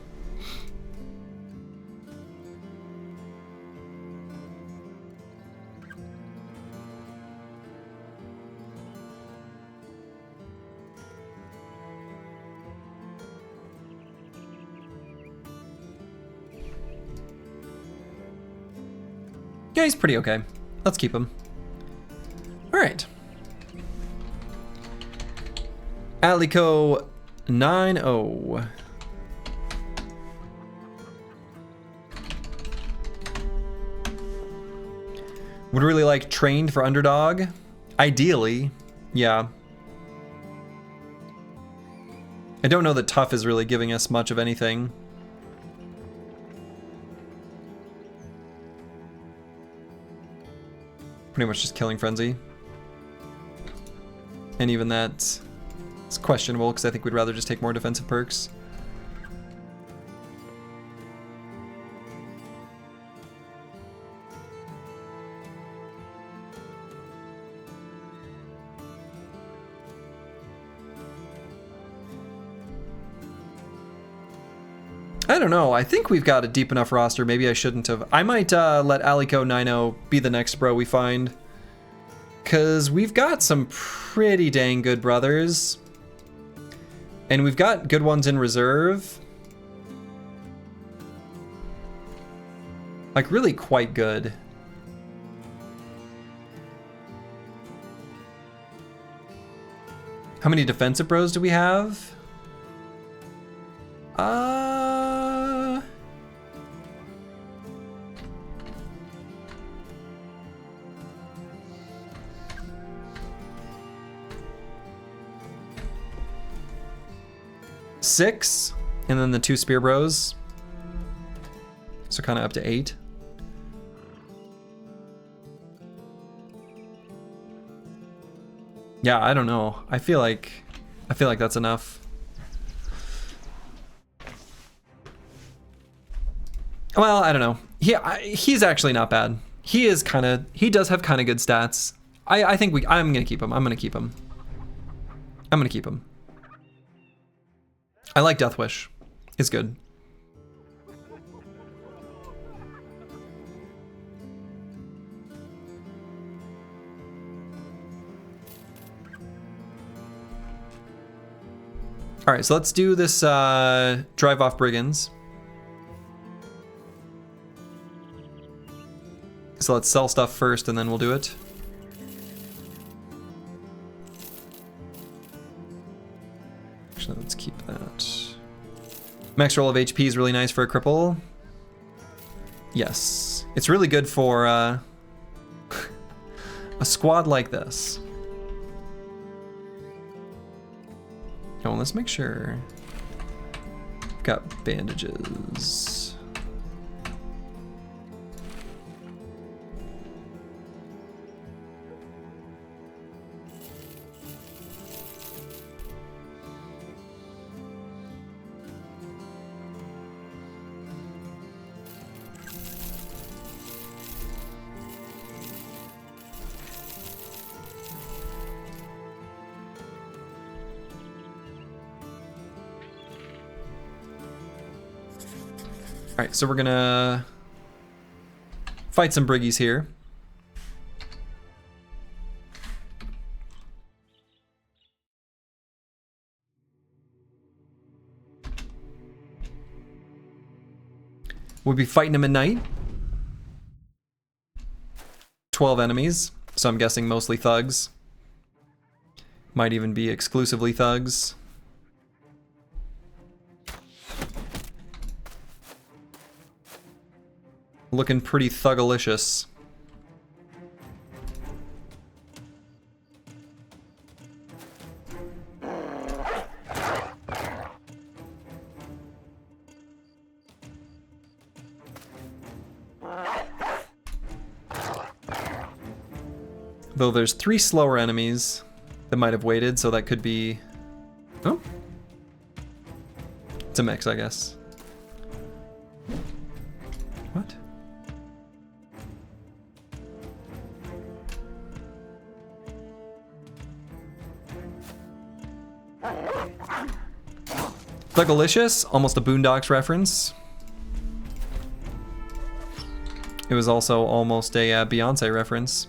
Yeah, he's pretty okay. Let's keep him. All right. Alico 9-0. Would really like trained for underdog. Ideally, yeah. I don't know that tough is really giving us much of anything. Pretty much just killing frenzy. And even that is questionable because I think we'd rather just take more defensive perks. I don't know. I think we've got a deep enough roster. Maybe I shouldn't have. I might let Alico 9-0 be the next bro we find. Because we've got some pretty dang good brothers. And we've got good ones in reserve. Like, really quite good. How many defensive bros do we have? 6, and then the 2 spear bros. So kind of up to 8. Yeah, I don't know. I feel like that's enough. Well, I don't know. He's actually not bad. He does have kind of good stats. I think I'm gonna keep him. I'm gonna keep him. I like Death Wish. It's good. All right, so let's do this drive off brigands. So let's sell stuff first and then we'll do it. Actually, let's keep that. Max roll of HP is really nice for a cripple. Yes. It's really good for a squad like this. Oh, let's make sure. Got bandages. All right, so we're gonna fight some briggies here. We'll be fighting them at night. 12 enemies, so I'm guessing mostly thugs. Might even be exclusively thugs. Looking pretty thugalicious. Though there's 3 slower enemies that might have waited, so that could be... Oh. It's a mix, I guess. What? Thugalicious, almost a Boondocks reference. It was also almost a Beyonce reference.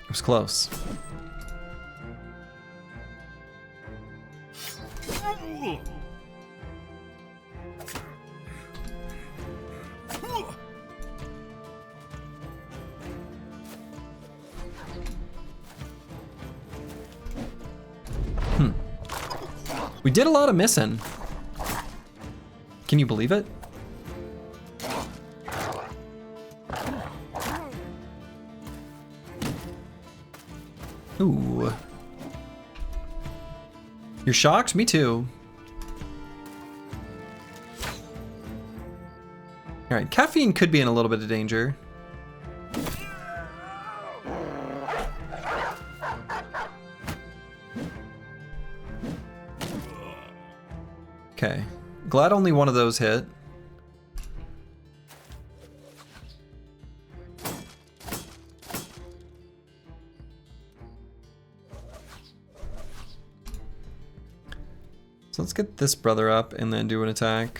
It was close. We did a lot of missing. Can you believe it? Ooh. You're shocked? Me too. Alright, caffeine could be in a little bit of danger. Okay. Glad only one of those hit. So let's get this brother up and then do an attack.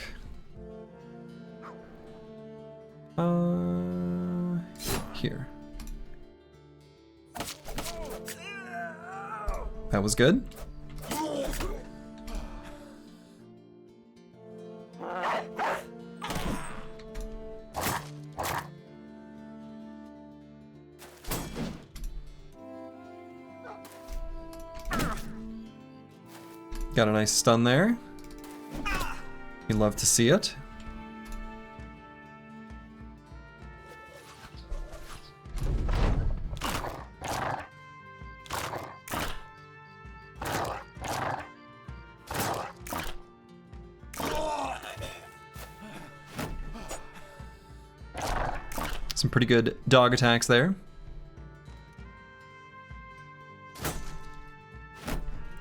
Here. That was good. Got a nice stun there. You love to see it. Some pretty good dog attacks there.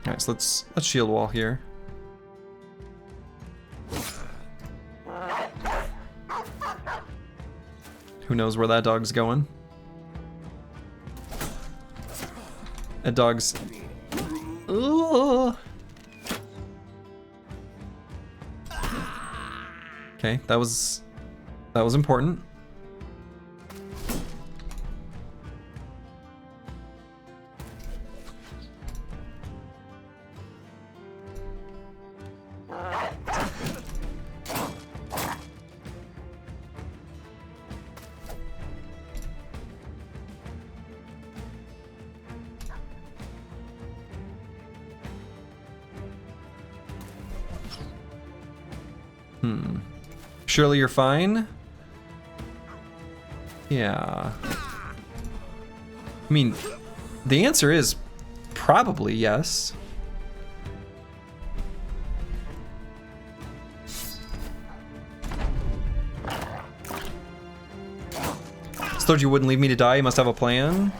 Alright, so let's shield wall here. Who knows where that dog's going? That dog's Okay, that was important. Surely you're fine? Yeah. I mean, the answer is probably yes. Thought you wouldn't leave me to die, you must have a plan?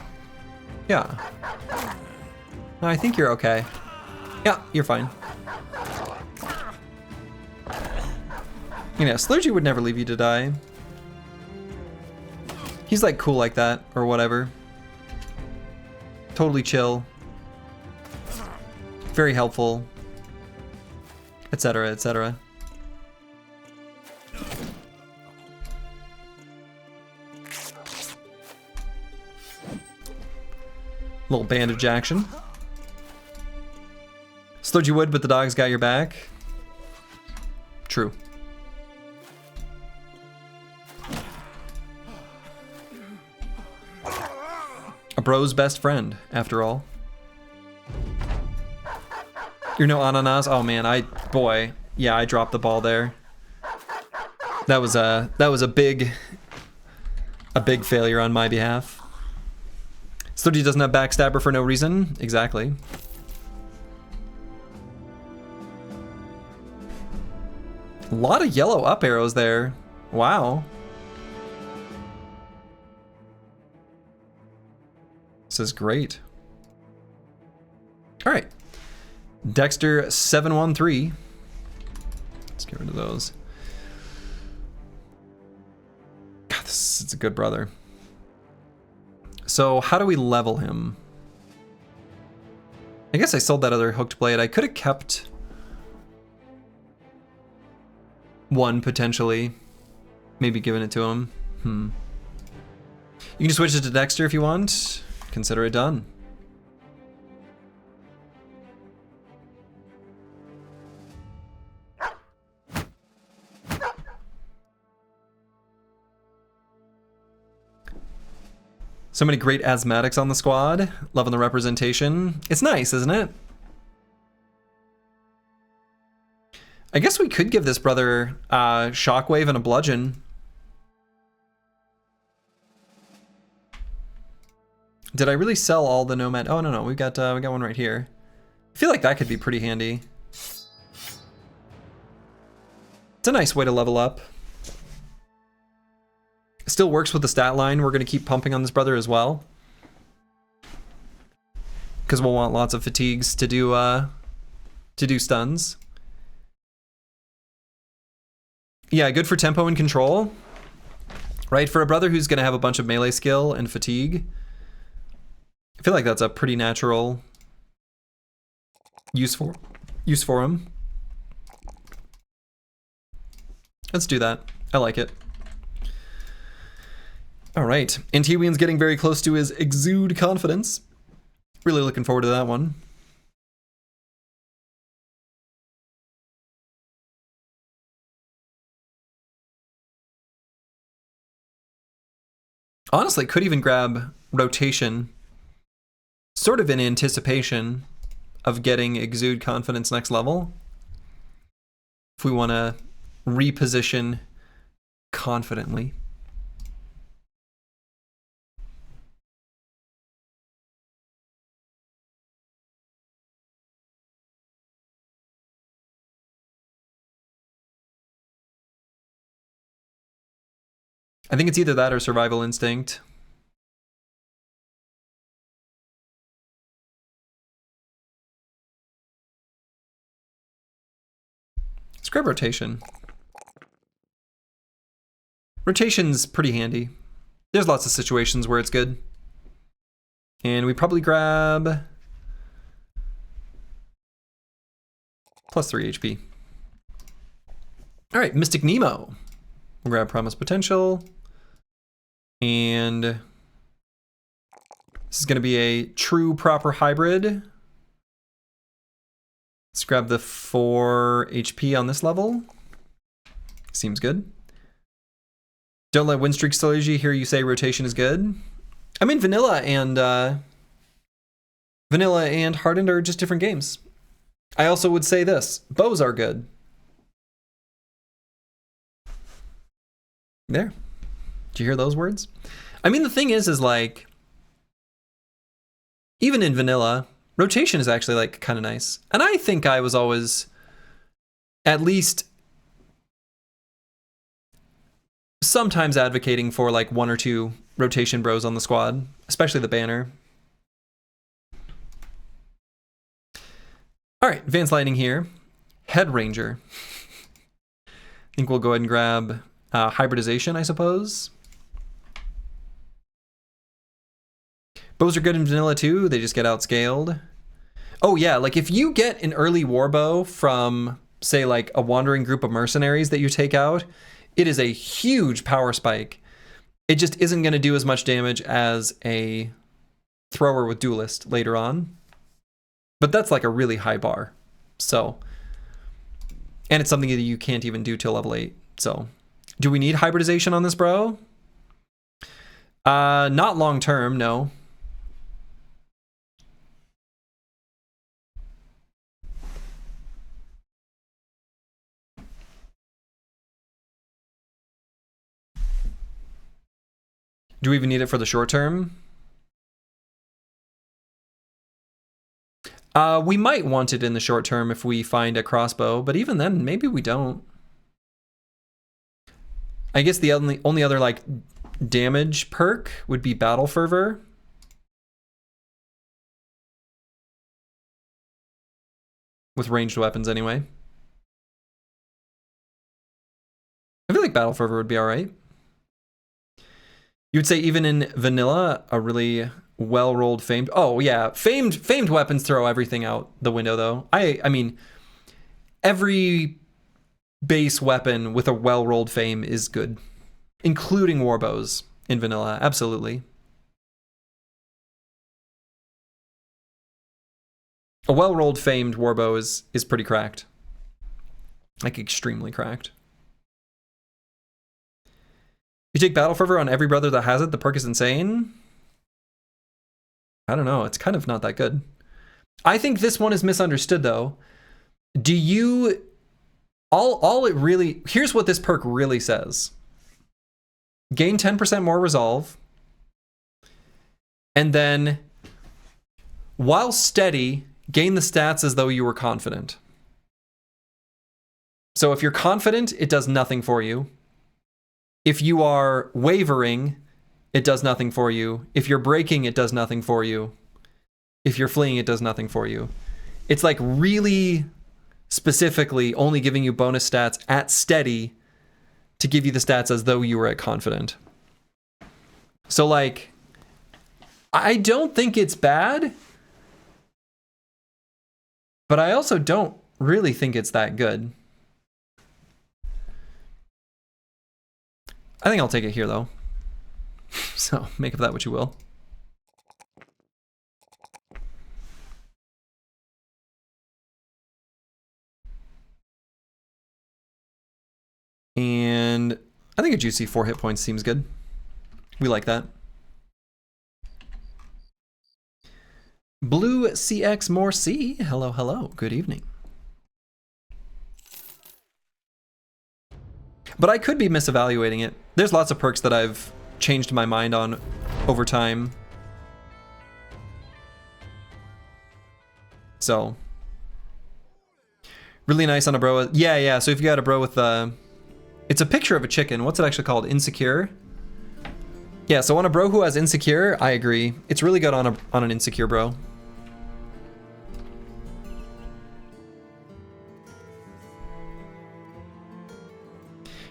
Yeah. No, I think you're okay. Yeah, you're fine. You know, Slurgy would never leave you to die. He's like cool like that, or whatever. Totally chill. Very helpful. Etc, etc. Little bandage action. Slurgy would, but the dog's got your back. True. A bro's best friend, after all. You're no ananas? Oh man, boy, yeah, I dropped the ball there. That was a big failure on my behalf. Slurgy doesn't have backstabber for no reason. Exactly. A lot of yellow up arrows there. Wow. This is great. All right. Dexter 713. Let's get rid of those. God, this is a good brother. So how do we level him? I guess I sold that other hooked blade. I could have kept one potentially. Maybe given it to him. You can just switch it to Dexter if you want. Consider it done. So many great asthmatics on the squad. Loving the representation. It's nice, isn't it? I guess we could give this brother Shockwave and a Bludgeon. Did I really sell all the Nomad? Oh, no, we got one right here. I feel like that could be pretty handy. It's a nice way to level up. Still works with the stat line. We're going to keep pumping on this brother as well. Because we'll want lots of fatigues to do stuns. Yeah, good for tempo and control. Right, for a brother who's going to have a bunch of melee skill and fatigue. I feel like that's a pretty natural use for him. Let's do that. I like it. All right, and Tiwian's getting very close to his exude confidence. Really looking forward to that one. Honestly, could even grab rotation, sort of in anticipation of getting exude confidence next level. If we want to reposition confidently. I think it's either that or survival instinct. Let's grab rotation. Rotation's pretty handy. There's lots of situations where it's good. And we probably grab +3 HP. All right, Mystic Nemo. We'll grab Promise Potential. And this is going to be a true proper hybrid. Let's grab the 4 HP on this level. Seems good. Don't let win streaks slow you. Hear you say rotation is good. I mean, Vanilla and Hardened are just different games. I also would say this. Bows are good. There. Did you hear those words? I mean, the thing is like, even in vanilla, rotation is actually like kind of nice. And I think I was always at least sometimes advocating for like 1 or 2 rotation bros on the squad, especially the banner. All right, Advanced Lightning here. Head Ranger. I think we'll go ahead and grab hybridization, I suppose. Bows are good in vanilla too, they just get outscaled. Oh yeah, like if you get an early warbow from, say, like a wandering group of mercenaries that you take out, it is a huge power spike. It just isn't going to do as much damage as a thrower with duelist later on. But that's like a really high bar. So, and it's something that you can't even do till level 8. So, do we need hybridization on this, bro? Not long term, no. Do we even need it for the short term? We might want it in the short term if we find a crossbow, but even then, maybe we don't. I guess the only other like damage perk would be Battle Fervor. With ranged weapons anyway. I feel like Battle Fervor would be alright. You would say even in vanilla, a really well-rolled famed... Oh, yeah. Famed weapons throw everything out the window, though. I mean, every base weapon with a well-rolled fame is good. Including warbows in vanilla. Absolutely. A well-rolled famed warbow is pretty cracked. Like, extremely cracked. You take Battle Fervor on every brother that has it, the perk is insane. I don't know, it's kind of not that good. I think this one is misunderstood though. Do you, all it really, here's what this perk really says. Gain 10% more resolve. And then, while steady, gain the stats as though you were confident. So if you're confident, it does nothing for you. If you are wavering, it does nothing for you. If you're breaking, it does nothing for you. If you're fleeing, it does nothing for you. It's like really specifically only giving you bonus stats at steady to give you the stats as though you were at confident. So like, I don't think it's bad, but I also don't really think it's that good. I think I'll take it here, though. So, make of that what you will. And I think a juicy 4 hit points seems good. We like that. Blue CX More C. Hello, hello. Good evening. But I could be misevaluating it. There's lots of perks that I've changed my mind on over time. So, really nice on a bro. Yeah. So if you got a bro with it's a picture of a chicken. What's it actually called? Insecure. Yeah. So on a bro who has insecure, I agree. It's really good on an insecure bro.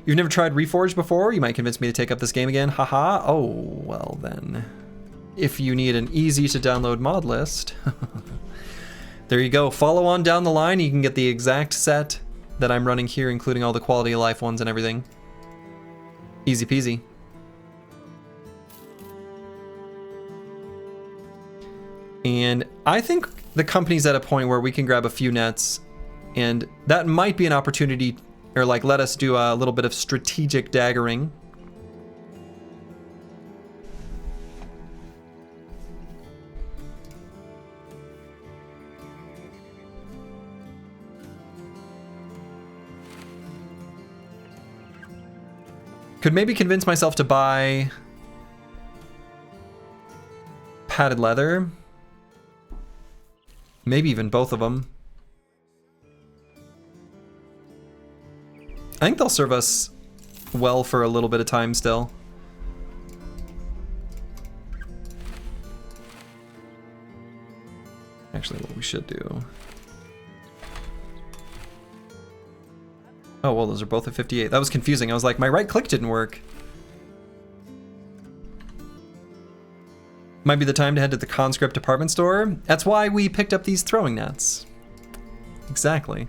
You've never tried Reforged before? You might convince me to take up this game again. Haha. Oh, well then. If you need an easy to download mod list, there you go. Follow on down the line. You can get the exact set that I'm running here, including all the quality of life ones and everything. Easy peasy. And I think the company's at a point where we can grab a few nets, and that might be an opportunity, or like let us do a little bit of strategic daggering. Could maybe convince myself to buy padded leather. Maybe even both of them. I think they'll serve us well for a little bit of time still. Actually, what we should do... Oh, well, those are both at 58. That was confusing. I was like, my right click didn't work. Might be the time to head to the conscript department store. That's why we picked up these throwing nets. Exactly.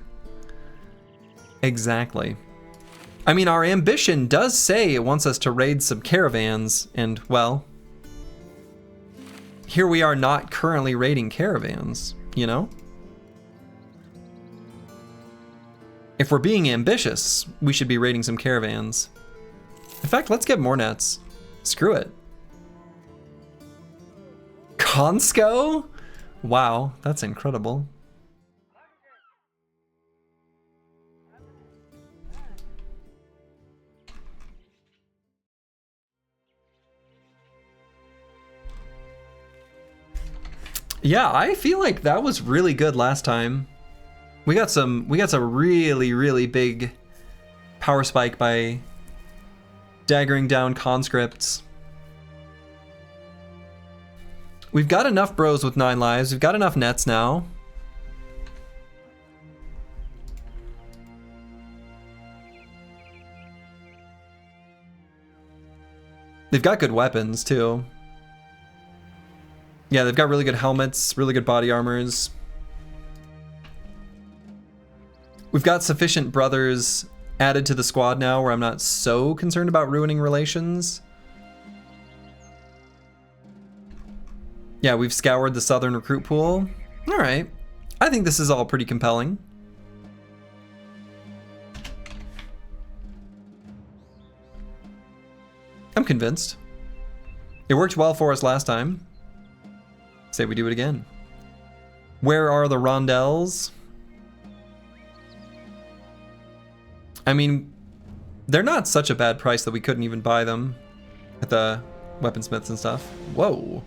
Exactly. I mean, our ambition does say it wants us to raid some caravans, and, well, here we are not currently raiding caravans, you know? If we're being ambitious, we should be raiding some caravans. In fact, let's get more nets. Screw it. Consco? Wow, that's incredible. Yeah, I feel like that was really good last time. We got some really, really big power spike by daggering down conscripts. We've got enough bros with 9 lives. We've got enough nets now. They've got good weapons too. Yeah, they've got really good helmets, really good body armors. We've got sufficient brothers added to the squad now where I'm not so concerned about ruining relations. Yeah, we've scoured the southern recruit pool. All right. I think this is all pretty compelling. I'm convinced. It worked well for us last time. Say we do it again. Where are the rondelles? I mean, they're not such a bad price that we couldn't even buy them at the weaponsmiths and stuff. Whoa.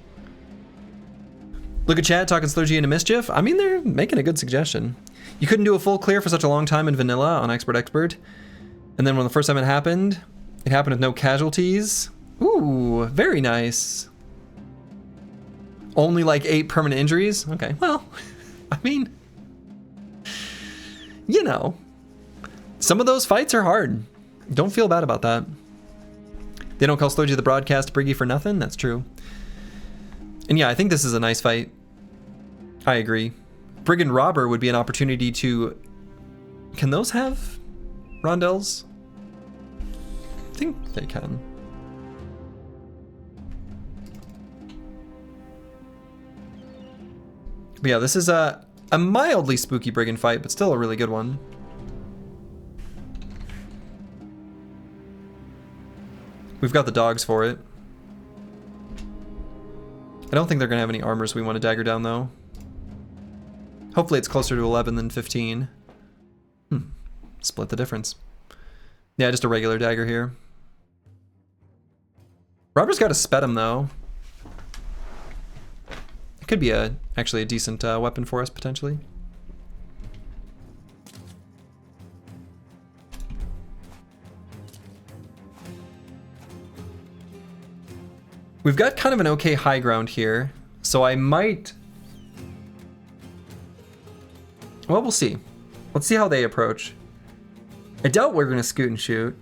Look at Chad talking Slurgy into mischief. I mean, they're making a good suggestion. You couldn't do a full clear for such a long time in vanilla on Expert. And then when the first time it happened with no casualties. Ooh, very nice. Only like 8 permanent injuries? Okay, well, I mean, you know. Some of those fights are hard. Don't feel bad about that. They don't call Slurgy the broadcast Briggy for nothing. That's true. And yeah, I think this is a nice fight. I agree. Brigand Robber would be an opportunity to... Can those have rondelles? I think they can. But yeah, this is a mildly spooky brigand fight, but still a really good one. We've got the dogs for it. I don't think they're going to have any armors we want to dagger down, though. Hopefully it's closer to 11 than 15. Split the difference. Yeah, just a regular dagger here. Robber's got a Spetum, though. It could be actually a decent weapon for us, potentially. We've got kind of an okay high ground here, so I might... Well, we'll see. Let's see how they approach. I doubt we're going to scoot and shoot.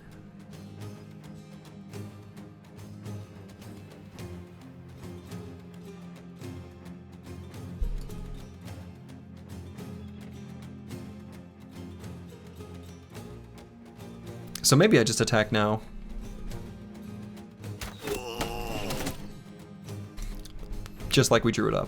So maybe I just attack now. Just like we drew it up.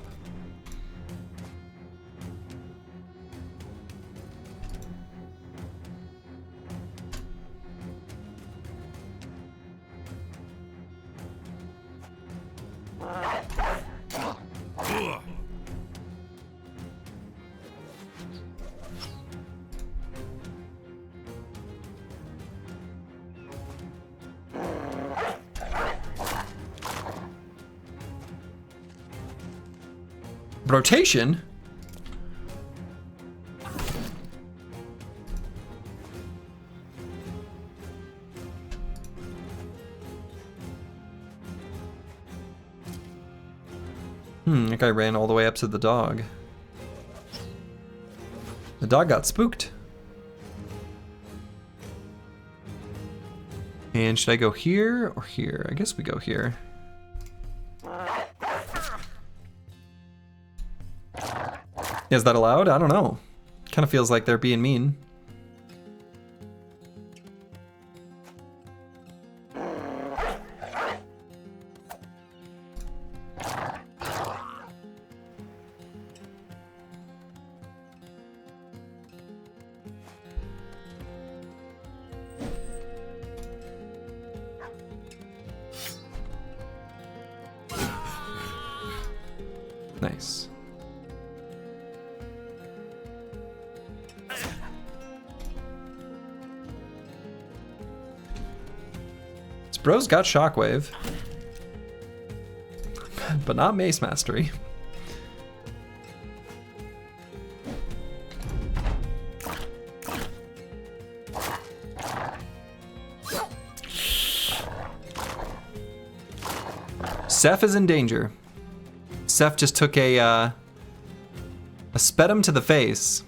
Rotation? That guy ran all the way up to the dog. The dog got spooked. And should I go here or here? I guess we go here. Is that allowed? I don't know. Kind of feels like they're being mean. Nice. Bro's got Shockwave, but not Mace Mastery. Seth is in danger. Seth just took a Spedum to the face.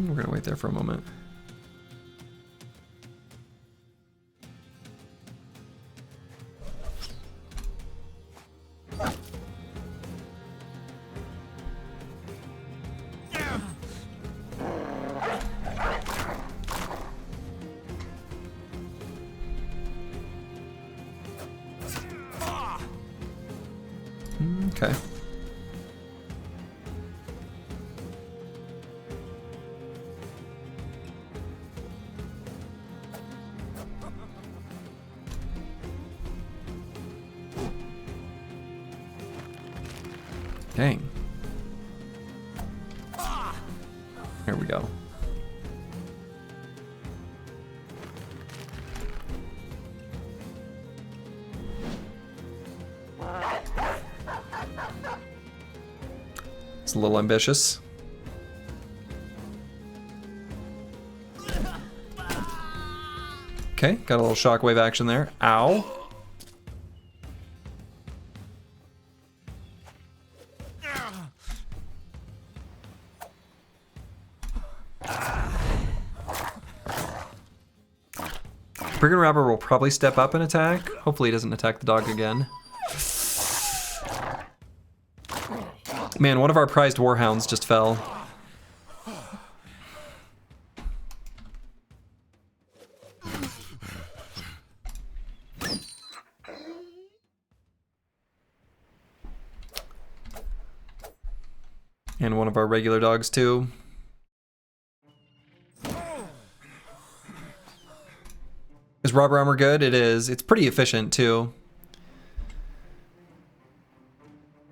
We're gonna wait there for a moment. Okay. Dang. Here we go. It's a little ambitious. Okay, got a little shockwave action there. Ow. Brigand Robber will probably step up and attack. Hopefully he doesn't attack the dog again. Man, one of our prized warhounds just fell. And one of our regular dogs too. Is Robber Armor good? It is. It's pretty efficient too.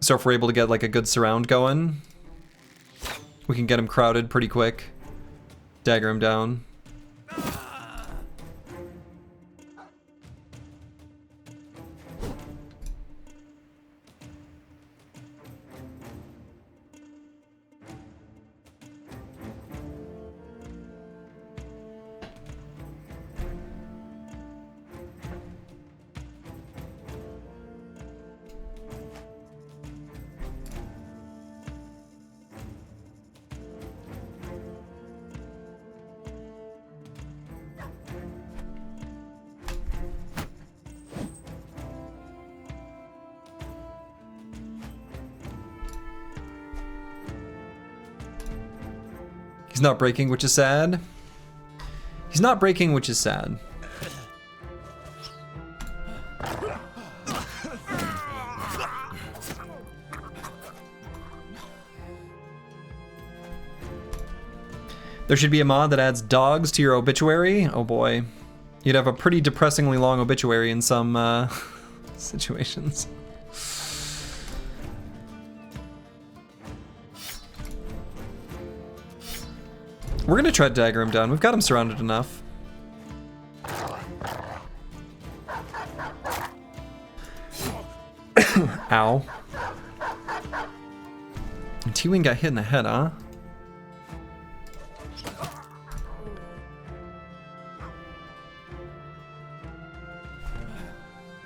So if we're able to get like a good surround going, we can get him crowded pretty quick. Dagger him down. He's not breaking, which is sad. He's not breaking, which is sad. There should be a mod that adds dogs to your obituary. Oh boy. You'd have a pretty depressingly long obituary in some situations. We're gonna try to dagger him down. We've got him surrounded enough. Ow. T-Wing got hit in the head, huh?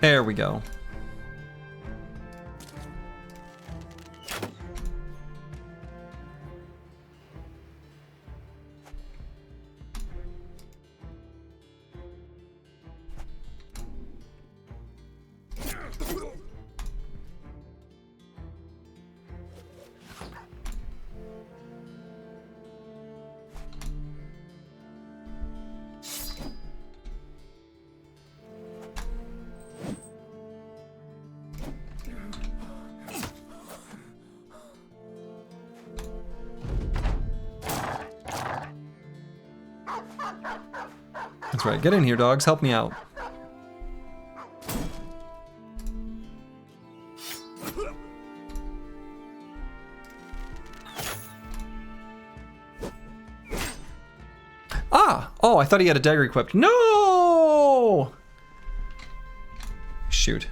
There we go. That's right. Get in here, dogs. Help me out. Ah! Oh, I thought he had a dagger equipped. No! Shoot.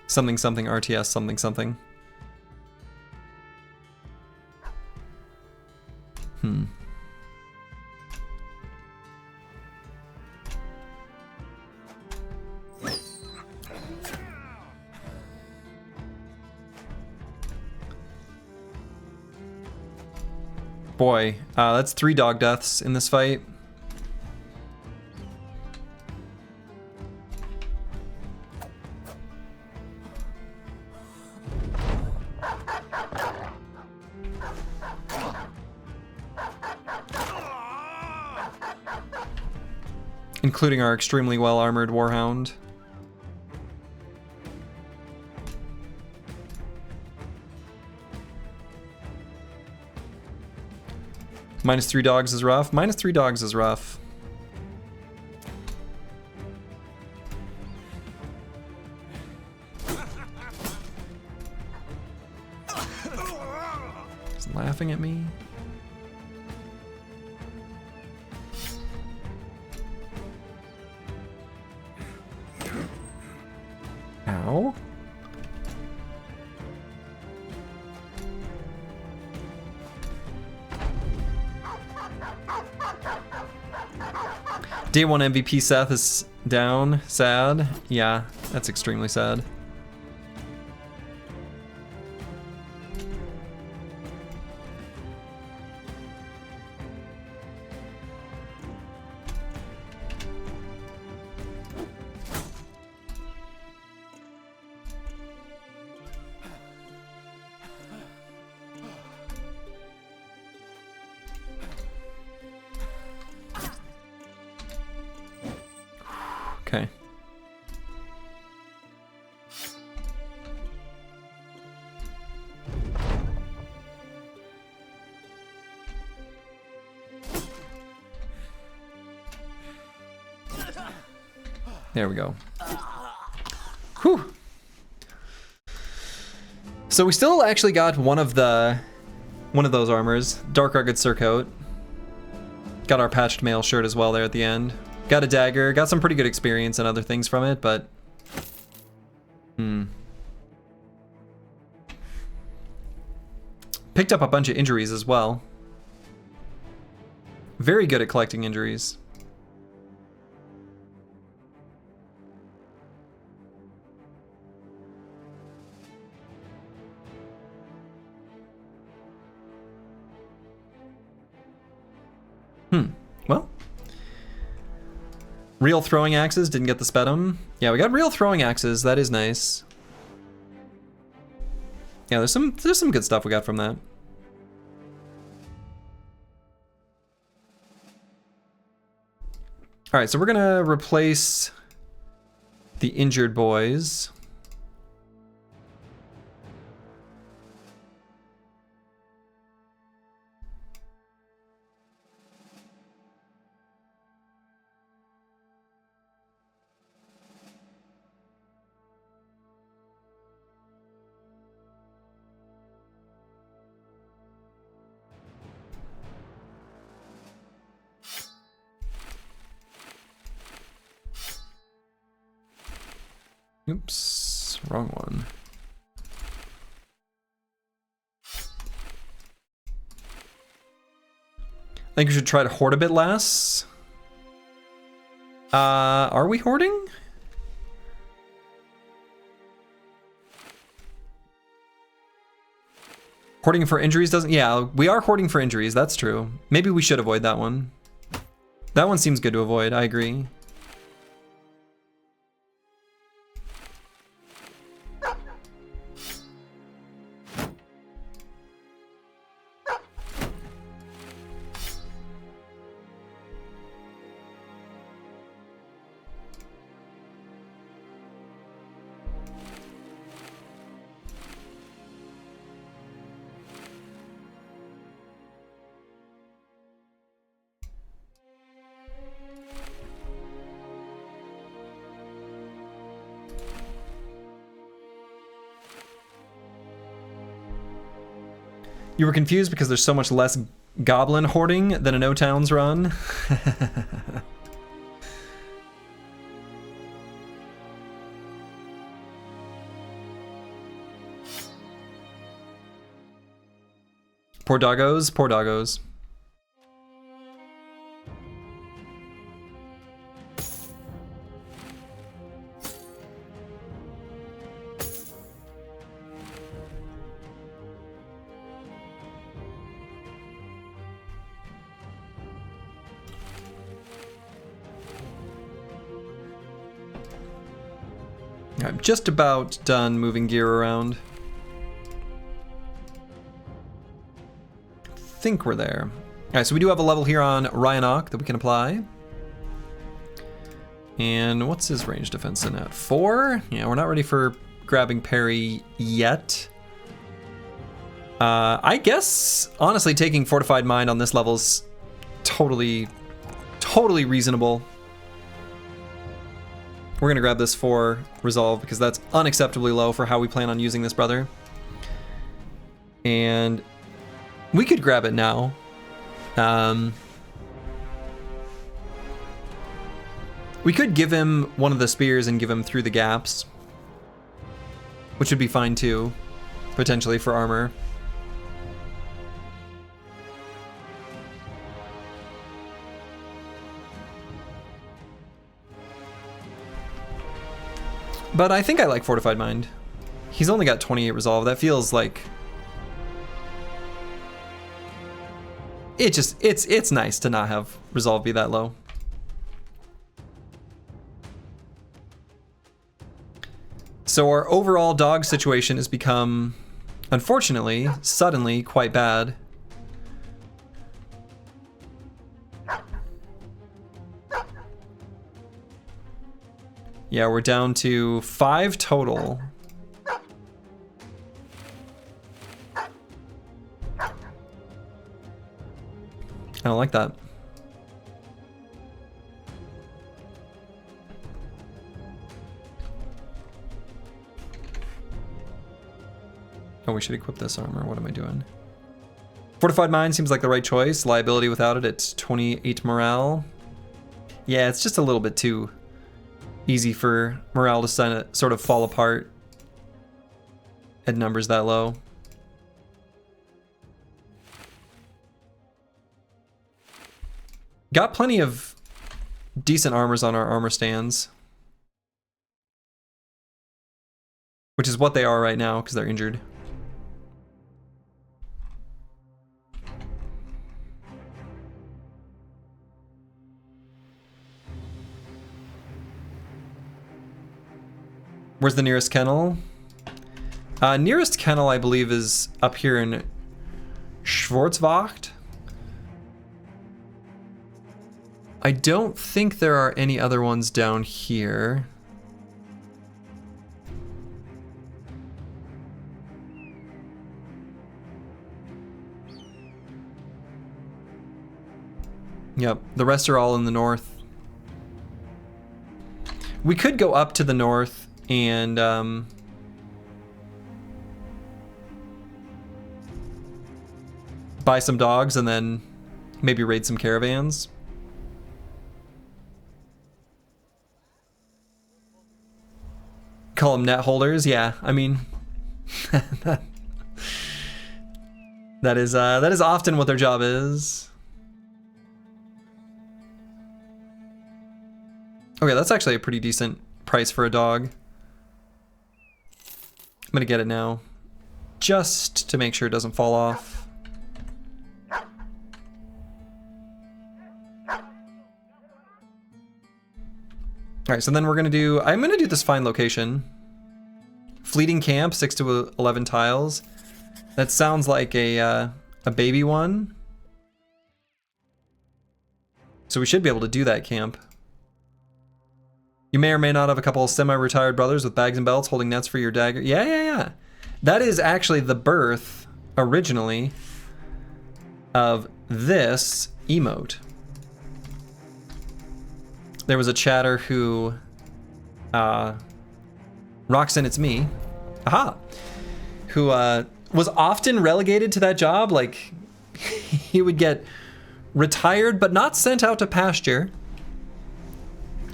Something something RTS something something. Boy, that's 3 dog deaths in this fight. Including our extremely well-armored Warhound. -3 dogs is rough. -3 dogs is rough. He's laughing at me. Ow. Day 1 MVP Seth is down. Sad. Yeah, that's extremely sad. Okay. There we go. Whew. So we still actually got one of those armors, Dark Rugged Surcoat. Got our patched mail shirt as well there at the end. Got a dagger, got some pretty good experience and other things from it, but... Picked up a bunch of injuries as well. Very good at collecting injuries. Well. Real throwing axes, didn't get the Spetum. Yeah, we got real throwing axes, that is nice. Yeah, there's some good stuff we got from that. All right, so we're gonna replace the injured boys. Oops, wrong one. I think we should try to hoard a bit less. Are we hoarding? Hoarding for injuries doesn't... Yeah, we are hoarding for injuries, that's true. Maybe we should avoid that one. That one seems good to avoid, I agree. You were confused because there's so much less goblin hoarding than an O-Towns run. Poor doggos, poor doggos. I'm just about done moving gear around. I think we're there. Alright, so we do have a level here on Ryanok that we can apply. And what's his range defense in at? 4? Yeah, we're not ready for grabbing parry yet. I guess, honestly, taking Fortified Mind on this level is totally reasonable. We're gonna grab this for Resolve because that's unacceptably low for how we plan on using this brother. And we could grab it now. We could give him one of the spears and give him through the gaps, which would be fine too, potentially for armor. But I think I like Fortified Mind. He's only got 28 Resolve. That feels like... It's nice to not have Resolve be that low. So our overall dog situation has become, unfortunately, suddenly quite bad. Yeah, we're down to 5 total. I don't like that. Oh, we should equip this armor. What am I doing? Fortified Mind seems like the right choice. Liability without it, it's 28 morale. Yeah, it's just a little bit too easy for morale to sort of fall apart at numbers that low. Got plenty of decent armors on our armor stands, which is what they are right now because they're injured. Where's the nearest kennel? Nearest kennel, I believe, is up here in Schwarzwacht. I don't think there are any other ones down here. Yep, the rest are all in the north. We could go up to the north and buy some dogs and then maybe raid some caravans. Call them net holders, yeah. I mean, that is often what their job is. Okay, that's actually a pretty decent price for a dog. I'm gonna get it now, just to make sure it doesn't fall off. All right, so then I'm gonna do this fine location. Fleeting camp, 6 to 11 tiles. That sounds like a baby one. So we should be able to do that camp. You may or may not have a couple of semi-retired brothers with bags and belts holding nets for your dagger. Yeah. That is actually the birth, originally, of this emote. There was a chatter who, Roxanne, it's me, aha, who was often relegated to that job. Like, he would get retired but not sent out to pasture.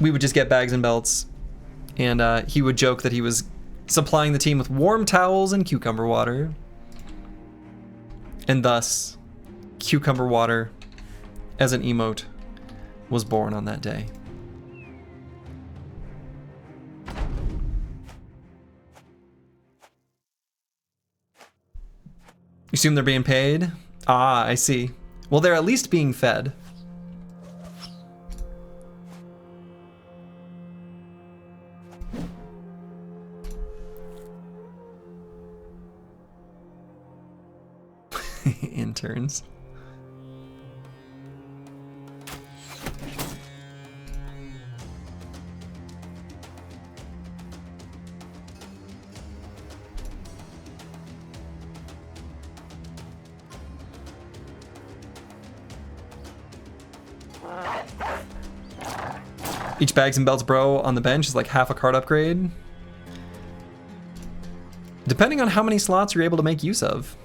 We would just get bags and belts, and he would joke that he was supplying the team with warm towels and cucumber water. And thus, cucumber water as an emote was born on that day. You assume they're being paid? Ah, I see. Well, they're at least being fed. Interns. Each bags and belts bro on the bench is like half a card upgrade. Depending on how many slots you're able to make use of.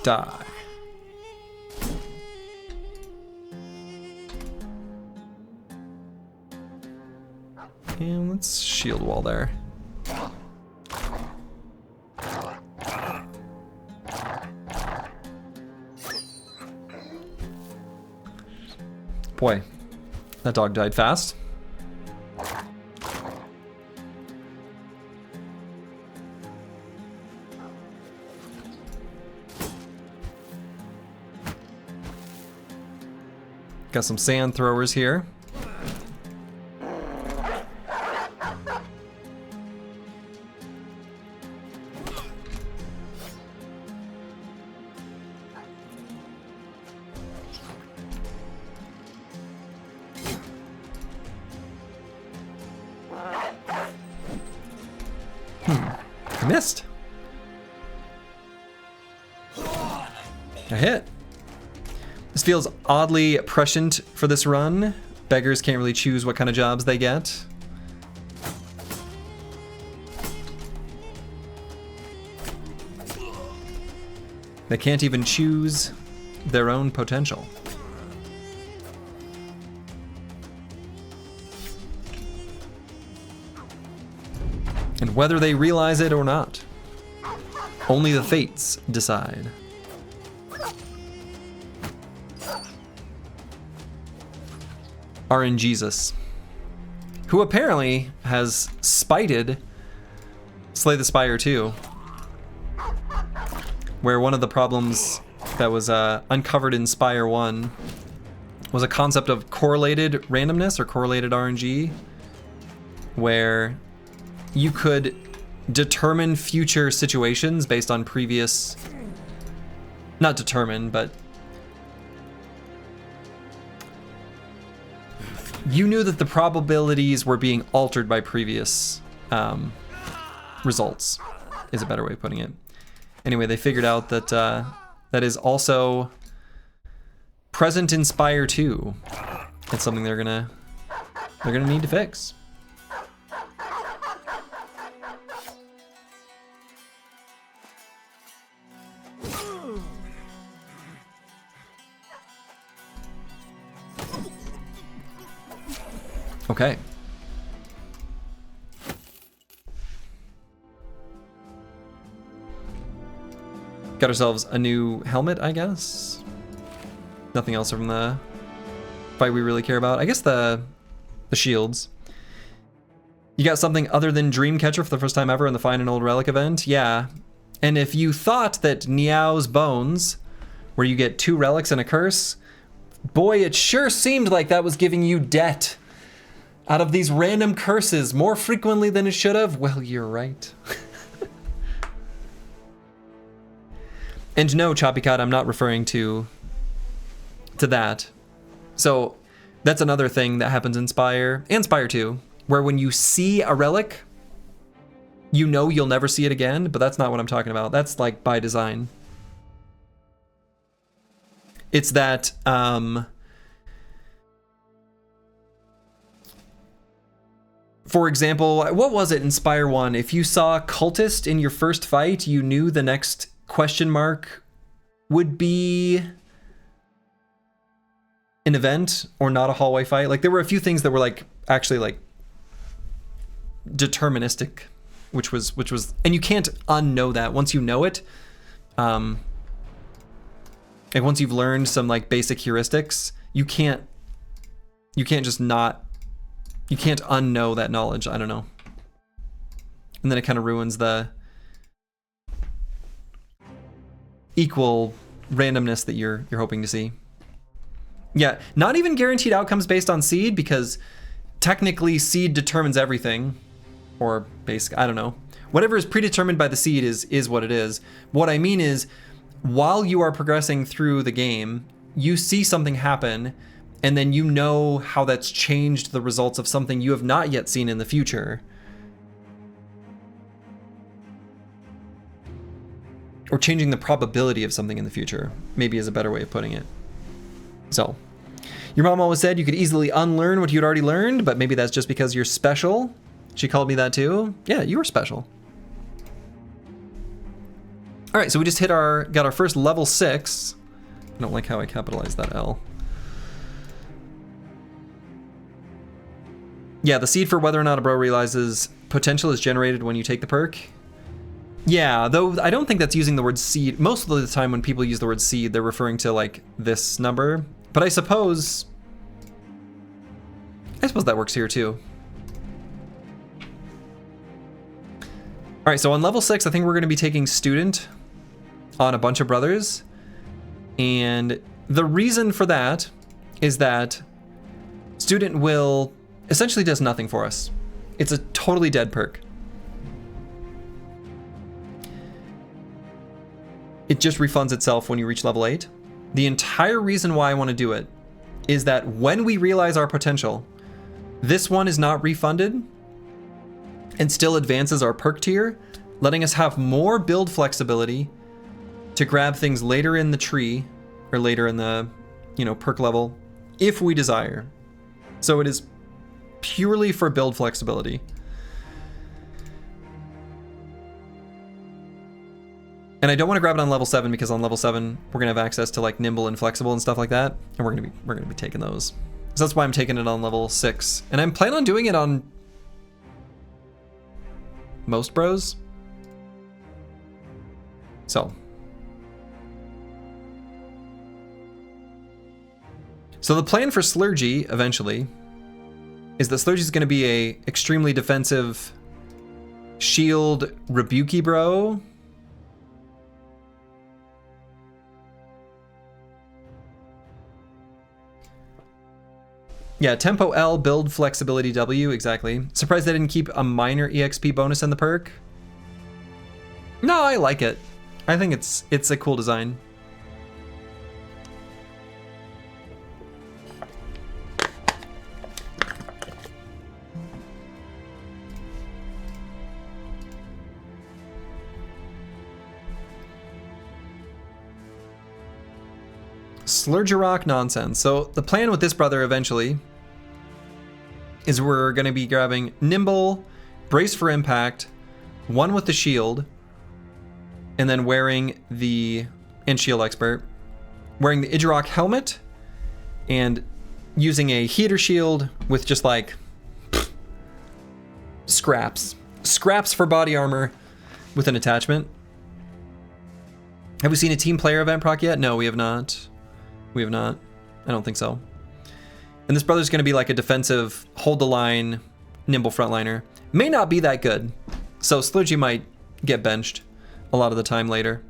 Die. And let's shield wall there. Boy, that dog died fast. Got some sand throwers here. I missed. A hit. This feels oddly prescient for this run. Beggars can't really choose what kind of jobs they get. They can't even choose their own potential. And whether they realize it or not, only the fates decide. RNGesus, who apparently has spited Slay the Spire 2, where one of the problems that was uncovered in Spire 1 was a concept of correlated randomness or correlated RNG, where you could determine future situations based on previous, not determine, but you knew that the probabilities were being altered by previous results, is a better way of putting it. Anyway, they figured out that that is also present in Spire 2. It's something they're gonna need to fix. Okay. Got ourselves a new helmet, I guess. Nothing else from the fight we really care about. I guess the shields. You got something other than Dreamcatcher for the first time ever in the Find an Old Relic event? Yeah. And if you thought that Niao's Bones, where you get 2 relics and a curse, boy, it sure seemed like that was giving you debt out of these random curses more frequently than it should have. Well, you're right. And no, Choppy Cat, I'm not referring to that. So that's another thing that happens in Spire and Spire 2, where when you see a relic, you know you'll never see it again, but that's not what I'm talking about. That's like by design. It's that for example, what was it in Spire 1? If you saw Cultist in your first fight, you knew the next question mark would be an event or not a hallway fight. Like there were a few things that were like actually like deterministic, which was, and you can't unknow that once you know it. Like once you've learned some like basic heuristics, you can't just not, you can't unknow that knowledge. I don't know. And then it kind of ruins the equal randomness that you're hoping to see. Yeah, not even guaranteed outcomes based on seed, because technically seed determines everything, or basic, I don't know. Whatever is predetermined by the seed is what it is. What I mean is, while you are progressing through the game, you see something happen, and then you know how that's changed the results of something you have not yet seen in the future. Or changing the probability of something in the future, maybe is a better way of putting it. So, your mom always said you could easily unlearn what you'd already learned, but maybe that's just because you're special. She called me that too. Yeah, you were special. All right, so we just got our first level 6. I don't like how I capitalized that L. Yeah, the seed for whether or not a bro realizes potential is generated when you take the perk. Yeah, though I don't think that's using the word seed. Most of the time when people use the word seed, they're referring to like this number. But I suppose that works here too. All right, so on level 6, I think we're going to be taking Student on a bunch of brothers. And the reason for that is that Student will essentially does nothing for us. It's a totally dead perk. It just refunds itself when you reach level 8. The entire reason why I want to do it is that when we realize our potential, this one is not refunded and still advances our perk tier, letting us have more build flexibility to grab things later in the tree or later in the, perk level if we desire. So it is purely for build flexibility. And I don't want to grab it on level 7 because on level 7 we're gonna have access to like nimble and flexible and stuff like that, and we're gonna be taking those. So that's why I'm taking it on level 6, and I'm planning on doing it on most bros. So the plan for Slurgy eventually is that Slurgy is going to be a extremely defensive shield rebukey bro. Yeah, tempo L, build flexibility W, exactly. Surprised they didn't keep a minor EXP bonus in the perk. No, I like it. I think it's a cool design. Slurgerok nonsense. So the plan with this brother eventually is we're going to be grabbing Nimble, Brace for Impact, one with the shield, and then wearing the, and Shield Expert, wearing the Idrok helmet, and using a heater shield with just like scraps. Scraps for body armor with an attachment. Have we seen a team player event proc yet? No, we have not. We have not. I don't think so. And this brother's going to be like a defensive, hold the line, nimble frontliner. May not be that good. So Slurgy might get benched a lot of the time later.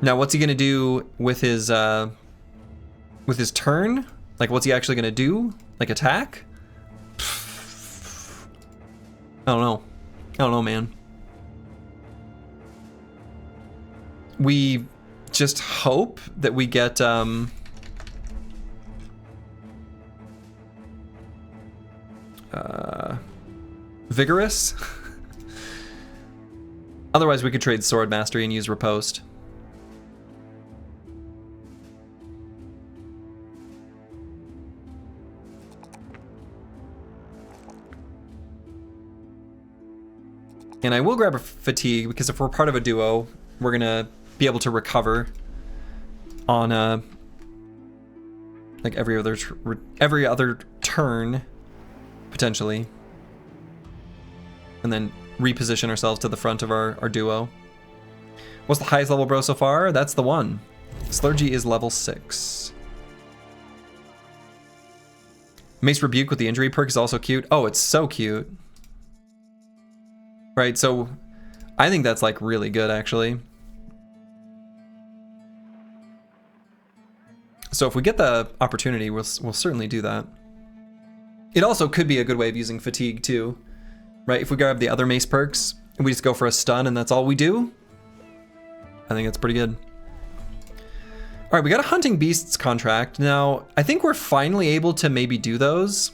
Now, what's he going to do with his turn? Like, what's he actually going to do? Like, attack? I don't know. I don't know, man. We just hope that we get vigorous. Otherwise we could trade sword mastery and use riposte. And I will grab a fatigue because if we're part of a duo, we're gonna be able to recover on like every other turn potentially, and then reposition ourselves to the front of our duo. What's the highest level bro so far? That's the one. Slurgy is level 6. Mace Rebuke with the injury perk is also cute. Oh, it's so cute. Right, so I think that's like really good actually. So if we get the opportunity, we'll certainly do that. It also could be a good way of using fatigue too, right? If we grab the other mace perks and we just go for a stun and that's all we do, I think that's pretty good. All right, we got a Hunting Beasts contract. Now, I think we're finally able to maybe do those.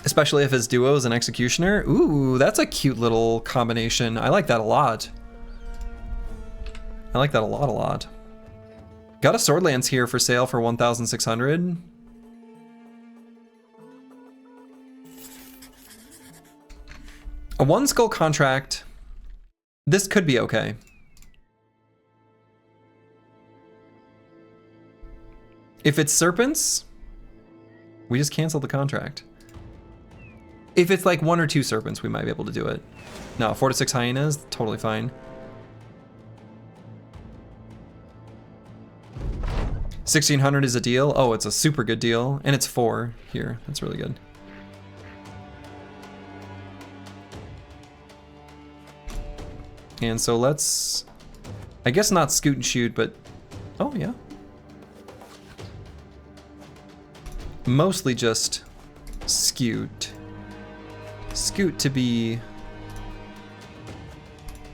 Especially if his duo is an Executioner. Ooh, that's a cute little combination. I like that a lot. I like that a lot. Got a Sword Lance here for sale for 1,600. A 1 skull contract. This could be okay. If it's Serpents, we just cancel the contract. If it's like 1 or 2 Serpents, we might be able to do it. No, 4 to 6 Hyenas, totally fine. 1,600 is a deal. Oh, it's a super good deal. And it's 4 here. That's really good. And so let's, I guess not scoot and shoot, but, oh yeah. Mostly just scoot. Scoot to be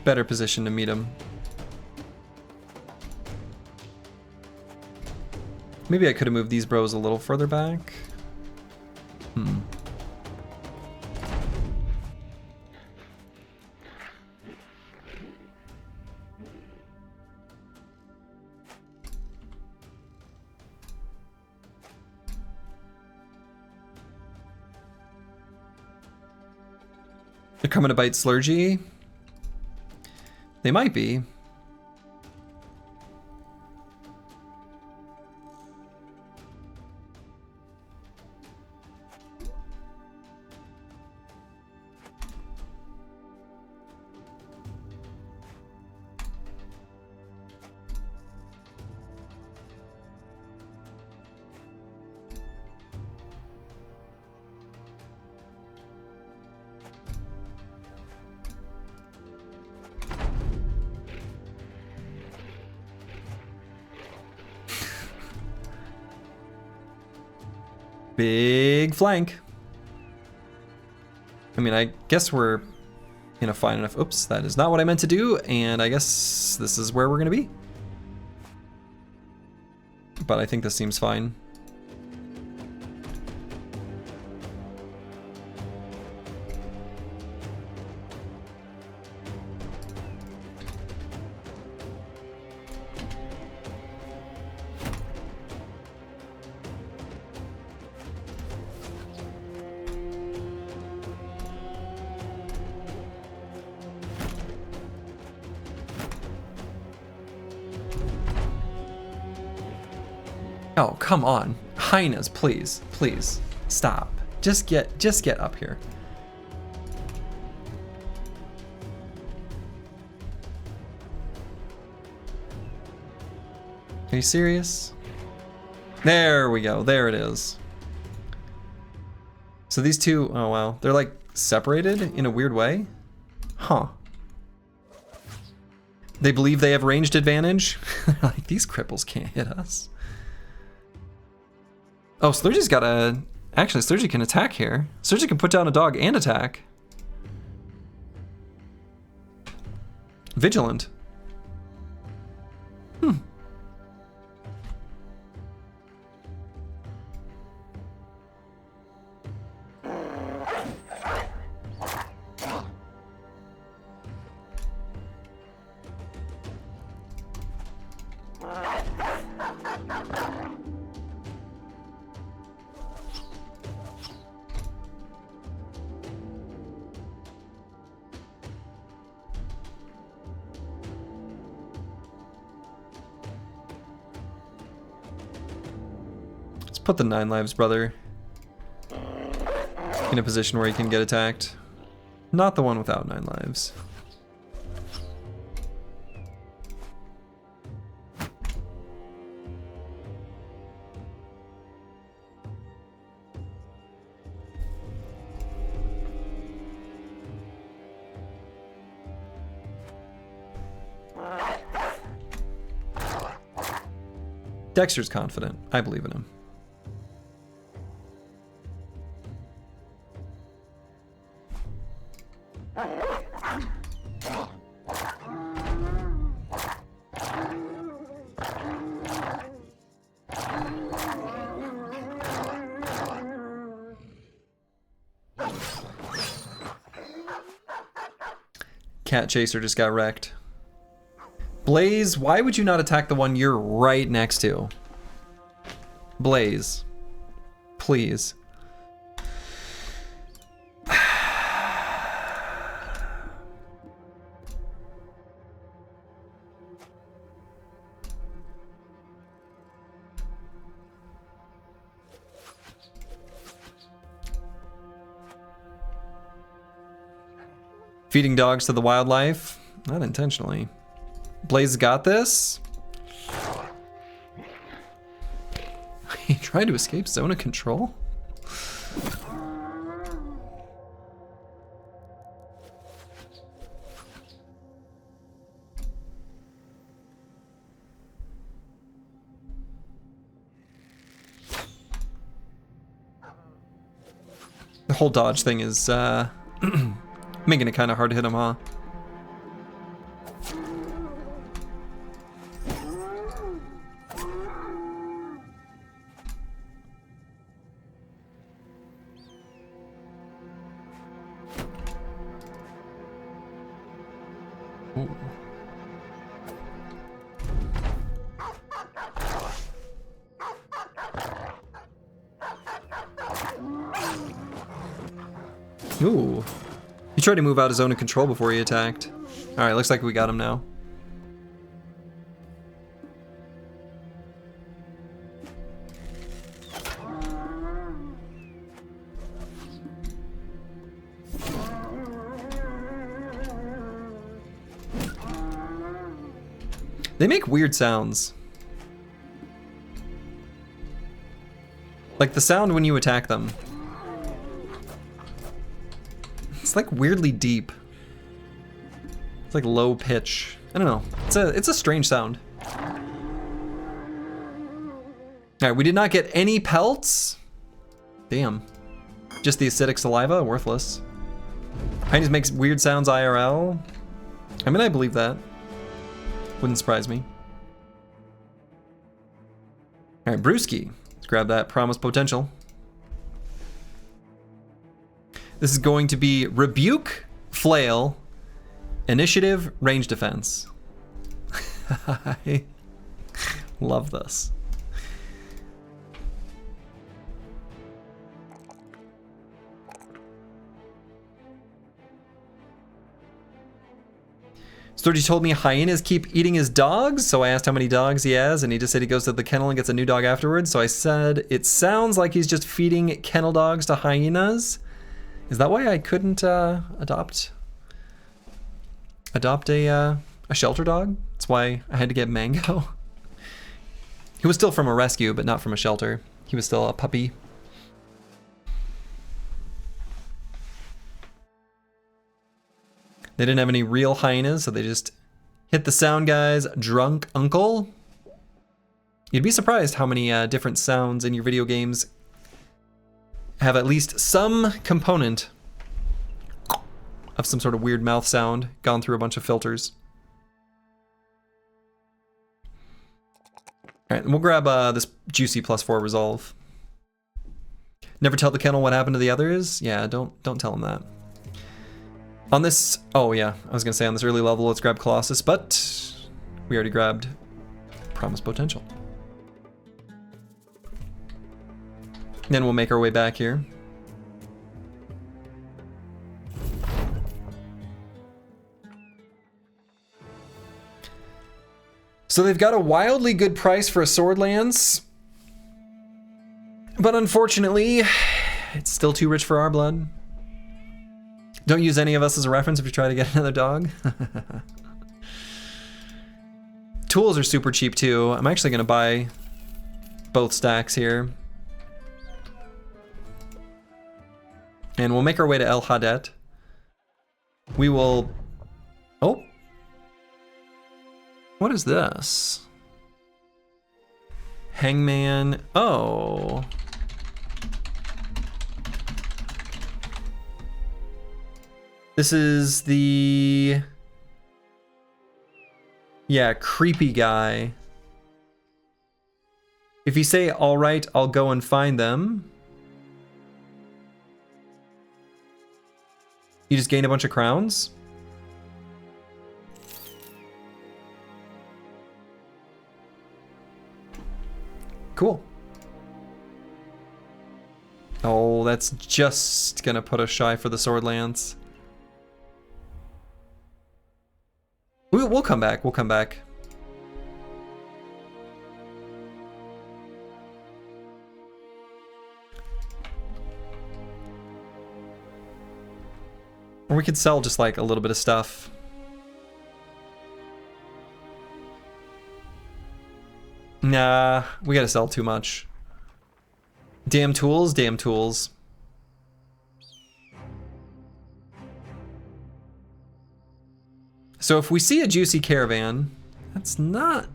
better positioned to meet him. Maybe I could have moved these bros a little further back. They're coming to bite Slurgy. They might be. Big flank. I mean, I guess we're in a fine enough... Oops, that is not what I meant to do, and I guess this is where we're gonna be. But I think this seems fine. Oh, come on. Hyenas, please. Please. Stop. Just get up here. Are you serious? There we go. There it is. So these two, oh wow. They're like separated in a weird way? Huh. They believe they have ranged advantage? Like, these cripples can't hit us. Oh, Slurgy's got a... Actually, Slurgy can attack here. Slurgy can put down a dog and attack. Vigilant. Hmm. Put the 9 lives brother in a position where he can get attacked. Not the one without 9 lives. Dexter's confident. I believe in him. Cat Chaser just got wrecked. Blaze, why would you not attack the one you're right next to? Blaze, please. Feeding dogs to the wildlife? Not intentionally. Blaze got this. He tried to escape zone of control? The whole dodge thing is making it kind of hard to hit him, huh? Ooh. He tried to move out his zone of control before he attacked. Alright, looks like we got him now. They make weird sounds. Like the sound when you attack them. It's like weirdly deep. It's like low pitch. I don't know. It's a strange sound. Alright, we did not get any pelts. Damn. Just the acidic saliva? Worthless. Hyenas makes weird sounds IRL. I mean, I believe that. Wouldn't surprise me. Alright, Brewski. Let's grab that Promise Potential. This is going to be Rebuke, Flail, Initiative, Range Defense. I love this. Sturdy told me hyenas keep eating his dogs, so I asked how many dogs he has, and he just said he goes to the kennel and gets a new dog afterwards. So I said, it sounds like he's just feeding kennel dogs to hyenas. Is that why I couldn't adopt a shelter dog? That's why I had to get Mango. He was still from a rescue, but not from a shelter. He was still a puppy. They didn't have any real hyenas, so they just hit the sound guy's drunk uncle. You'd be surprised how many different sounds in your video games have at least some component of some sort of weird mouth sound gone through a bunch of filters. All right, and we'll grab this juicy +4 resolve. Never tell the kennel what happened to the others. Yeah, don't tell him that. On this, oh yeah, I was gonna say on this early level, let's grab Colossus, but we already grabbed Promise Potential. Then we'll make our way back here. So they've got a wildly good price for a Sword Lance, but unfortunately, it's still too rich for our blood. Don't use any of us as a reference if you try to get another dog. Tools are super cheap too. I'm actually gonna buy both stacks here. And we'll make our way to El Hadet. We will... Oh. What is this? Hangman. Oh. This is the... Yeah, creepy guy. If you say, all right, I'll go and find them. You just gain a bunch of crowns? Cool. Oh, that's just gonna put us shy for the Sword Lance. We'll come back, we'll come back. Or we could sell just like a little bit of stuff. Nah, we gotta sell too much. Damn tools, damn tools. So if we see a juicy caravan, that's not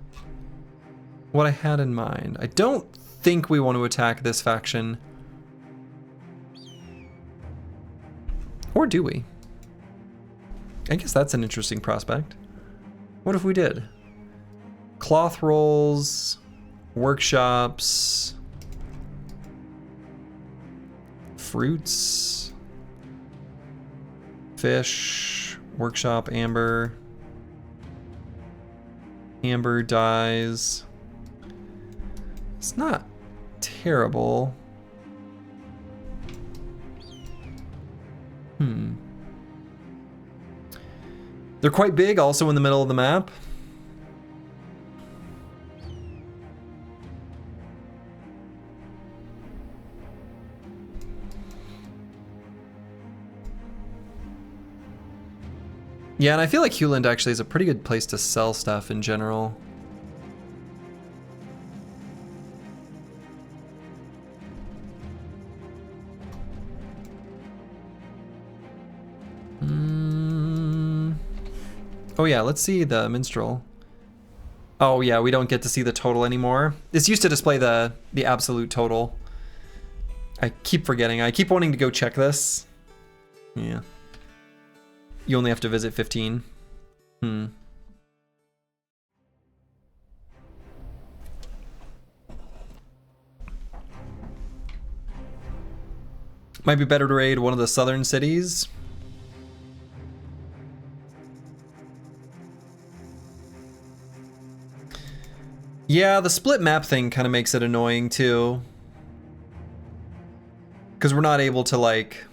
what I had in mind. I don't think we want to attack this faction. Or do we? I guess that's an interesting prospect. What if we did? Cloth rolls, workshops, fruits, fish, workshop, amber, amber dyes. It's not terrible. They're quite big, also in the middle of the map. Yeah, and I feel like Hewland actually is a pretty good place to sell stuff in general. Oh yeah, let's see the minstrel. Oh yeah, we don't get to see the total anymore. This used to display the absolute total. I keep forgetting. I keep wanting to go check this. Yeah. You only have to visit 15. Might be better to raid one of the southern cities. Yeah, the split map thing kind of makes it annoying too. Because we're not able to like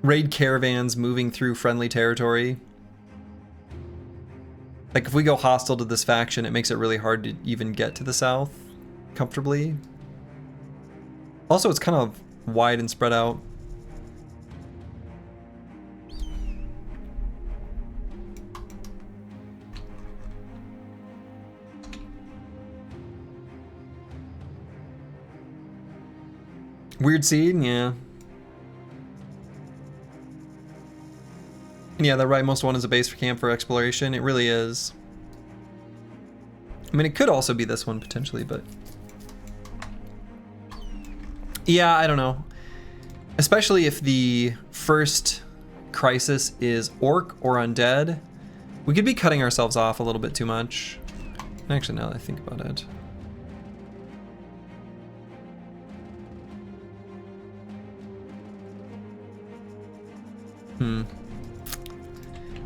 raid caravans moving through friendly territory. Like if we go hostile to this faction, it makes it really hard to even get to the south comfortably. Also, it's kind of wide and spread out. Weird Seed, yeah. Yeah, the rightmost one is a base for camp for exploration. It really is. I mean, it could also be this one potentially, but... yeah, I don't know. Especially if the first crisis is orc or undead, we could be cutting ourselves off a little bit too much. Actually, now that I think about it.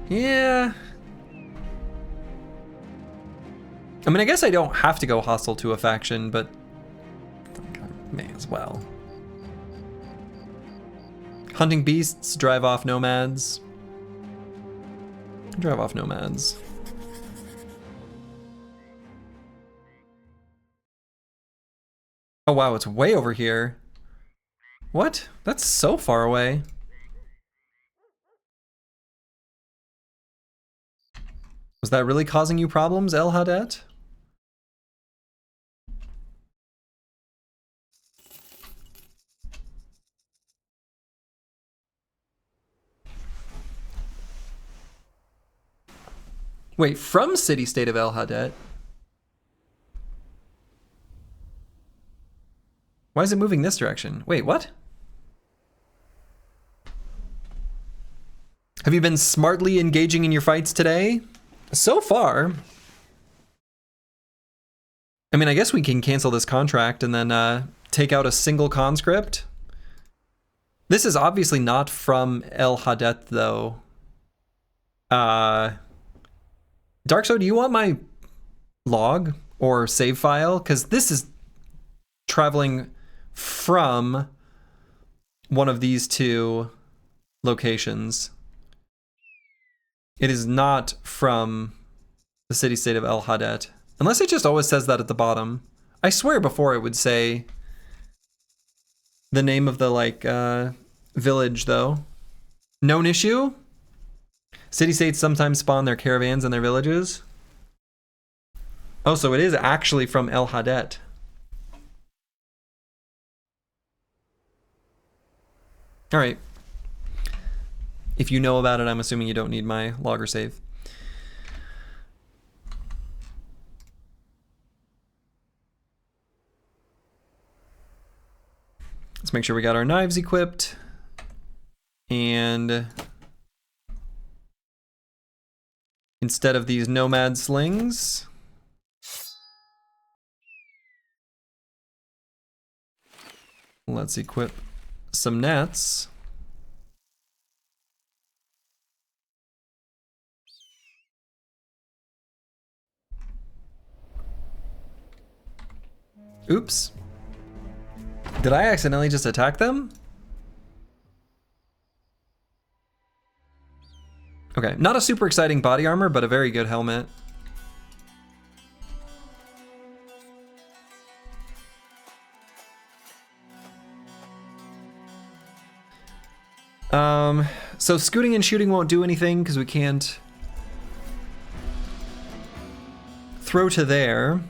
Yeah. I mean, I guess I don't have to go hostile to a faction, but I may as well. Hunting beasts, drive off nomads. Drive off nomads. Oh wow, it's way over here. What? That's so far away. Was that really causing you problems, El Hadet? Wait, from city-state of El Hadet? Why is it moving this direction? Wait, what? Have you been smartly engaging in your fights today? So far. I mean, I guess we can cancel this contract and then take out a single conscript. This is obviously not from El Hadet, though. Darkso, do you want my log or save file? Because this is traveling from one of these two locations. It is not from the city-state of El Hadet. Unless it just always says that at the bottom. I swear before it would say the name of the, like, village, though. Known issue? City-states sometimes spawn their caravans in their villages. Oh, so it is actually from El Hadet. All right. If you know about it, I'm assuming you don't need my logger save. Let's make sure we got our knives equipped. And instead of these nomad slings, let's equip some nets. Oops. Did I accidentally just attack them? Okay, not a super exciting body armor, but a very good helmet. So scooting and shooting won't do anything because we can't throw to there.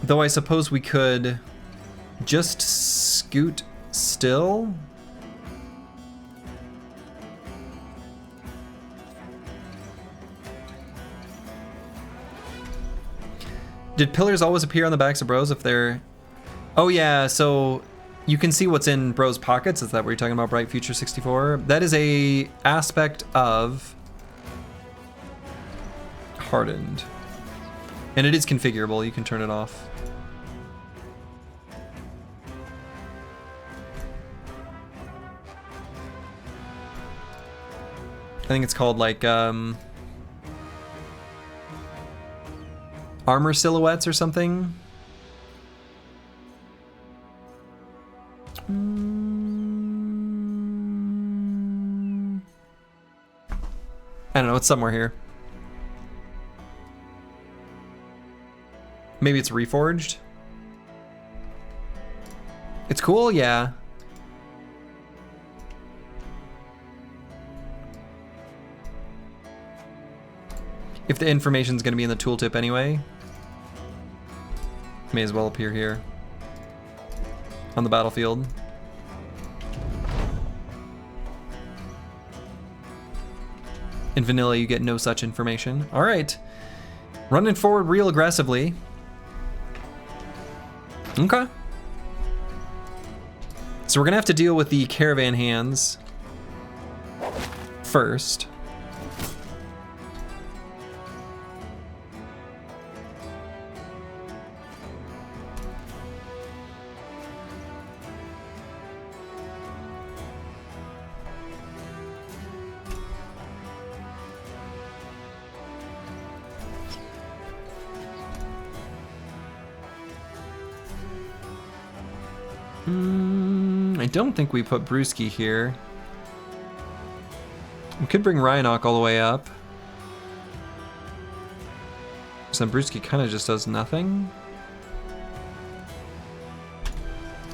Though I suppose we could just scoot still. Did pillars always appear on the backs of bros if they're... Oh yeah, so you can see what's in Bro's pockets. Is that what you're talking about, Bright Future 64? That is a aspect of Hardened. And it is configurable, you can turn it off. I think it's called like armor silhouettes or something. I don't know, it's somewhere here. Maybe it's Reforged. It's cool, yeah. If the information's gonna be in the tooltip anyway, may as well appear here on the battlefield. In vanilla, you get no such information. All right, running forward real aggressively. Okay. So we're gonna have to deal with the caravan hands first. I don't think we put Brewski here. We could bring Rhinoc all the way up. So then Brewski kind of just does nothing.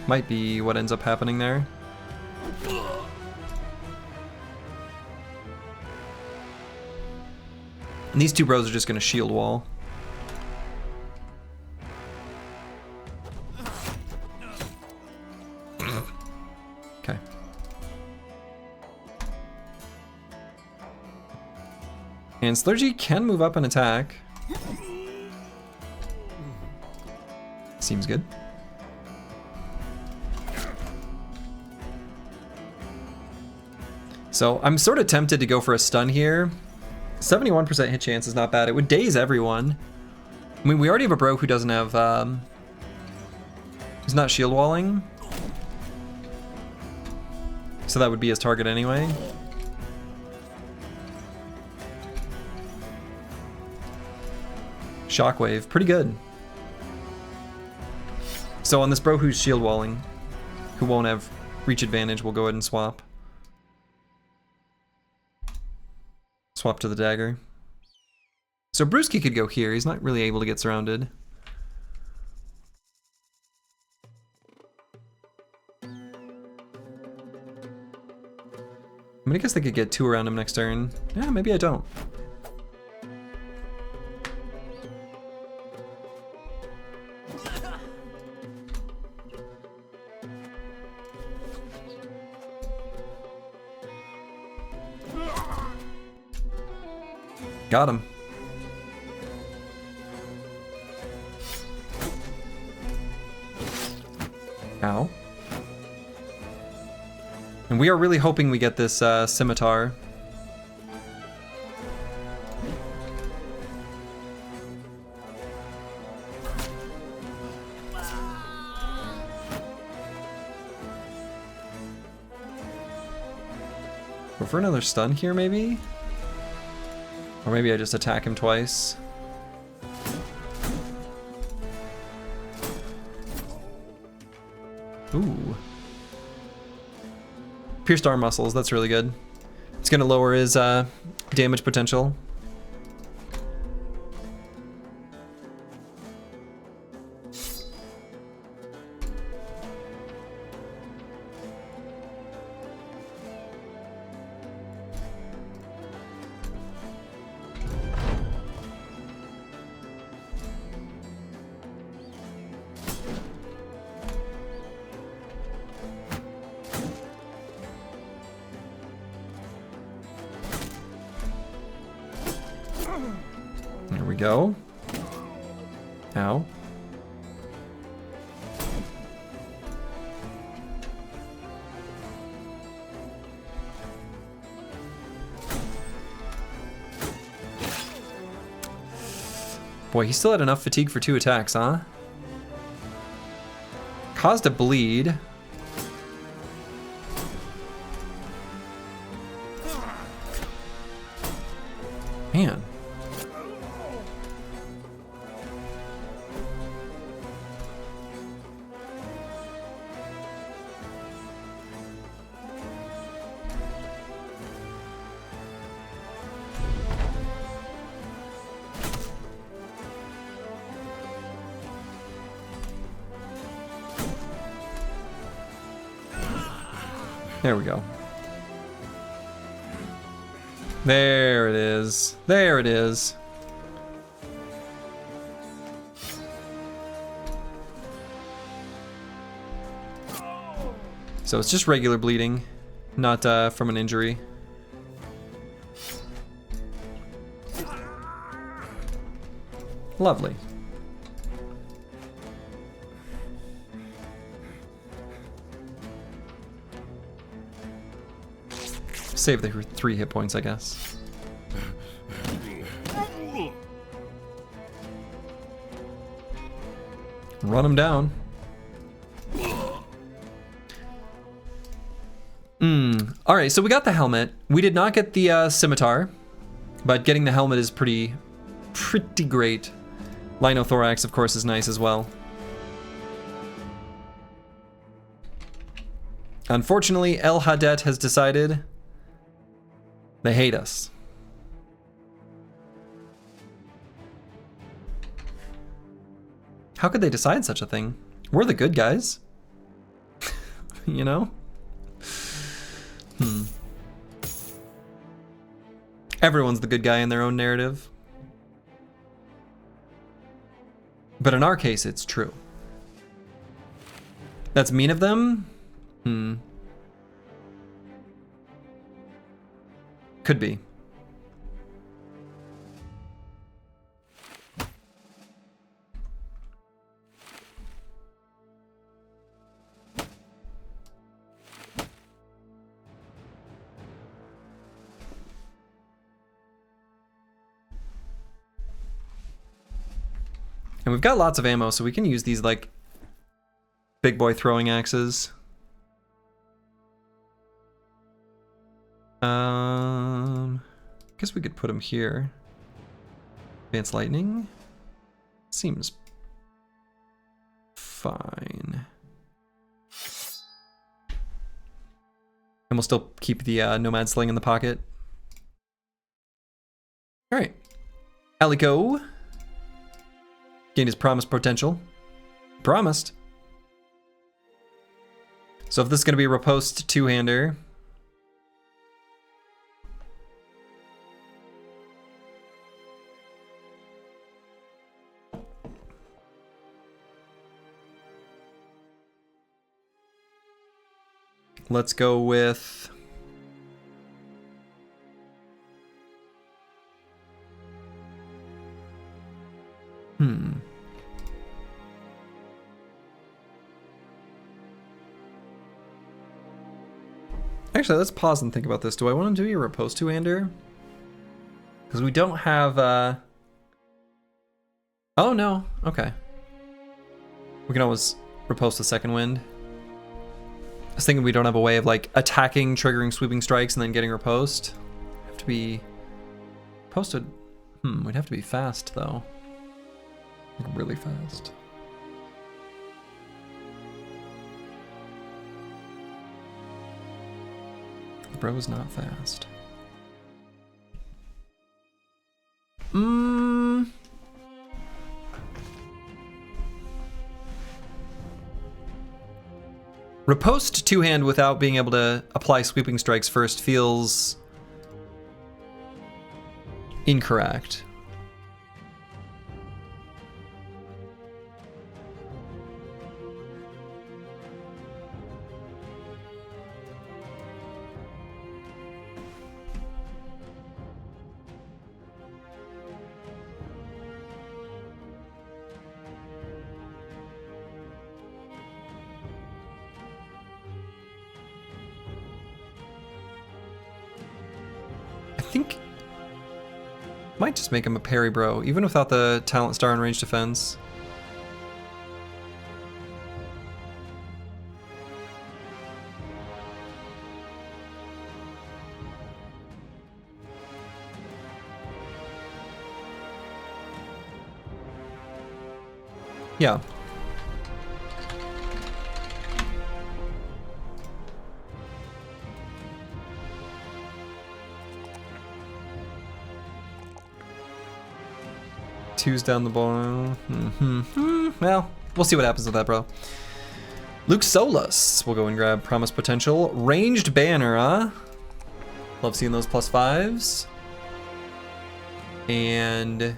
Might be what ends up happening there. And these two bros are just gonna shield wall. Okay. And Slurgy can move up and attack. Seems good. So I'm sort of tempted to go for a stun here. 71% hit chance is not bad. It would daze everyone. I mean, we already have a bro who doesn't have, he's not shield walling. So that would be his target anyway. Shockwave, pretty good. So on this bro who's shield walling, who won't have reach advantage, we'll go ahead and swap. Swap to the dagger. So Brewski could go here. He's not really able to get surrounded. I mean, I guess they could get two around him next turn. Yeah, maybe I don't. Got him. Ow. And we are really hoping we get this scimitar. Go for another stun here, maybe? Or maybe I just attack him twice. Ooh. Pierced arm muscles, that's really good. It's gonna lower his damage potential. There we go. Ow. Boy, he still had enough fatigue for 2 attacks, huh? Caused a bleed. Man. There we go. There it is. There it is. So it's just regular bleeding, not from an injury. Lovely. Save the 3 hit points, I guess. Run him down. Alright, so we got the helmet. We did not get the scimitar, but getting the helmet is pretty great. Linothorax, of course, is nice as well. Unfortunately, El Hadet has decided they hate us. How could they decide such a thing? We're the good guys. You know? Everyone's the good guy in their own narrative. But in our case, it's true. That's mean of them? Could be. And we've got lots of ammo, so we can use these, like, big boy throwing axes. Guess we could put them here. Advanced lightning seems fine. And we'll still keep the nomad sling in the pocket. All right, Alico gained his promised potential. Promised. So if this is going to be a riposte two-hander, let's go with Actually, let's pause and think about this. Do I want to do a riposte two-hander? Because we don't have Oh no, okay. We can always riposte the second wind. I was thinking we don't have a way of like attacking, triggering sweeping strikes, and then getting riposte. Have to be posted. We'd have to be fast though. Like really fast. The bro is not fast. Riposte two-hand without being able to apply sweeping strikes first feels incorrect. Might just make him a parry bro, even without the talent star and range defense. Yeah. Two's down the ball. Well, we'll see what happens with that, bro. Luke Solus. We'll go and grab Promise Potential. Ranged Banner, huh? Love seeing those +5s. And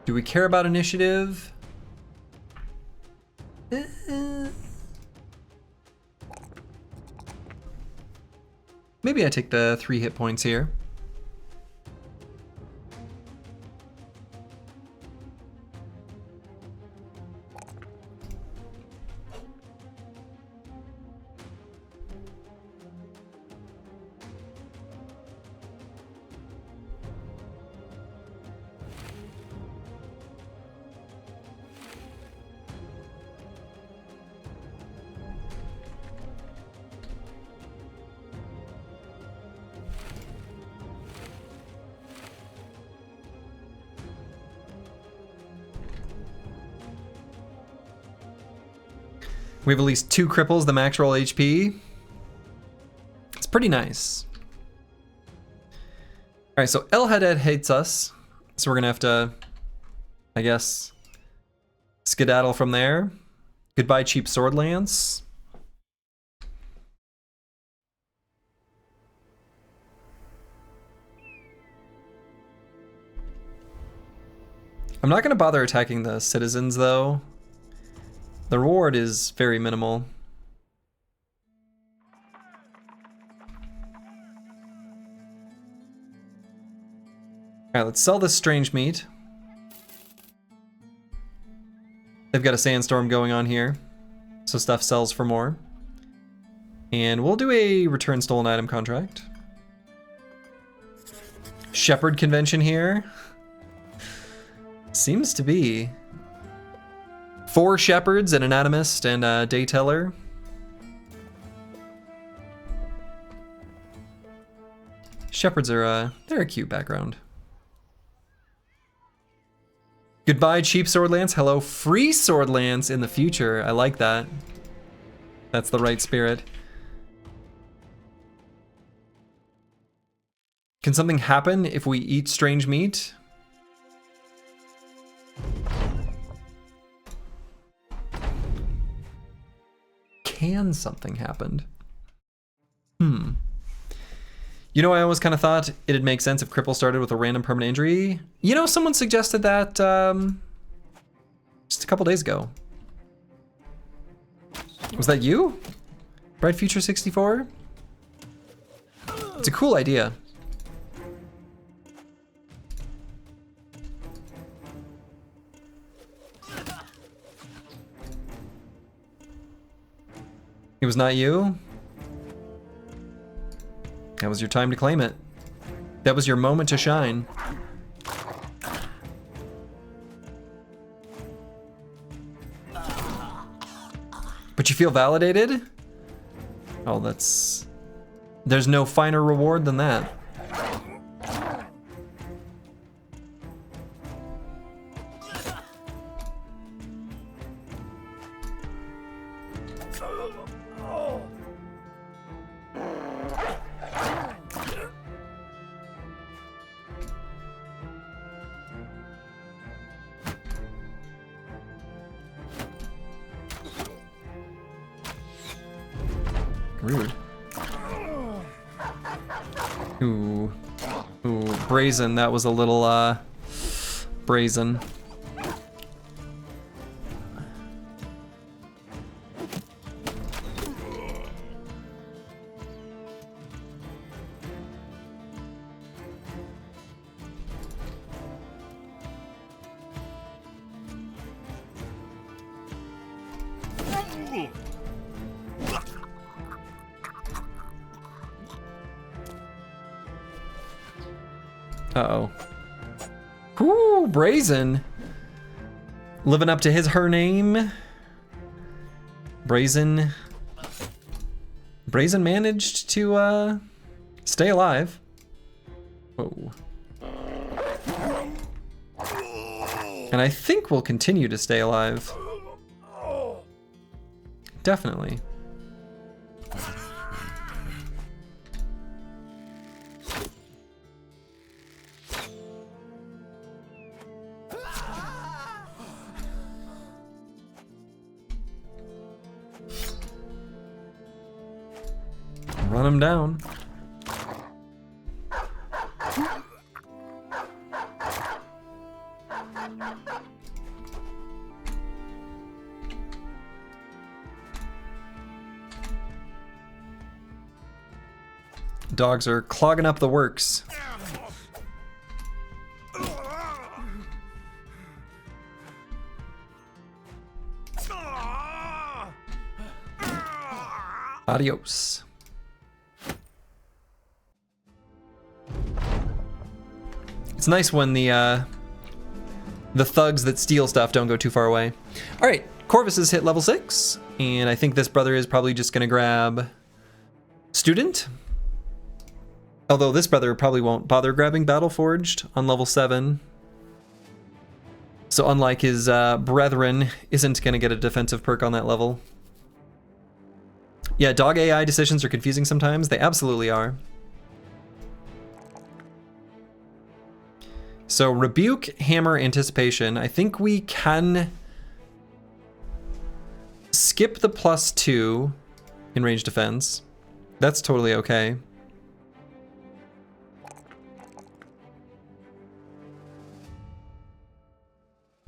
do we care about initiative? Maybe I take the 3 hit points here. We have at least 2 cripples, the max roll HP. It's pretty nice. All right, so El Haddad hates us. So we're gonna have to, I guess, skedaddle from there. Goodbye, cheap sword lance. I'm not gonna bother attacking the citizens though. The reward is very minimal. Alright, let's sell this strange meat. They've got a sandstorm going on here, so stuff sells for more. And we'll do a return stolen item contract. Shepherd convention here. Seems to be 4 shepherds, an anatomist, and a dayteller. Shepherds are they're a cute background. Goodbye, cheap sword lance. Hello, free sword lance in the future. I like that. That's the right spirit. Can something happen if we eat strange meat? Can something happen? You know, I always kind of thought it'd make sense if Cripple started with a random permanent injury. You know, someone suggested that just a couple days ago. Was that you? Bright Future 64? It's a cool idea. It was not you? That was your time to claim it. That was your moment to shine. But you feel validated? Oh, that's... There's no finer reward than that. Rude. Ooh. Ooh, brazen. That was a little, brazen. Uh-oh. Oh, Brazen. Living up to her name. Brazen managed to stay alive. Whoa. And I think we'll continue to stay alive. Definitely. Run him down. Dogs are clogging up the works. Adios. It's nice when the thugs that steal stuff don't go too far away. All right, Corvus has hit level 6, and I think this brother is probably just gonna grab Student. Although this brother probably won't bother grabbing Battleforged on level 7. So unlike his brethren, isn't gonna get a defensive perk on that level. Yeah, dog AI decisions are confusing sometimes. They absolutely are. So Rebuke, Hammer, Anticipation. I think we can skip the +2 in range defense. That's totally okay.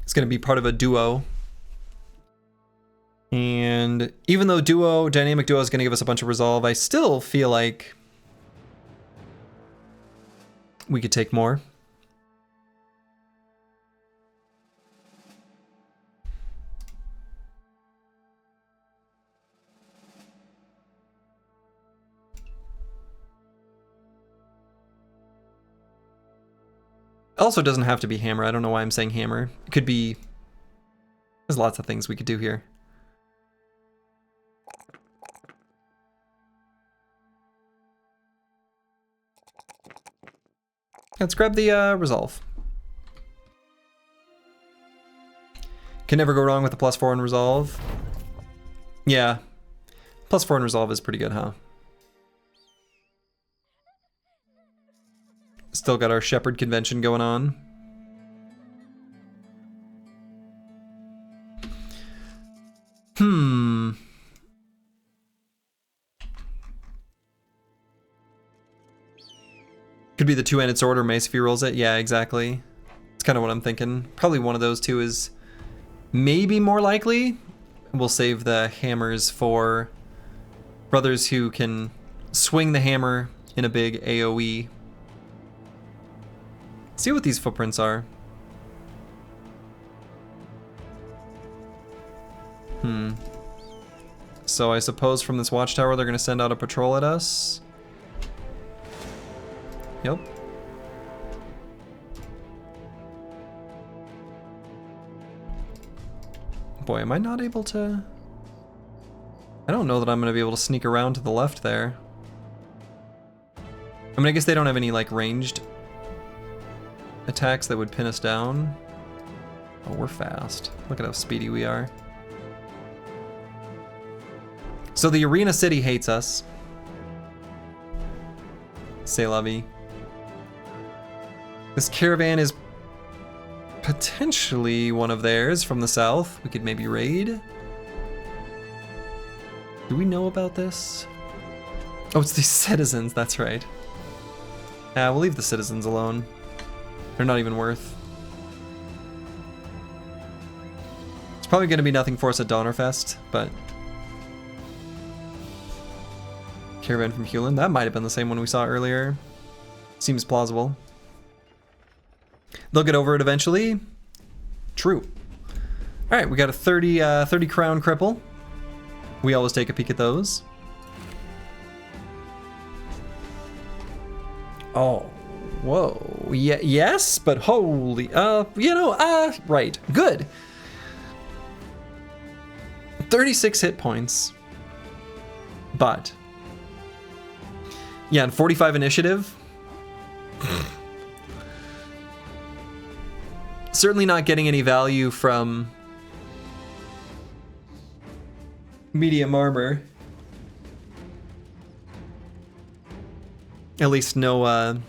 It's going to be part of a duo. And even though dynamic duo is going to give us a bunch of resolve, I still feel like we could take more. Also doesn't have to be hammer. I don't know why I'm saying hammer. It could be... There's lots of things we could do here. Let's grab the resolve. Can never go wrong with a +4 in resolve. Yeah. +4 in resolve is pretty good, huh? Still got our Shepherd convention going on. Could be the two-handed sword or mace if he rolls it. Yeah, exactly. It's kind of what I'm thinking. Probably one of those two is maybe more likely. We'll save the hammers for brothers who can swing the hammer in a big AoE. See what these footprints are. So I suppose from this watchtower they're gonna send out a patrol at us. Yep. Boy, am I not able to... I don't know that I'm gonna be able to sneak around to the left there. I mean, I guess they don't have any, like, ranged attacks that would pin us down. Oh, we're fast. Look at how speedy we are. So the Arena City hates us. C'est la vie. This caravan is potentially one of theirs from the south. We could maybe raid. Do we know about this? Oh, it's these citizens, that's right. Yeah, we'll leave the citizens alone. They're not even worth. It's probably gonna be nothing for us at Donnerfest, but... Caravan from Hewlin, that might have been the same one we saw earlier. Seems plausible. They'll get over it eventually. True. Alright, we got a 30 crown cripple. We always take a peek at those. Oh, whoa. yes, but holy, right, good. 36 hit points, but yeah, and 45 initiative. Certainly not getting any value from medium armor. At least no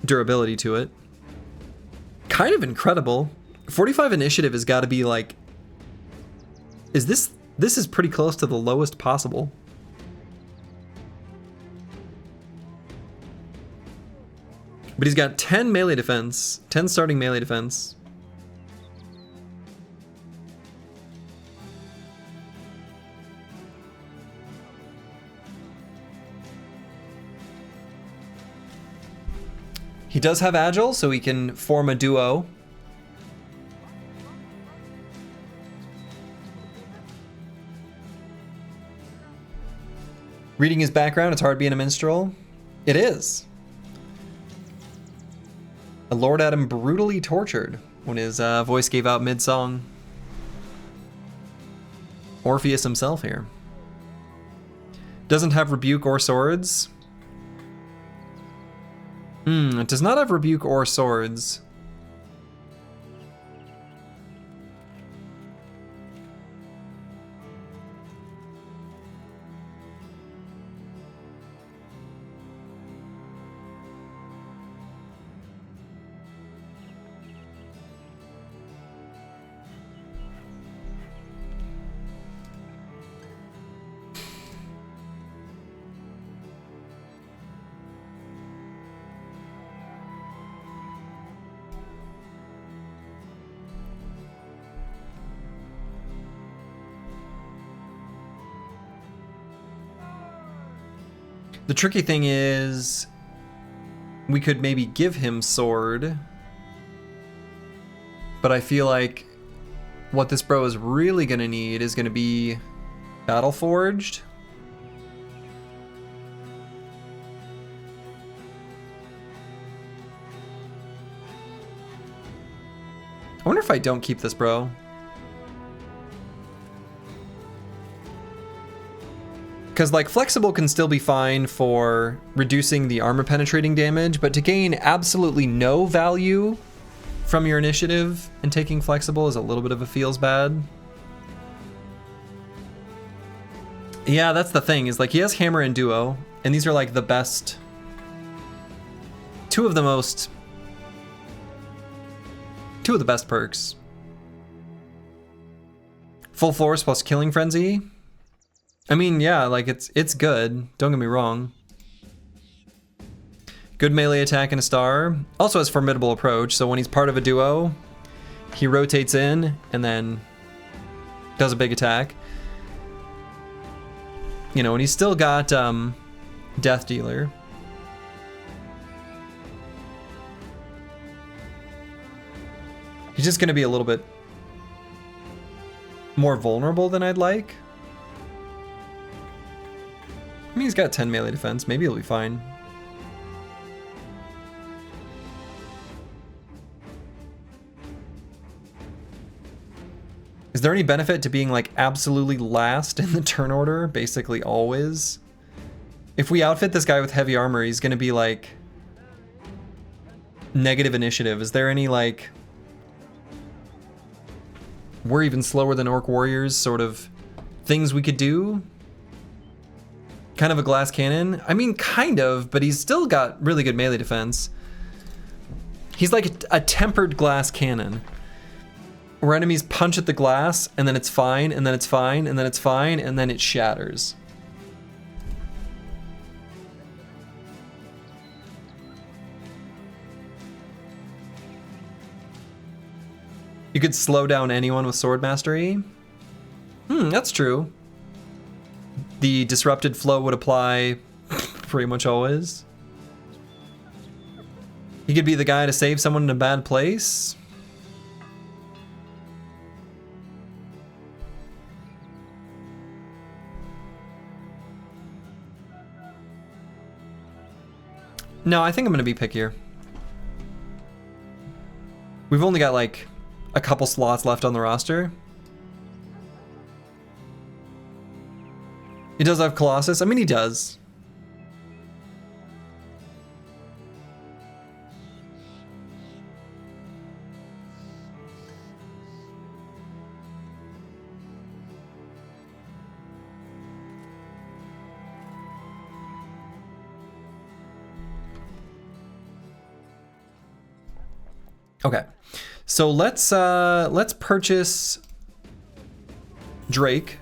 durability to it. Kind of incredible. 45 initiative has got to be like... This is pretty close to the lowest possible. But he's got 10 melee defense, 10 starting melee defense. He does have agile, so he can form a duo. Reading his background, it's hard being a minstrel. It is. A Lord Adam brutally tortured when his voice gave out mid-song. Orpheus himself here. Doesn't have rebuke or swords. It does not have rebuke or swords. The tricky thing is, we could maybe give him sword, but I feel like what this bro is really gonna need is gonna be Reforged. I wonder if I don't keep this bro. Because, like, flexible can still be fine for reducing the armor penetrating damage, but to gain absolutely no value from your initiative and taking flexible is a little bit of a feels bad. Yeah, that's the thing, is like he has hammer and duo, and these are like the best, two of the best perks. Full force plus killing frenzy. I mean, yeah, like it's good. Don't get me wrong. Good melee attack and a star. Also has formidable approach, so when he's part of a duo, he rotates in and then does a big attack. You know, and he's still got Death Dealer. He's just gonna be a little bit more vulnerable than I'd like. I mean, he's got 10 melee defense. Maybe he'll be fine. Is there any benefit to being like absolutely last in the turn order? Basically always. If we outfit this guy with heavy armor, he's gonna be like negative initiative. Is there any like we're even slower than orc warriors sort of things we could do? Kind of a glass cannon? I mean, kind of, but he's still got really good melee defense. He's like a tempered glass cannon, where enemies punch at the glass, and then it's fine, and then it's fine, and then it's fine, and then it shatters. You could slow down anyone with sword mastery? That's true. The disrupted flow would apply pretty much always. He could be the guy to save someone in a bad place. No, I think I'm gonna be pickier. We've only got like a couple slots left on the roster. He does have Colossus. I mean, he does. Okay, so let's purchase Drake,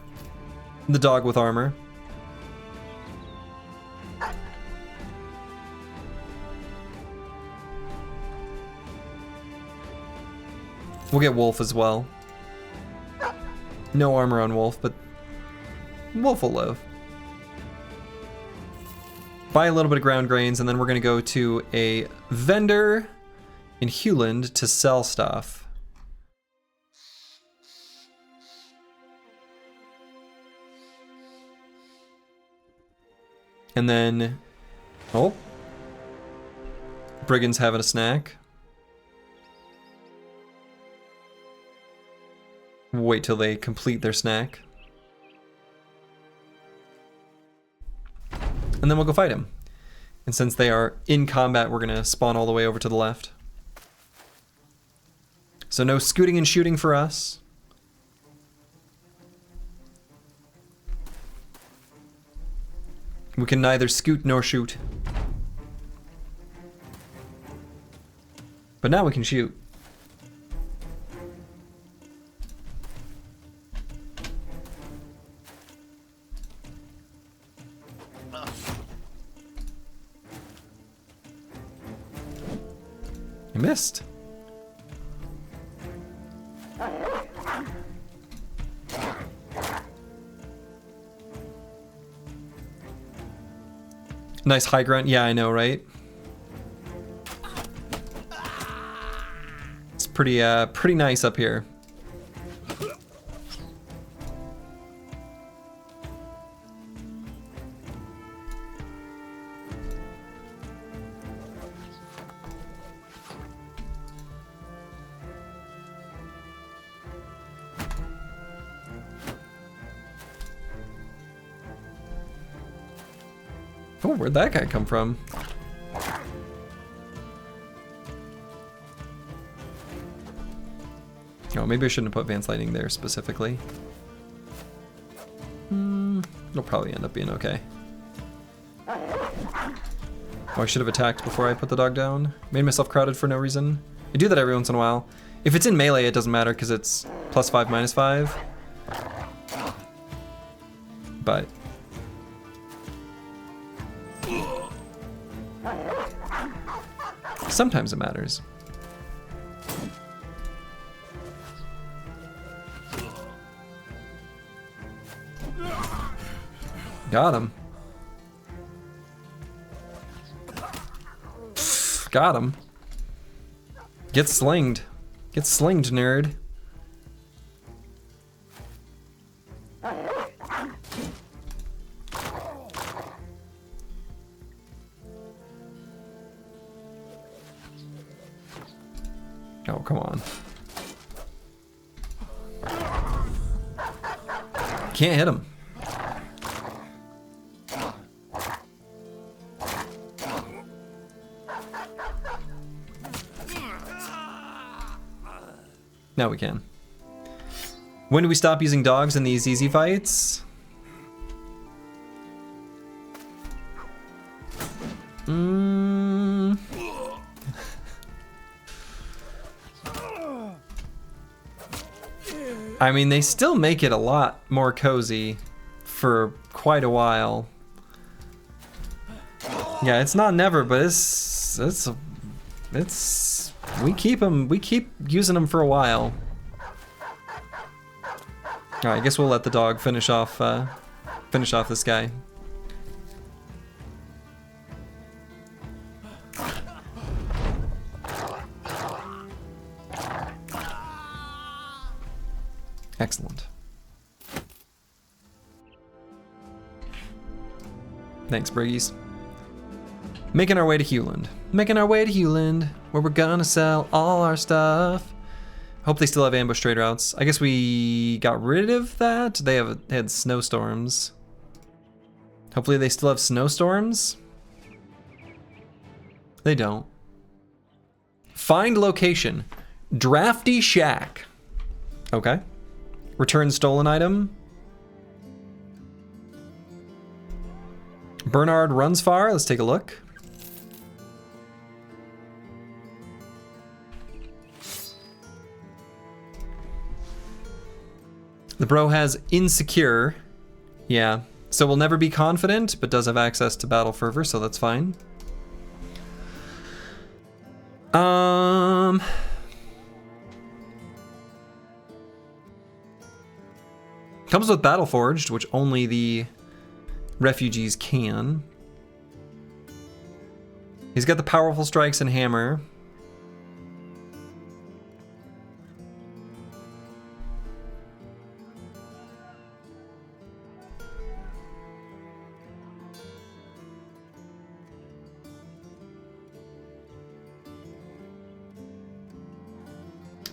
the dog with armor. We'll get Wolf as well. No armor on Wolf, but Wolf will live. Buy a little bit of ground grains, and then we're gonna go to a vendor in Hewland to sell stuff. And then, oh, Brigand's having a snack. Wait till they complete their snack. And then we'll go fight him. And since they are in combat, we're gonna spawn all the way over to the left. So no scooting and shooting for us. We can neither scoot nor shoot. But now we can shoot. You missed. Nice high grunt. Yeah, I know, right? It's pretty nice up here. Oh, where'd that guy come from? Oh, maybe I shouldn't have put Vance Lightning there specifically. It'll probably end up being okay. Oh, I should have attacked before I put the dog down. Made myself crowded for no reason. I do that every once in a while. If it's in melee, it doesn't matter because it's +5, -5. But sometimes it matters. Got him. Got him. Get slinged. Get slinged, nerd. Oh, come on. Can't hit him. Now we can. When do we stop using dogs in these easy fights? I mean, they still make it a lot more cozy for quite a while. Yeah, it's not never, but it's we keep using them for a while. All right, I guess we'll let the dog finish off this guy. Excellent. Thanks, Briggies. Making our way to Hewland. Making our way to Hewland, where we're gonna sell all our stuff. Hope they still have ambush trade routes. I guess we got rid of that. They had snowstorms. Hopefully they still have snowstorms. They don't. Find location. Drafty Shack. Okay. Return stolen item. Bernard runs far. Let's take a look. The bro has insecure. Yeah. So will never be confident, but does have access to battle fervor, so that's fine. Comes with Battle Forged, which only the refugees can. He's got the powerful strikes and hammer.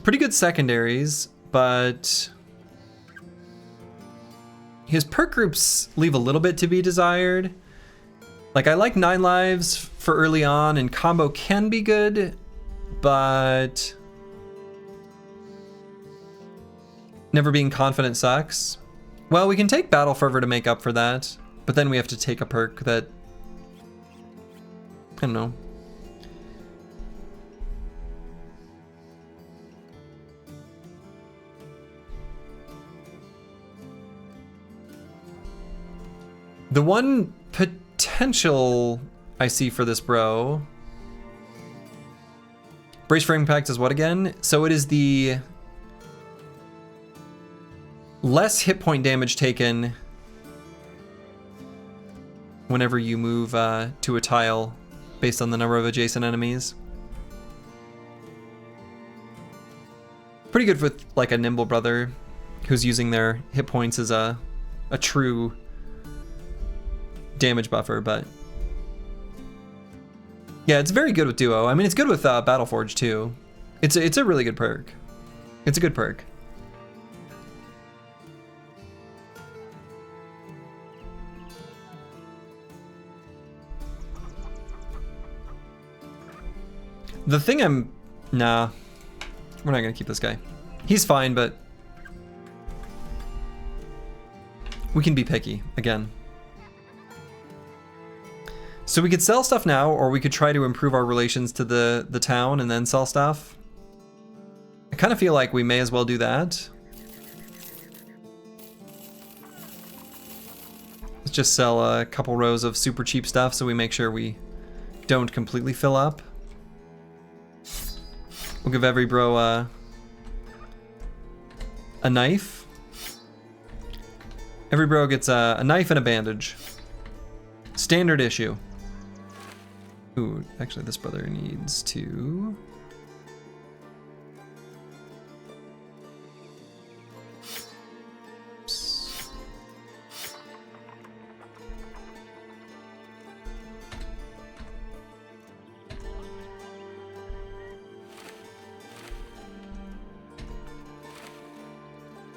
Pretty good secondaries, but his perk groups leave a little bit to be desired. Like, I like 9 lives for early on, and combo can be good, but never being confident sucks. Well, we can take Battle Fervor to make up for that, but then we have to take a perk that, I don't know. The one potential I see for this bro... Brace for Impact is what again? So it is the less hit point damage taken whenever you move to a tile based on the number of adjacent enemies. Pretty good with like a Nimble Brother who's using their hit points as a true damage buffer, but yeah, it's very good with Duo. I mean, it's good with Battle Forge too. It's a really good perk. It's a good perk. The thing nah, we're not gonna keep this guy. He's fine, but we can be picky again. So we could sell stuff now, or we could try to improve our relations to the town and then sell stuff. I kind of feel like we may as well do that. Let's just sell a couple rows of super cheap stuff so we make sure we don't completely fill up. We'll give every bro a knife. Every bro gets a knife and a bandage. Standard issue. Ooh, actually this brother needs to... Oops.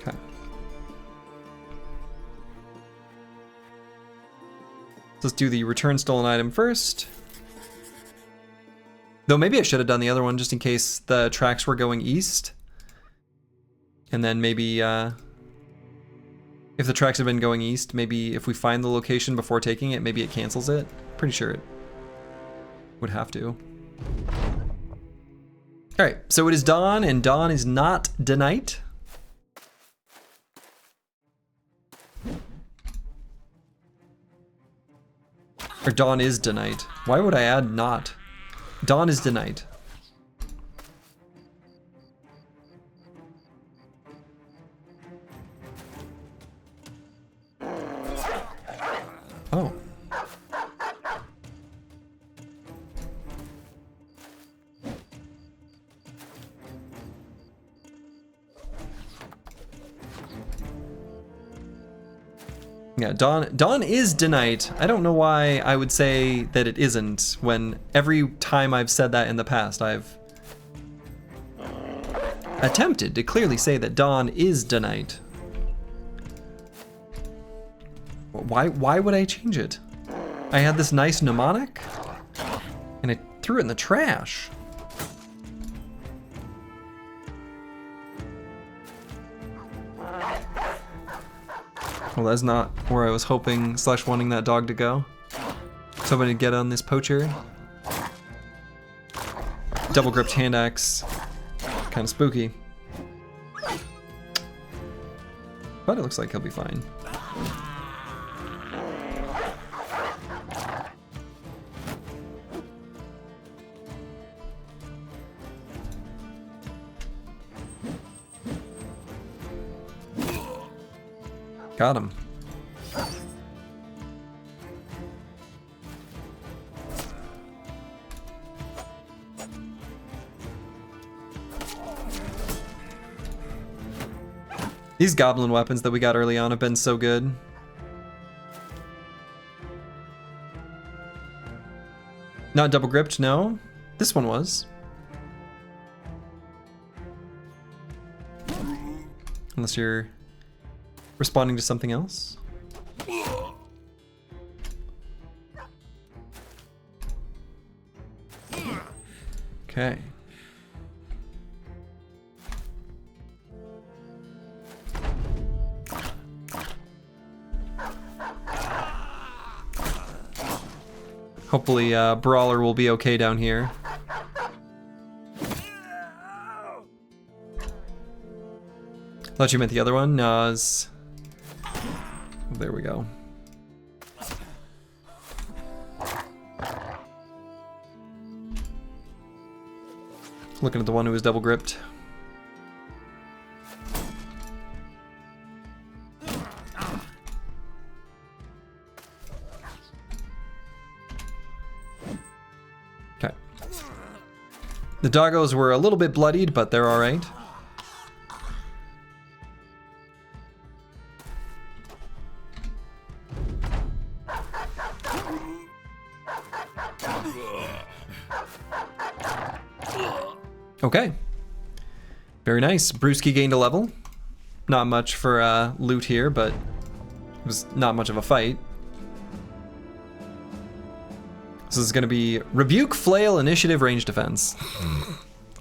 Okay. Let's do the return stolen item first. Though maybe I should have done the other one just in case the tracks were going east. And then maybe, if the tracks had been going east, maybe if we find the location before taking it, maybe it cancels it. Pretty sure it would have to. Alright, so it is dawn, and dawn is not denight. Or dawn is denight. Why would I add not? Dawn is denied. Oh. Yeah, Dawn is Denite. I don't know why I would say that it isn't when every time I've said that in the past, I've attempted to clearly say that Dawn is Denite. Why would I change it? I had this nice mnemonic and I threw it in the trash. Well, that's not where I was hoping / wanting that dog to go. So I'm gonna get on this poacher. Double gripped hand axe. Kind of spooky. But it looks like he'll be fine. Got him. These goblin weapons that we got early on have been so good. Not double gripped, no. This one was. Unless you're responding to something else. Okay. Hopefully, Brawler will be okay down here. Thought you meant the other one. Nas. There we go. Looking at the one who was double gripped. Okay. The doggos were a little bit bloodied, but they're all right. Okay. Very nice. Brewski gained a level. Not much for loot here, but it was not much of a fight. This is going to be Rebuke, Flail, Initiative, Range Defense.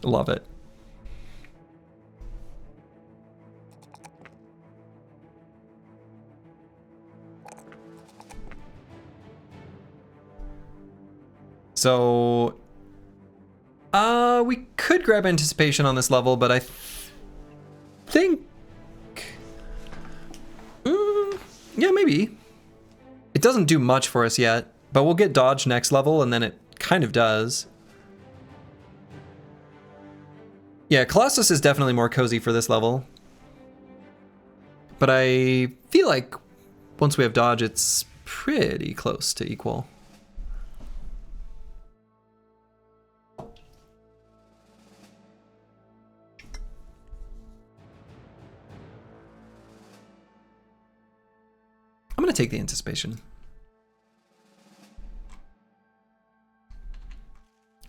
Love it. So we could grab Anticipation on this level, but I think, yeah, maybe. It doesn't do much for us yet, but we'll get Dodge next level, and then it kind of does. Yeah, Colossus is definitely more cozy for this level. But I feel like once we have Dodge, it's pretty close to equal. I'm gonna take the Anticipation.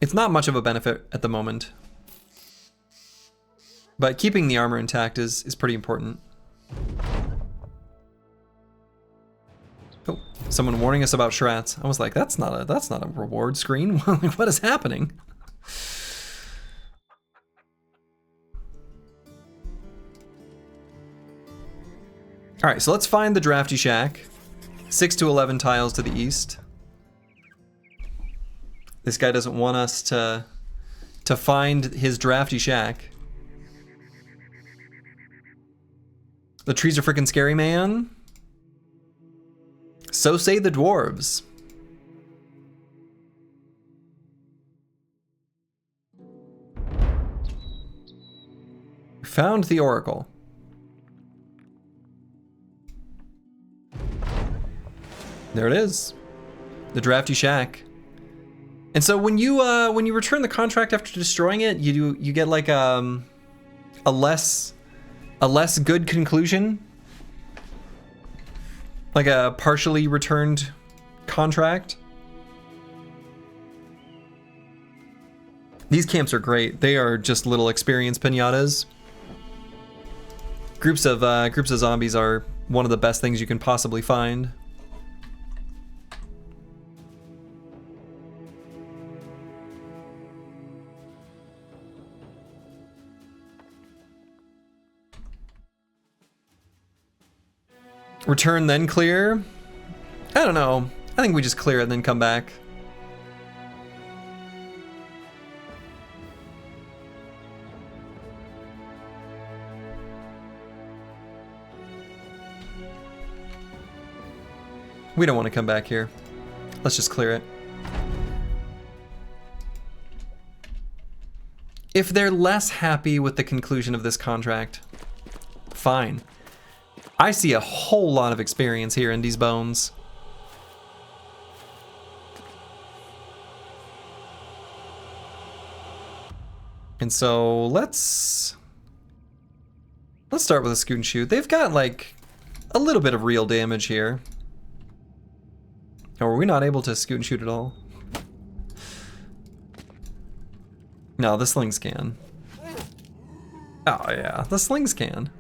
It's not much of a benefit at the moment, but keeping the armor intact is pretty important. Oh, someone warning us about Shrats. I was like, that's not a reward screen. What is happening? All right, so let's find the Drafty Shack. 6 to 11 tiles to the east. This guy doesn't want us to find his Drafty Shack. The trees are freaking scary, man. So say the dwarves. Found the Oracle. There it is, the Drafty Shack. And so when you return the contract after destroying it, you get like a less good conclusion. Like a partially returned contract. These camps are great. They are just little experience piñatas. Groups of zombies are one of the best things you can possibly find. Return then clear? I don't know. I think we just clear it and then come back. We don't want to come back here. Let's just clear it. If they're less happy with the conclusion of this contract, fine. I see a whole lot of experience here in these bones. And so let's start with a scoot and shoot. They've got like a little bit of real damage here. Or were we not able to scoot and shoot at all? No, the slings can. Oh yeah, the slings can.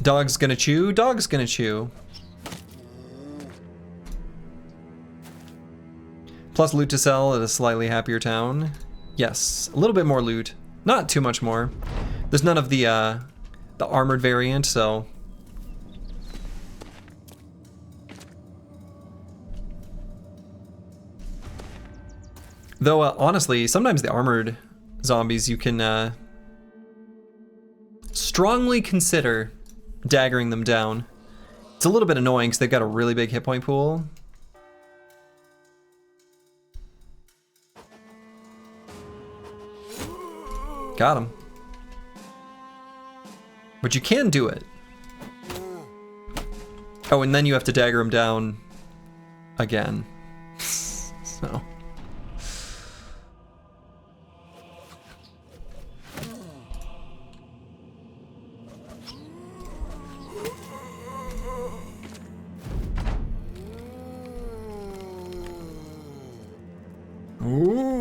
Dog's gonna chew, dog's gonna chew. Plus loot to sell at a slightly happier town. Yes, a little bit more loot. Not too much more. There's none of the armored variant, so. Though, honestly, sometimes the armored zombies you can strongly consider daggering them down. It's a little bit annoying because they've got a really big hit point pool. Got him. But you can do it. Oh, and then you have to dagger him down again. So. Ooh.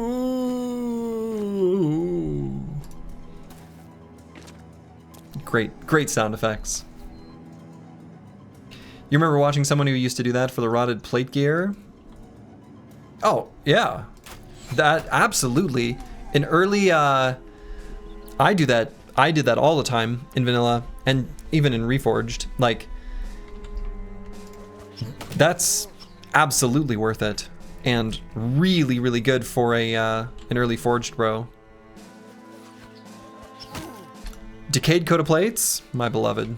Great sound effects. You remember watching someone who used to do that for the rotted plate gear? Oh, yeah. That, absolutely. In early, I did that all the time in vanilla, and even in Reforged. Like, that's absolutely worth it. And really, really good for an early forged bro. Decayed coat of plates, my beloved.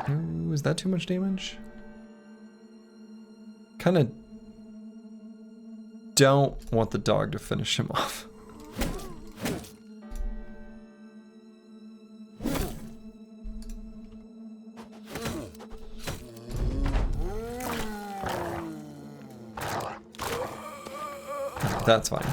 Ooh, is that too much damage? Kind of don't want the dog to finish him off. That's fine.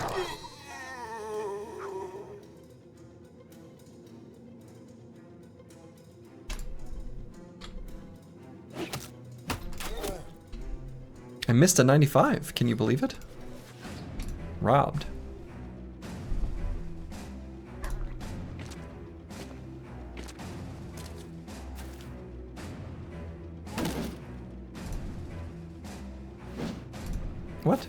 I missed a 95. Can you believe it? Robbed. What?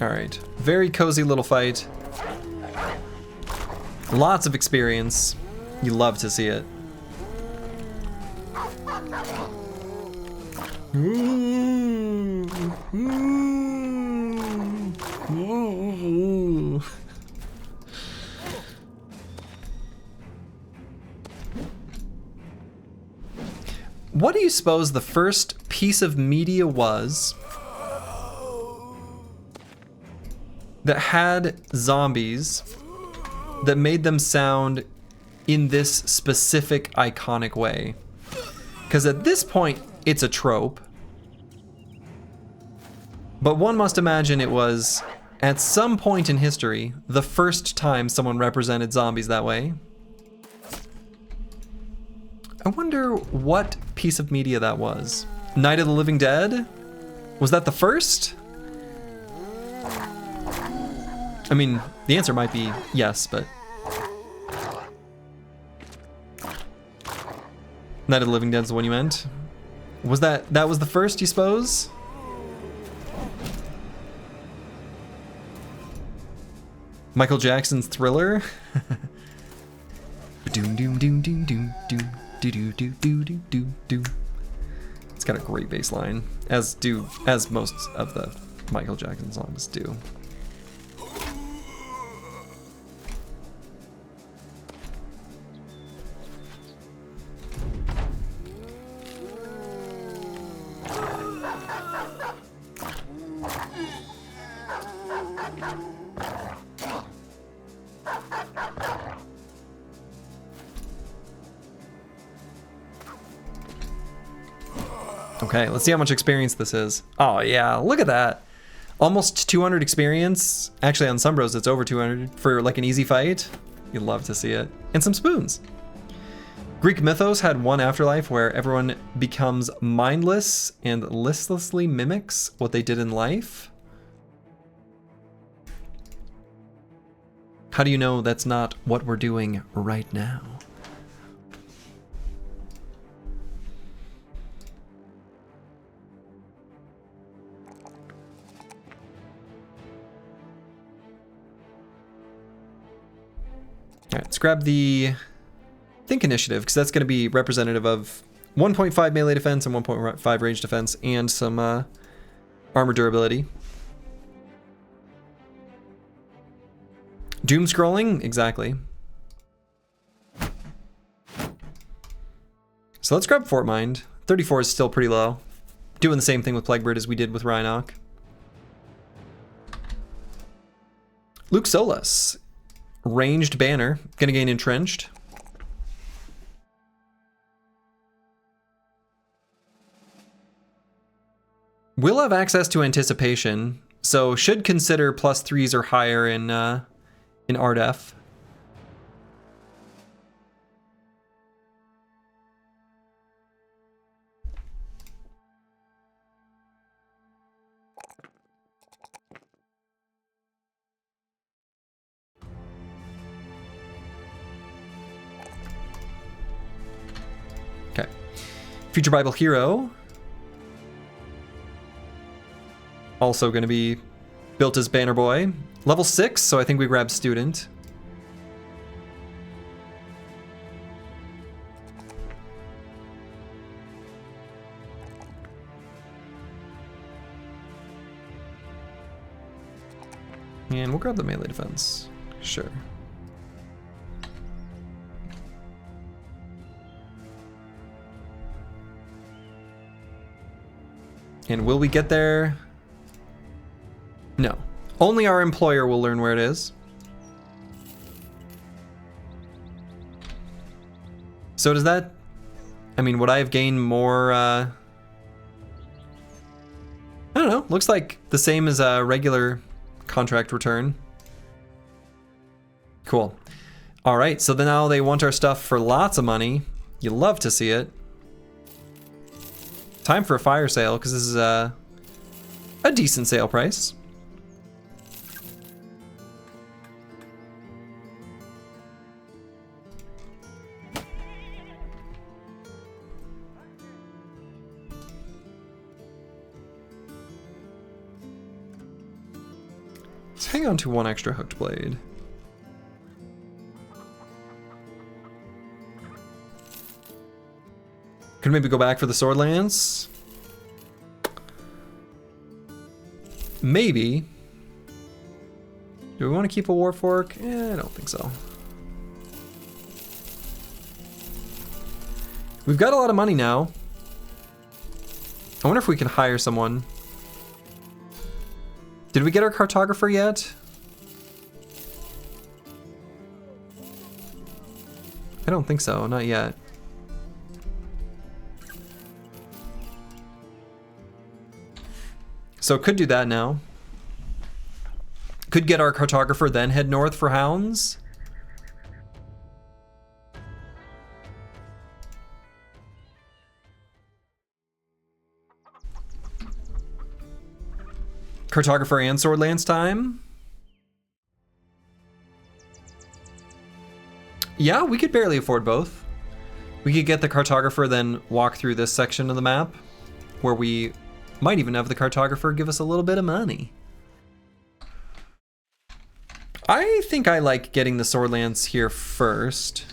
Alright, very cozy little fight. Lots of experience. You love to see it. Ooh. What do you suppose the first piece of media was that had zombies that made them sound in this specific iconic way? Because at this point, it's a trope. But one must imagine it was, at some point in history, the first time someone represented zombies that way. I wonder what piece of media that was. Night of the Living Dead? Was that the first? I mean, the answer might be yes, but... Night of the Living Dead's the one you meant? Was that was the first, you suppose? Michael Jackson's Thriller? Doom doom doom doom doom doom do do do do do do do. It's got a great bass line, as most of the Michael Jackson songs do. Okay, let's see how much experience this is. Oh yeah, look at that. Almost 200 experience. Actually, on some bros, it's over 200 for like an easy fight. You'd love to see it. And some spoons. Greek mythos had one afterlife where everyone becomes mindless and listlessly mimics what they did in life. How do you know that's not what we're doing right now? All right, let's grab the Think Initiative, because that's going to be representative of 1.5 melee defense and 1.5 range defense, and some armor durability. Doom scrolling, exactly. So let's grab Fort Mind. 34 is still pretty low. Doing the same thing with Plaguebird as we did with Rhinoc. Luke Solas. Ranged banner, gonna gain entrenched. We'll have access to anticipation, so should consider +3s or higher in RDF. Okay. Future Bible Hero. Also going to be built as Banner Boy. Level 6, so I think we grab Student. And we'll grab the melee defense. Sure. And will we get there? No. Only our employer will learn where it is. So does that... I mean, would I have gained more... I don't know. Looks like the same as a regular contract return. Cool. All right, so then now they want our stuff for lots of money. You love to see it. Time for a fire sale, because this is a decent sale price. Let's hang on to one extra hooked blade. Could maybe go back for the sword lance. maybe. Do we want to keep a Warfork? I don't think so. We've got a lot of money now. I wonder if we can hire someone. Did we get our cartographer yet? I don't think so, not yet. So could do that now. Could get our cartographer, then head north for hounds. Cartographer and Swordlance time. Yeah, we could barely afford both. We could get the cartographer, then walk through this section of the map where we might even have the cartographer give us a little bit of money. I think I like getting the Swordlance here first.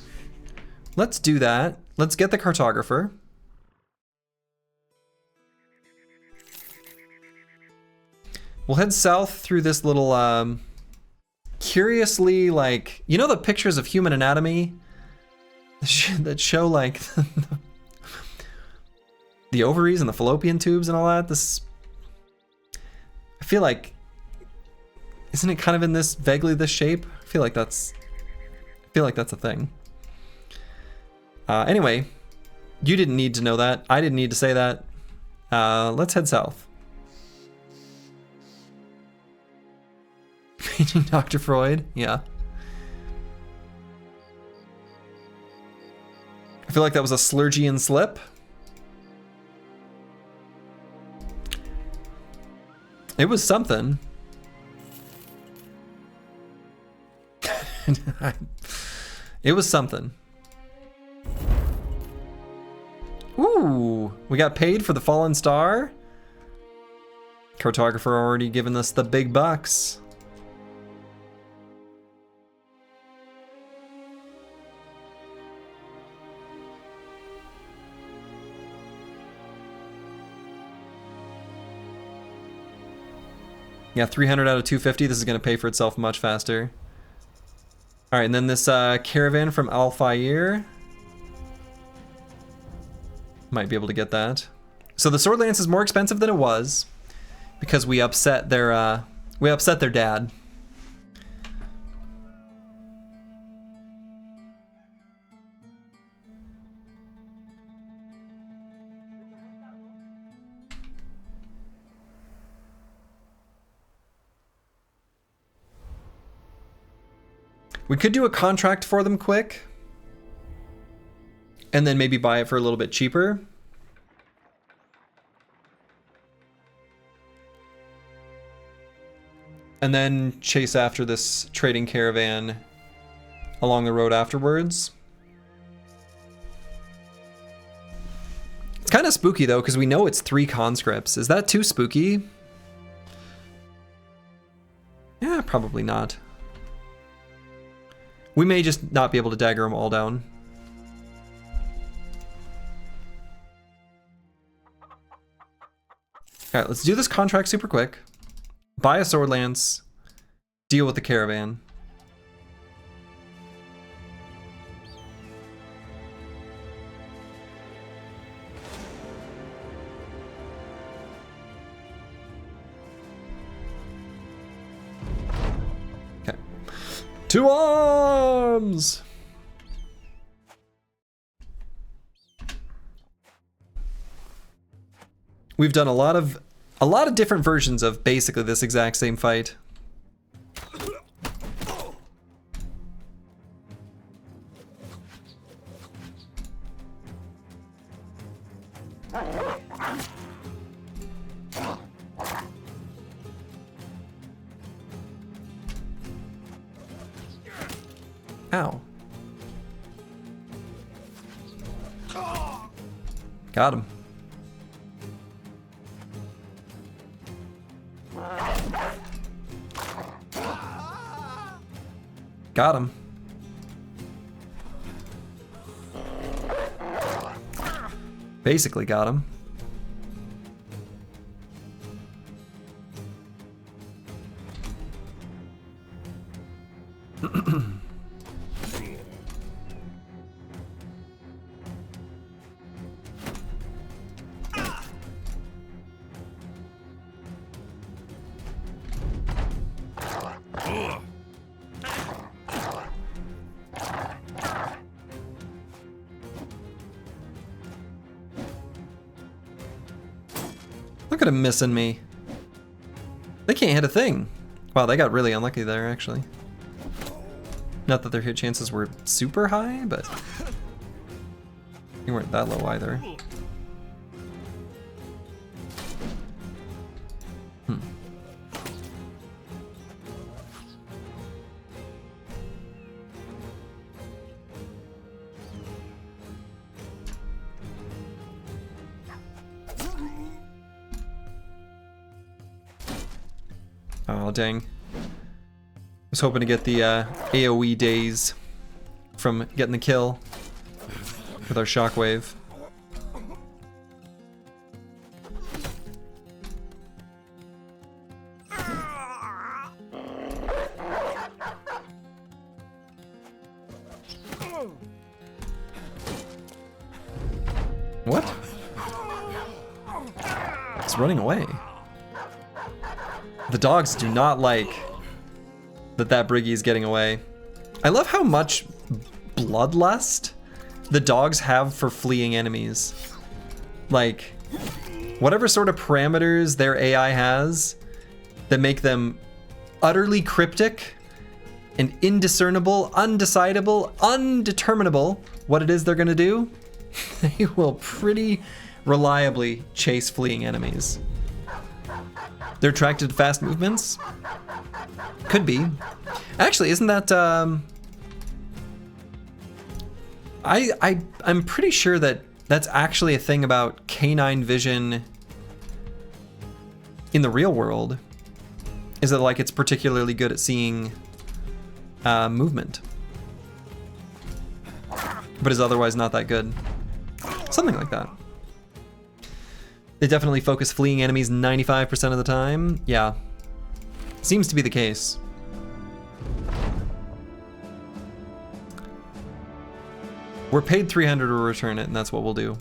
Let's do that. Let's get the cartographer. We'll head south through this little, curiously, like, you know the pictures of human anatomy that show like the ovaries and the fallopian tubes and all that? I feel like, isn't it kind of in this, vaguely this shape? I feel like that's a thing. Anyway, you didn't need to know that. I didn't need to say that. Let's head south. Paging Dr. Freud, yeah. I feel like that was a Slurgian slip. It was something. It was something. Ooh, we got paid for the fallen star. Cartographer already given us the big bucks. Yeah, 300 out of 250. This is going to pay for itself much faster. All right, and then this caravan from Al-Fayr. Might be able to get that. So the Swordlance is more expensive than it was because we upset their dad. We could do a contract for them quick and then maybe buy it for a little bit cheaper. And then chase after this trading caravan along the road afterwards. It's kind of spooky though, because we know it's 3 conscripts. Is that too spooky? Yeah, probably not. We may just not be able to dagger them all down. Alright, let's do this contract super quick. Buy a Swordlance. Deal with the caravan. Okay. To arms! We've done a lot of different versions of basically this exact same fight. Ow. Got him. Got him. Basically got him. Look at him missing me. They can't hit a thing. Wow, they got really unlucky there, actually. Not that their hit chances were super high, but they weren't that low either. Oh, dang. I was hoping to get the AoE days from getting the kill with our shockwave. What? It's running away. The dogs do not like that Briggy is getting away. I love how much bloodlust the dogs have for fleeing enemies. Like, whatever sort of parameters their AI has that make them utterly cryptic and indiscernible, undecidable, undeterminable what it is they're gonna do, they will pretty reliably chase fleeing enemies. They're attracted to fast movements? Could be. Actually, isn't that, I'm pretty sure that that's actually a thing about canine vision in the real world. Is that like it's particularly good at seeing movement, but is otherwise not that good. Something like that. They definitely focus fleeing enemies 95% of the time. Yeah, seems to be the case. We're paid 300 to return it, and that's what we'll do.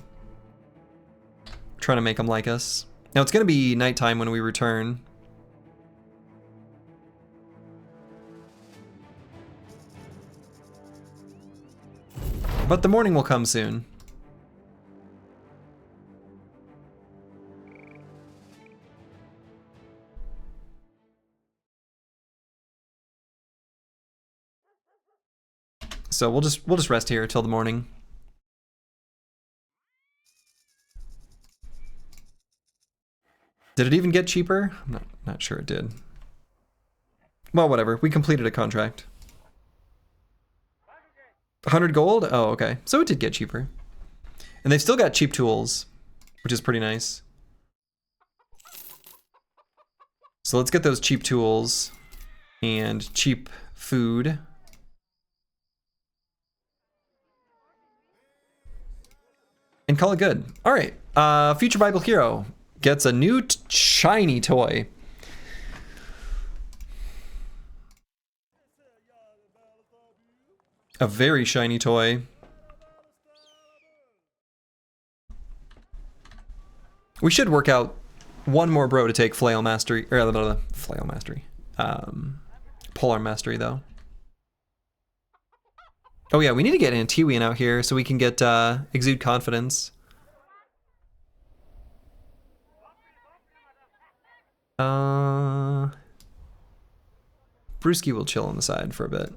Trying to make them like us. Now it's gonna be nighttime when we return. But the morning will come soon. So we'll just rest here till the morning. Did it even get cheaper? I'm not sure it did. Well, whatever. We completed a contract. 100 gold? Oh, okay. So it did get cheaper. And they've still got cheap tools, which is pretty nice. So let's get those cheap tools and cheap food. And call it good. All right, Future Bible Hero gets a new shiny toy. A very shiny toy. We should work out one more bro to take Flail Mastery, or Flail Mastery, Polar Mastery though. Oh yeah, we need to get Antiwian out here so we can get Exude Confidence. Brewski will chill on the side for a bit.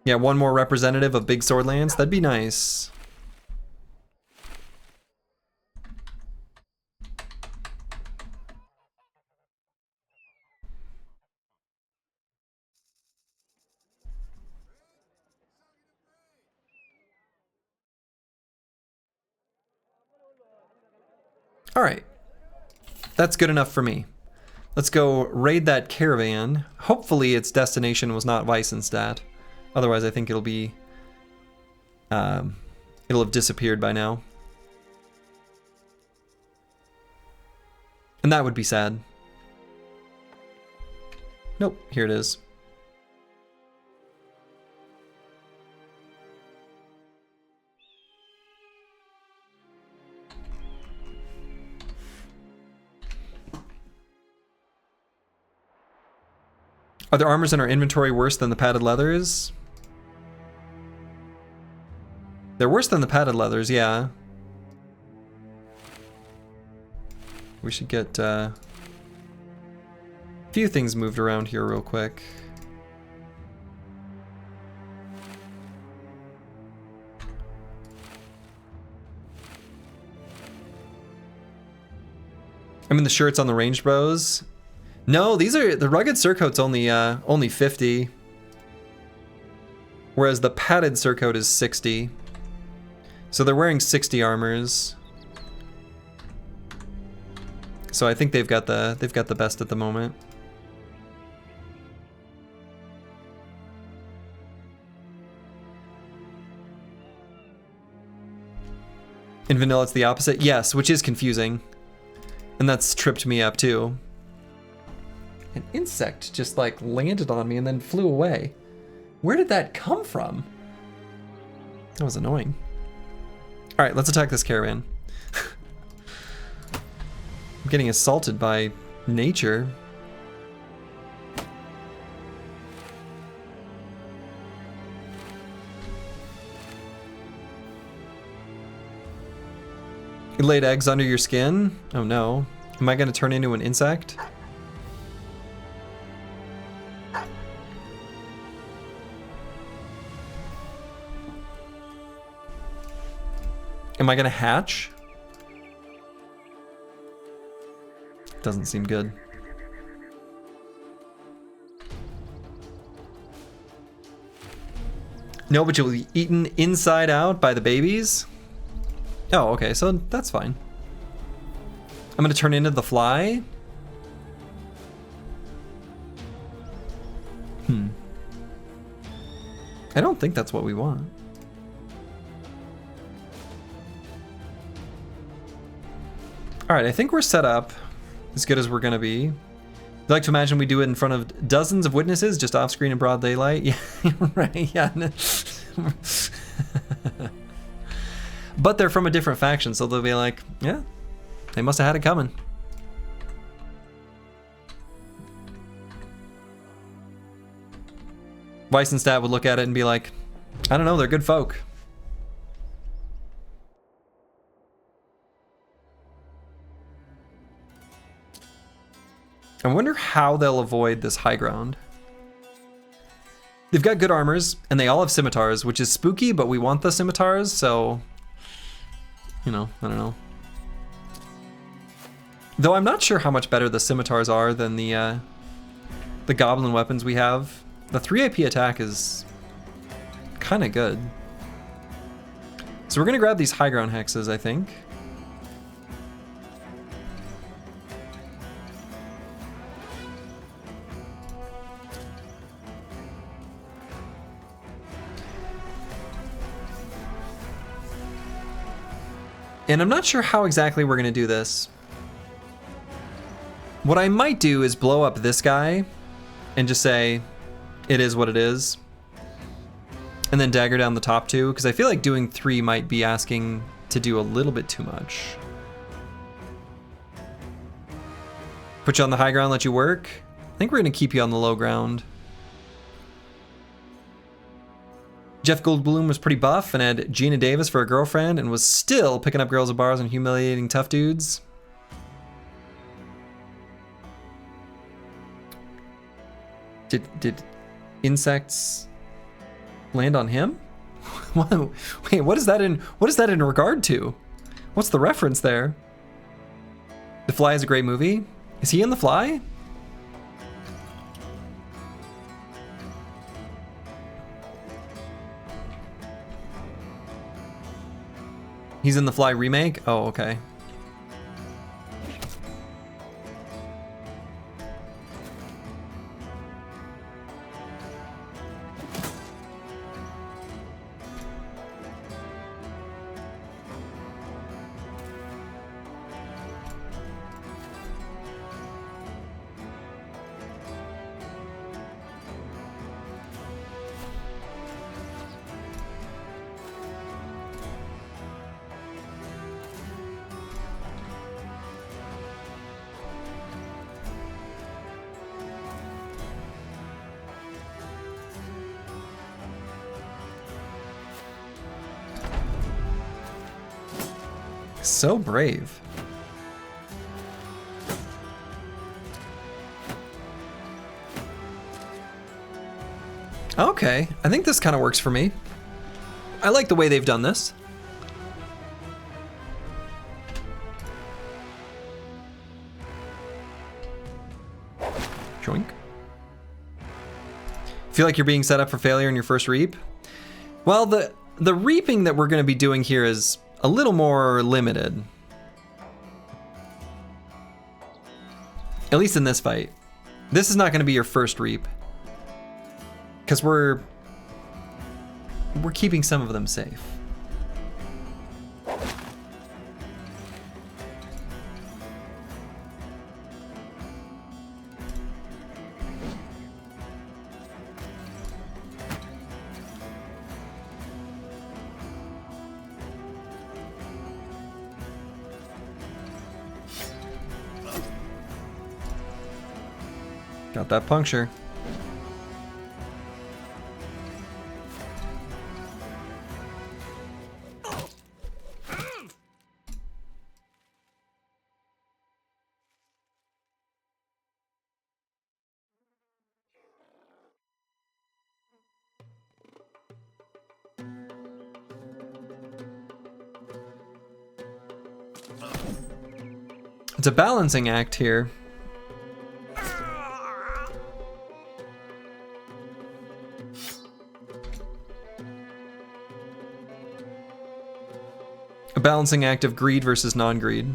Yeah, one more representative of Big Swordlands, that'd be nice. All right, that's good enough for me. Let's go raid that caravan. Hopefully its destination was not Weissenstadt. Otherwise I think it'll be, it'll have disappeared by now. And that would be sad. Nope, here it is. Are the armors in our inventory worse than the padded leathers? They're worse than the padded leathers, yeah. We should get a few things moved around here real quick. I mean, the shirts on the ranged bows. No, these are the rugged surcoat's only 50, whereas the padded surcoat is 60. So they're wearing 60 armors. So I think they've got the best at the moment. In vanilla, it's the opposite. Yes, which is confusing, and that's tripped me up too. An insect just like landed on me and then flew away. Where did that come from? That was annoying. All right, let's attack this caravan. I'm getting assaulted by nature. You laid eggs under your skin? Oh no. Am I gonna turn into an insect? Am I gonna hatch? Doesn't seem good. No, but you'll be eaten inside out by the babies? Oh, okay, so that's fine. I'm gonna turn into the fly? I don't think that's what we want. Alright, I think we're set up as good as we're gonna be. I'd like to imagine we do it in front of dozens of witnesses, just off screen in broad daylight. Yeah, right, yeah. But they're from a different faction, so they'll be like, yeah, they must have had it coming. Weissenstadt would look at it and be like, I don't know, they're good folk. I wonder how they'll avoid this high ground. They've got good armors, and they all have scimitars, which is spooky, but we want the scimitars, so... You know, I don't know. Though I'm not sure how much better the scimitars are than the goblin weapons we have. The 3 AP attack is kind of good. So we're gonna grab these high ground hexes, I think. And I'm not sure how exactly we're gonna do this. What I might do is blow up this guy and just say, it is what it is. And then dagger down the top two, because I feel like doing 3 might be asking to do a little bit too much. Put you on the high ground, let you work. I think we're gonna keep you on the low ground. Jeff Goldblum was pretty buff and had Gina Davis for a girlfriend and was still picking up girls at bars and humiliating tough dudes. Did insects land on him? Wait, what is that in regard to? What's the reference there? The Fly is a great movie. Is he in The Fly? He's in The Fly remake? Oh, okay. So brave. Okay, I think this kind of works for me. I like the way they've done this. Joink. Feel like you're being set up for failure in your first reap? Well, the reaping that we're going to be doing here is a little more limited. At least in this fight. This is not going to be your first reap. Because we're keeping some of them safe. Got that puncture. It's a balancing act here. A balancing act of greed versus non-greed.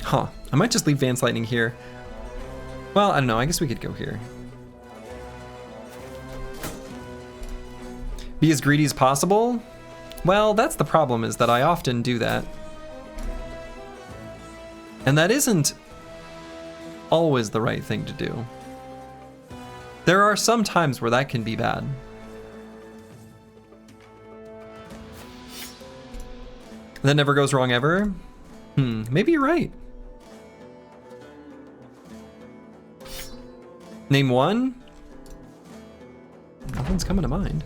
Huh. I might just leave Vance Lightning here. Well, I don't know. I guess we could go here. Be as greedy as possible? Well, that's the problem, is that I often do that. And that isn't always the right thing to do. There are some times where that can be bad. That never goes wrong ever? Maybe you're right. Name one? Nothing's coming to mind.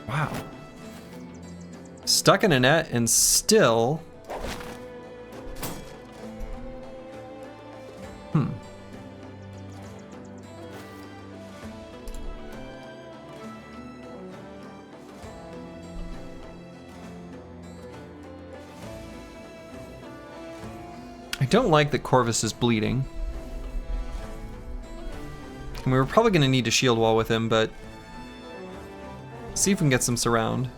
Wow. Stuck in a net and still... I don't like that Corvus is bleeding. And we were probably going to need to shield wall with him, but... see if we can get some surround.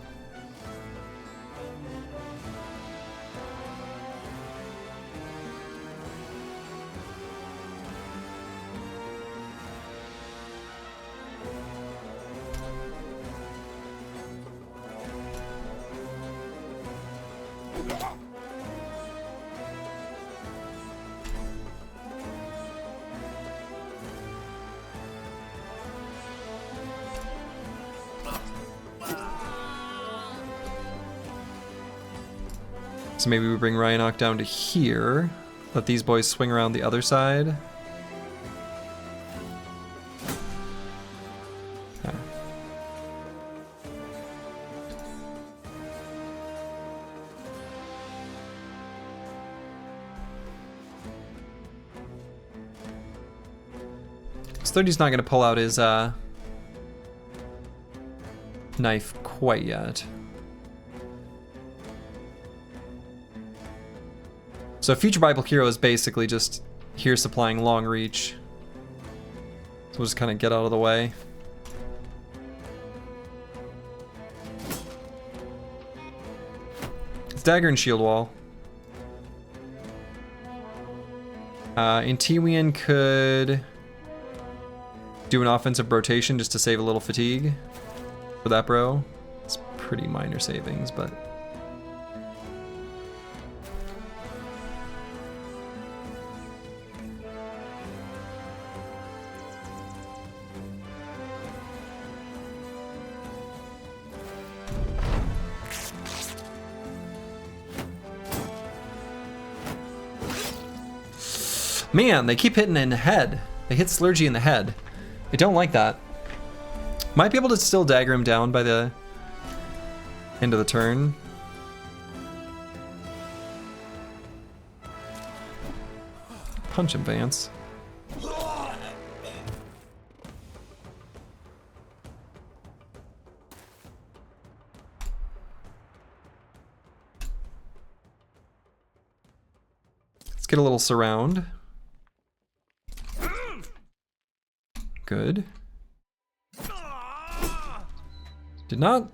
So maybe we bring Ryanok down to here. Let these boys swing around the other side. Okay. So 30's not going to pull out his knife quite yet. So Future Bible Hero is basically just here supplying long reach. So we'll just kind of get out of the way. It's Dagger and Shield Wall. Intiwian could do an offensive rotation just to save a little fatigue for that bro. It's pretty minor savings, but... Man, they keep hitting in the head. They hit Slurgy in the head. I don't like that. Might be able to still dagger him down by the end of the turn. Punch him, Vance. Let's get a little surround. Good. Did not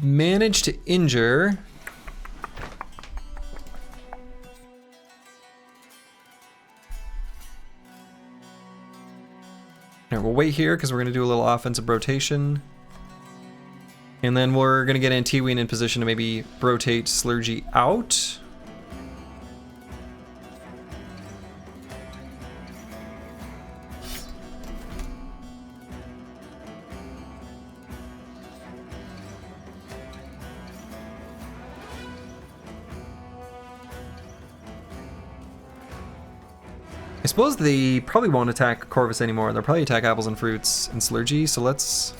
manage to injure. Alright, we'll wait here because we're going to do a little offensive rotation. And then we're going to get Antiween in position to maybe rotate Slurgy out. I suppose they probably won't attack Corvus anymore. They'll probably attack Apples and Fruits and Slurgy, so let's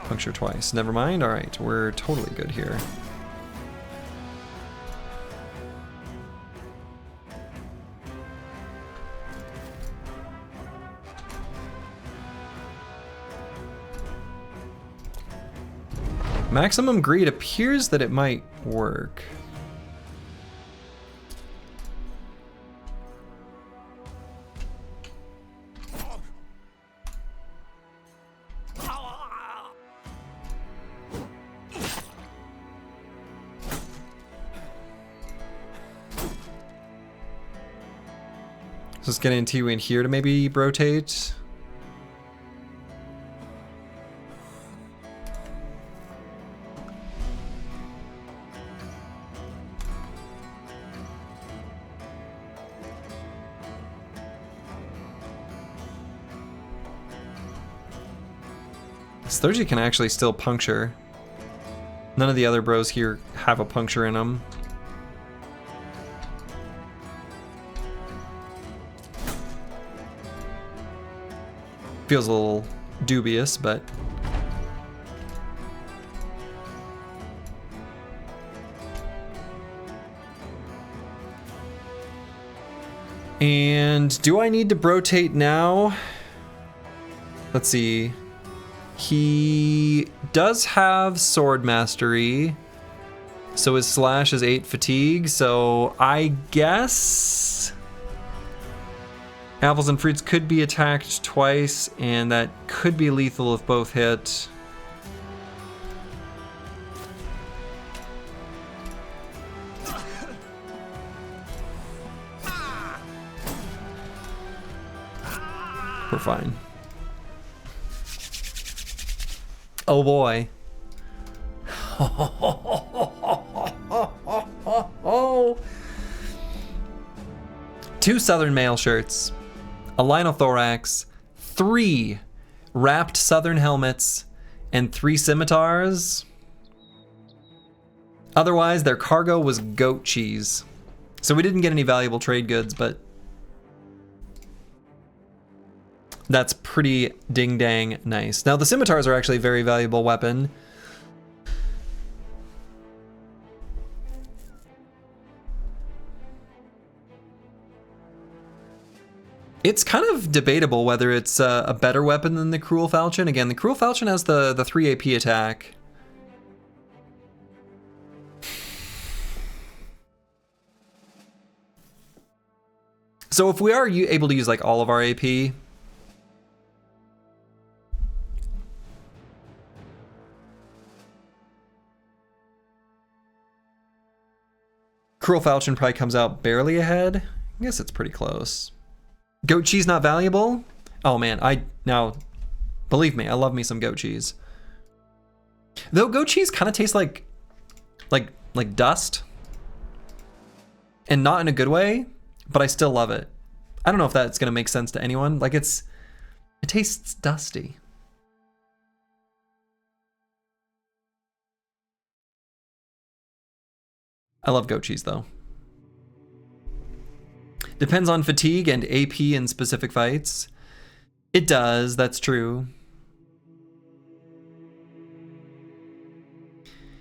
puncture twice. Never mind. Alright, we're totally good here. Maximum Greed appears that it might work. So let's get Antiween here to maybe rotate. Slurgy can actually still puncture. None of the other bros here have a puncture in them. Feels a little dubious, but and do I need to rotate now? Let's see. He does have Sword Mastery, so his slash is 8 fatigue, so I guess Apples and Fruits could be attacked twice, and that could be lethal if both hit. We're fine. Oh boy. Two Southern Mail shirts, a Linothorax, 3 wrapped Southern helmets, and 3 scimitars. Otherwise, their cargo was goat cheese. So we didn't get any valuable trade goods, but that's pretty ding-dang nice. Now, the scimitars are actually a very valuable weapon. It's kind of debatable whether it's a better weapon than the Cruel Falchion. Again, the Cruel Falchion has the 3 AP attack. So if we are able to use like all of our AP, Cruel Falchion probably comes out barely ahead. I guess it's pretty close. Goat cheese not valuable? Oh man, now, believe me, I love me some goat cheese. Though goat cheese kind of tastes like dust. And not in a good way, but I still love it. I don't know if that's gonna make sense to anyone. Like it tastes dusty. I love goat cheese though. Depends on fatigue and AP in specific fights. It does, that's true.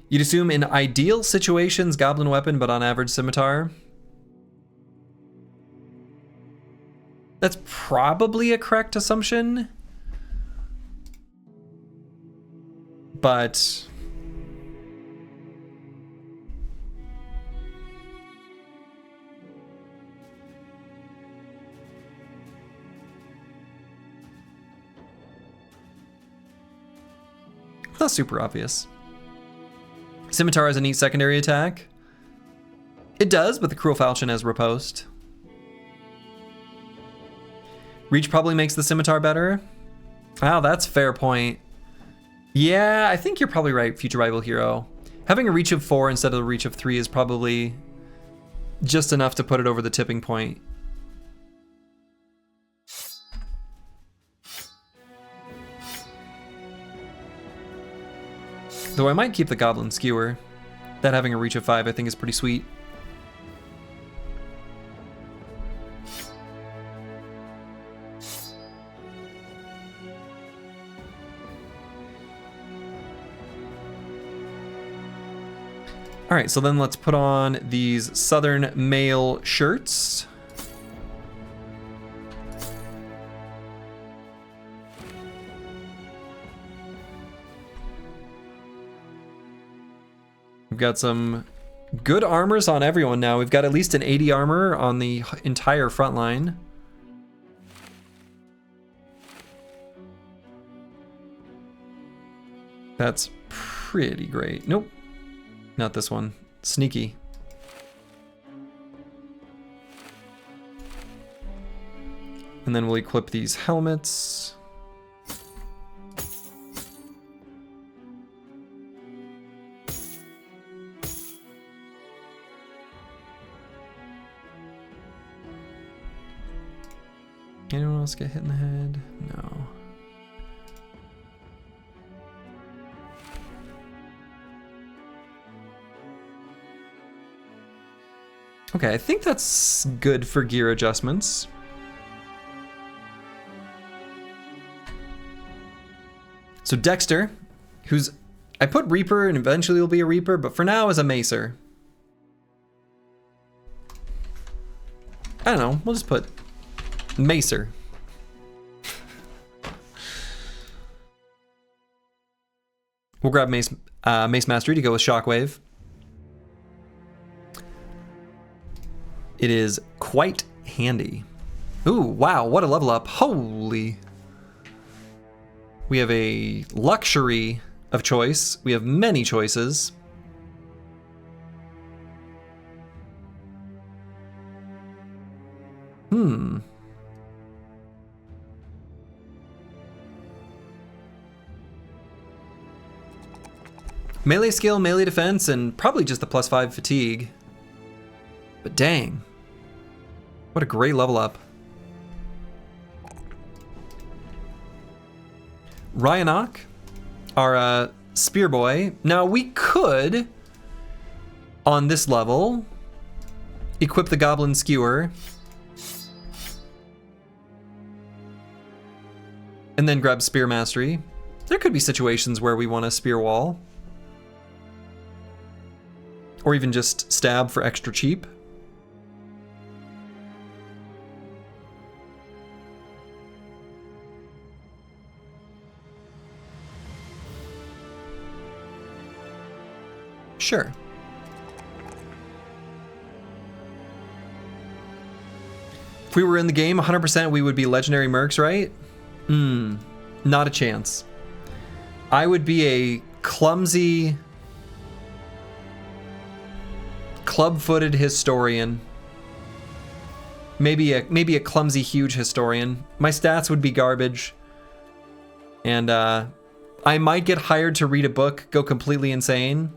You'd assume in ideal situations, goblin weapon, but on average, scimitar. That's probably a correct assumption. But it's not super obvious. Scimitar has a neat secondary attack. It does, but the Cruel Falchion has riposte. Reach probably makes the Scimitar better. Wow, that's a fair point. Yeah, I think you're probably right, Future Rival Hero. Having a reach of 4 instead of a reach of 3 is probably just enough to put it over the tipping point. Though I might keep the Goblin Skewer. That having a reach of 5 I think is pretty sweet. All right, so then let's put on these Southern Mail shirts. We've got some good armors on everyone now. We've got at least an 80 armor on the entire front line. That's pretty great. Nope. Not this one. Sneaky. And then we'll equip these helmets. Anyone else get hit in the head? No. Okay, I think that's good for gear adjustments. So Dexter, who's... I put Reaper and eventually will be a Reaper, but for now is a Macer. I don't know, we'll just put Macer. We'll grab Mace Mastery to go with Shockwave. It is quite handy. Ooh, wow, what a level up. Holy. We have a luxury of choice. We have many choices. Melee skill, melee defense, and probably just the +5 fatigue. But dang. What a great level up. Ryanok, our spear boy. Now we could, on this level, equip the Goblin Skewer. And then grab Spear Mastery. There could be situations where we want a Spear Wall. Or even just stab for extra cheap. Sure. If we were in the game, 100% we would be legendary mercs, right? Not a chance. I would be a clumsy, club-footed historian. Maybe a clumsy, huge historian. My stats would be garbage. And I might get hired to read a book, go completely insane,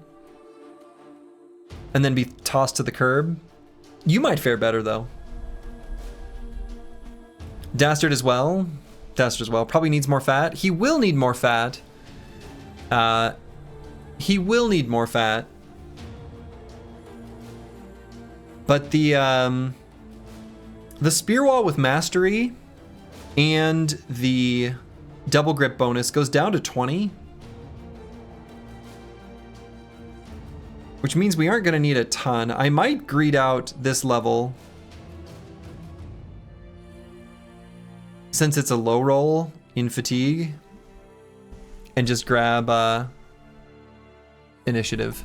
and then be tossed to the curb. You might fare better, though. Dastard as well. Dastard as well. Probably needs more fat. He will need more fat. He will need more fat. But the The spear wall with mastery and the double grip bonus goes down to 20. Which means we aren't going to need a ton. I might greed out this level since it's a low roll in fatigue and just grab initiative,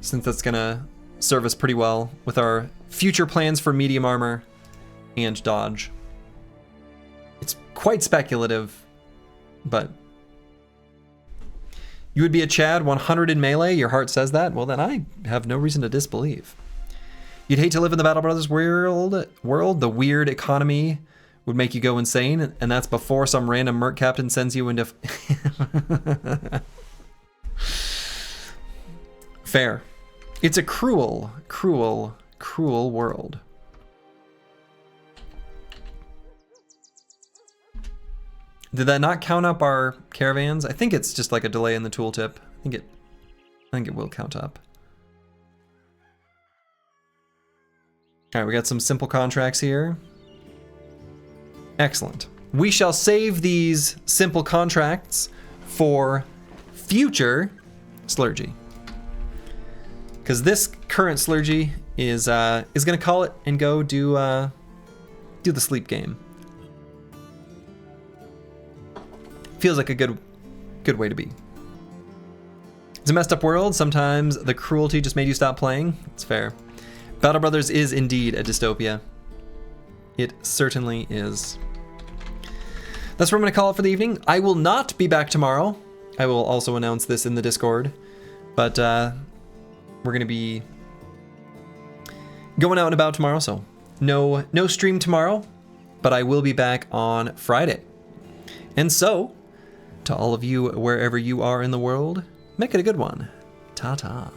since that's going to serve us pretty well with our future plans for medium armor and dodge. It's quite speculative, but you would be a Chad 100 in melee, your heart says that? Well, then I have no reason to disbelieve. You'd hate to live in the Battle Brothers world. The weird economy would make you go insane, and that's before some random merc captain sends you into... Fair. It's a cruel, cruel, cruel world. Did that not count up our caravans? I think it's just like a delay in the tooltip. I think it will count up. All right, we got some simple contracts here. Excellent. We shall save these simple contracts for future Slurgy, because this current Slurgy is gonna call it and go do the sleep game. Feels like a good way to be. It's a messed up world. Sometimes the cruelty just made you stop playing. It's fair. Battle Brothers is indeed a dystopia. It certainly is. That's what I'm going to call it for the evening. I will not be back tomorrow. I will also announce this in the Discord. But we're going to be going out and about tomorrow, so no stream tomorrow. But I will be back on Friday. And so, to all of you wherever you are in the world, make it a good one. Ta-ta.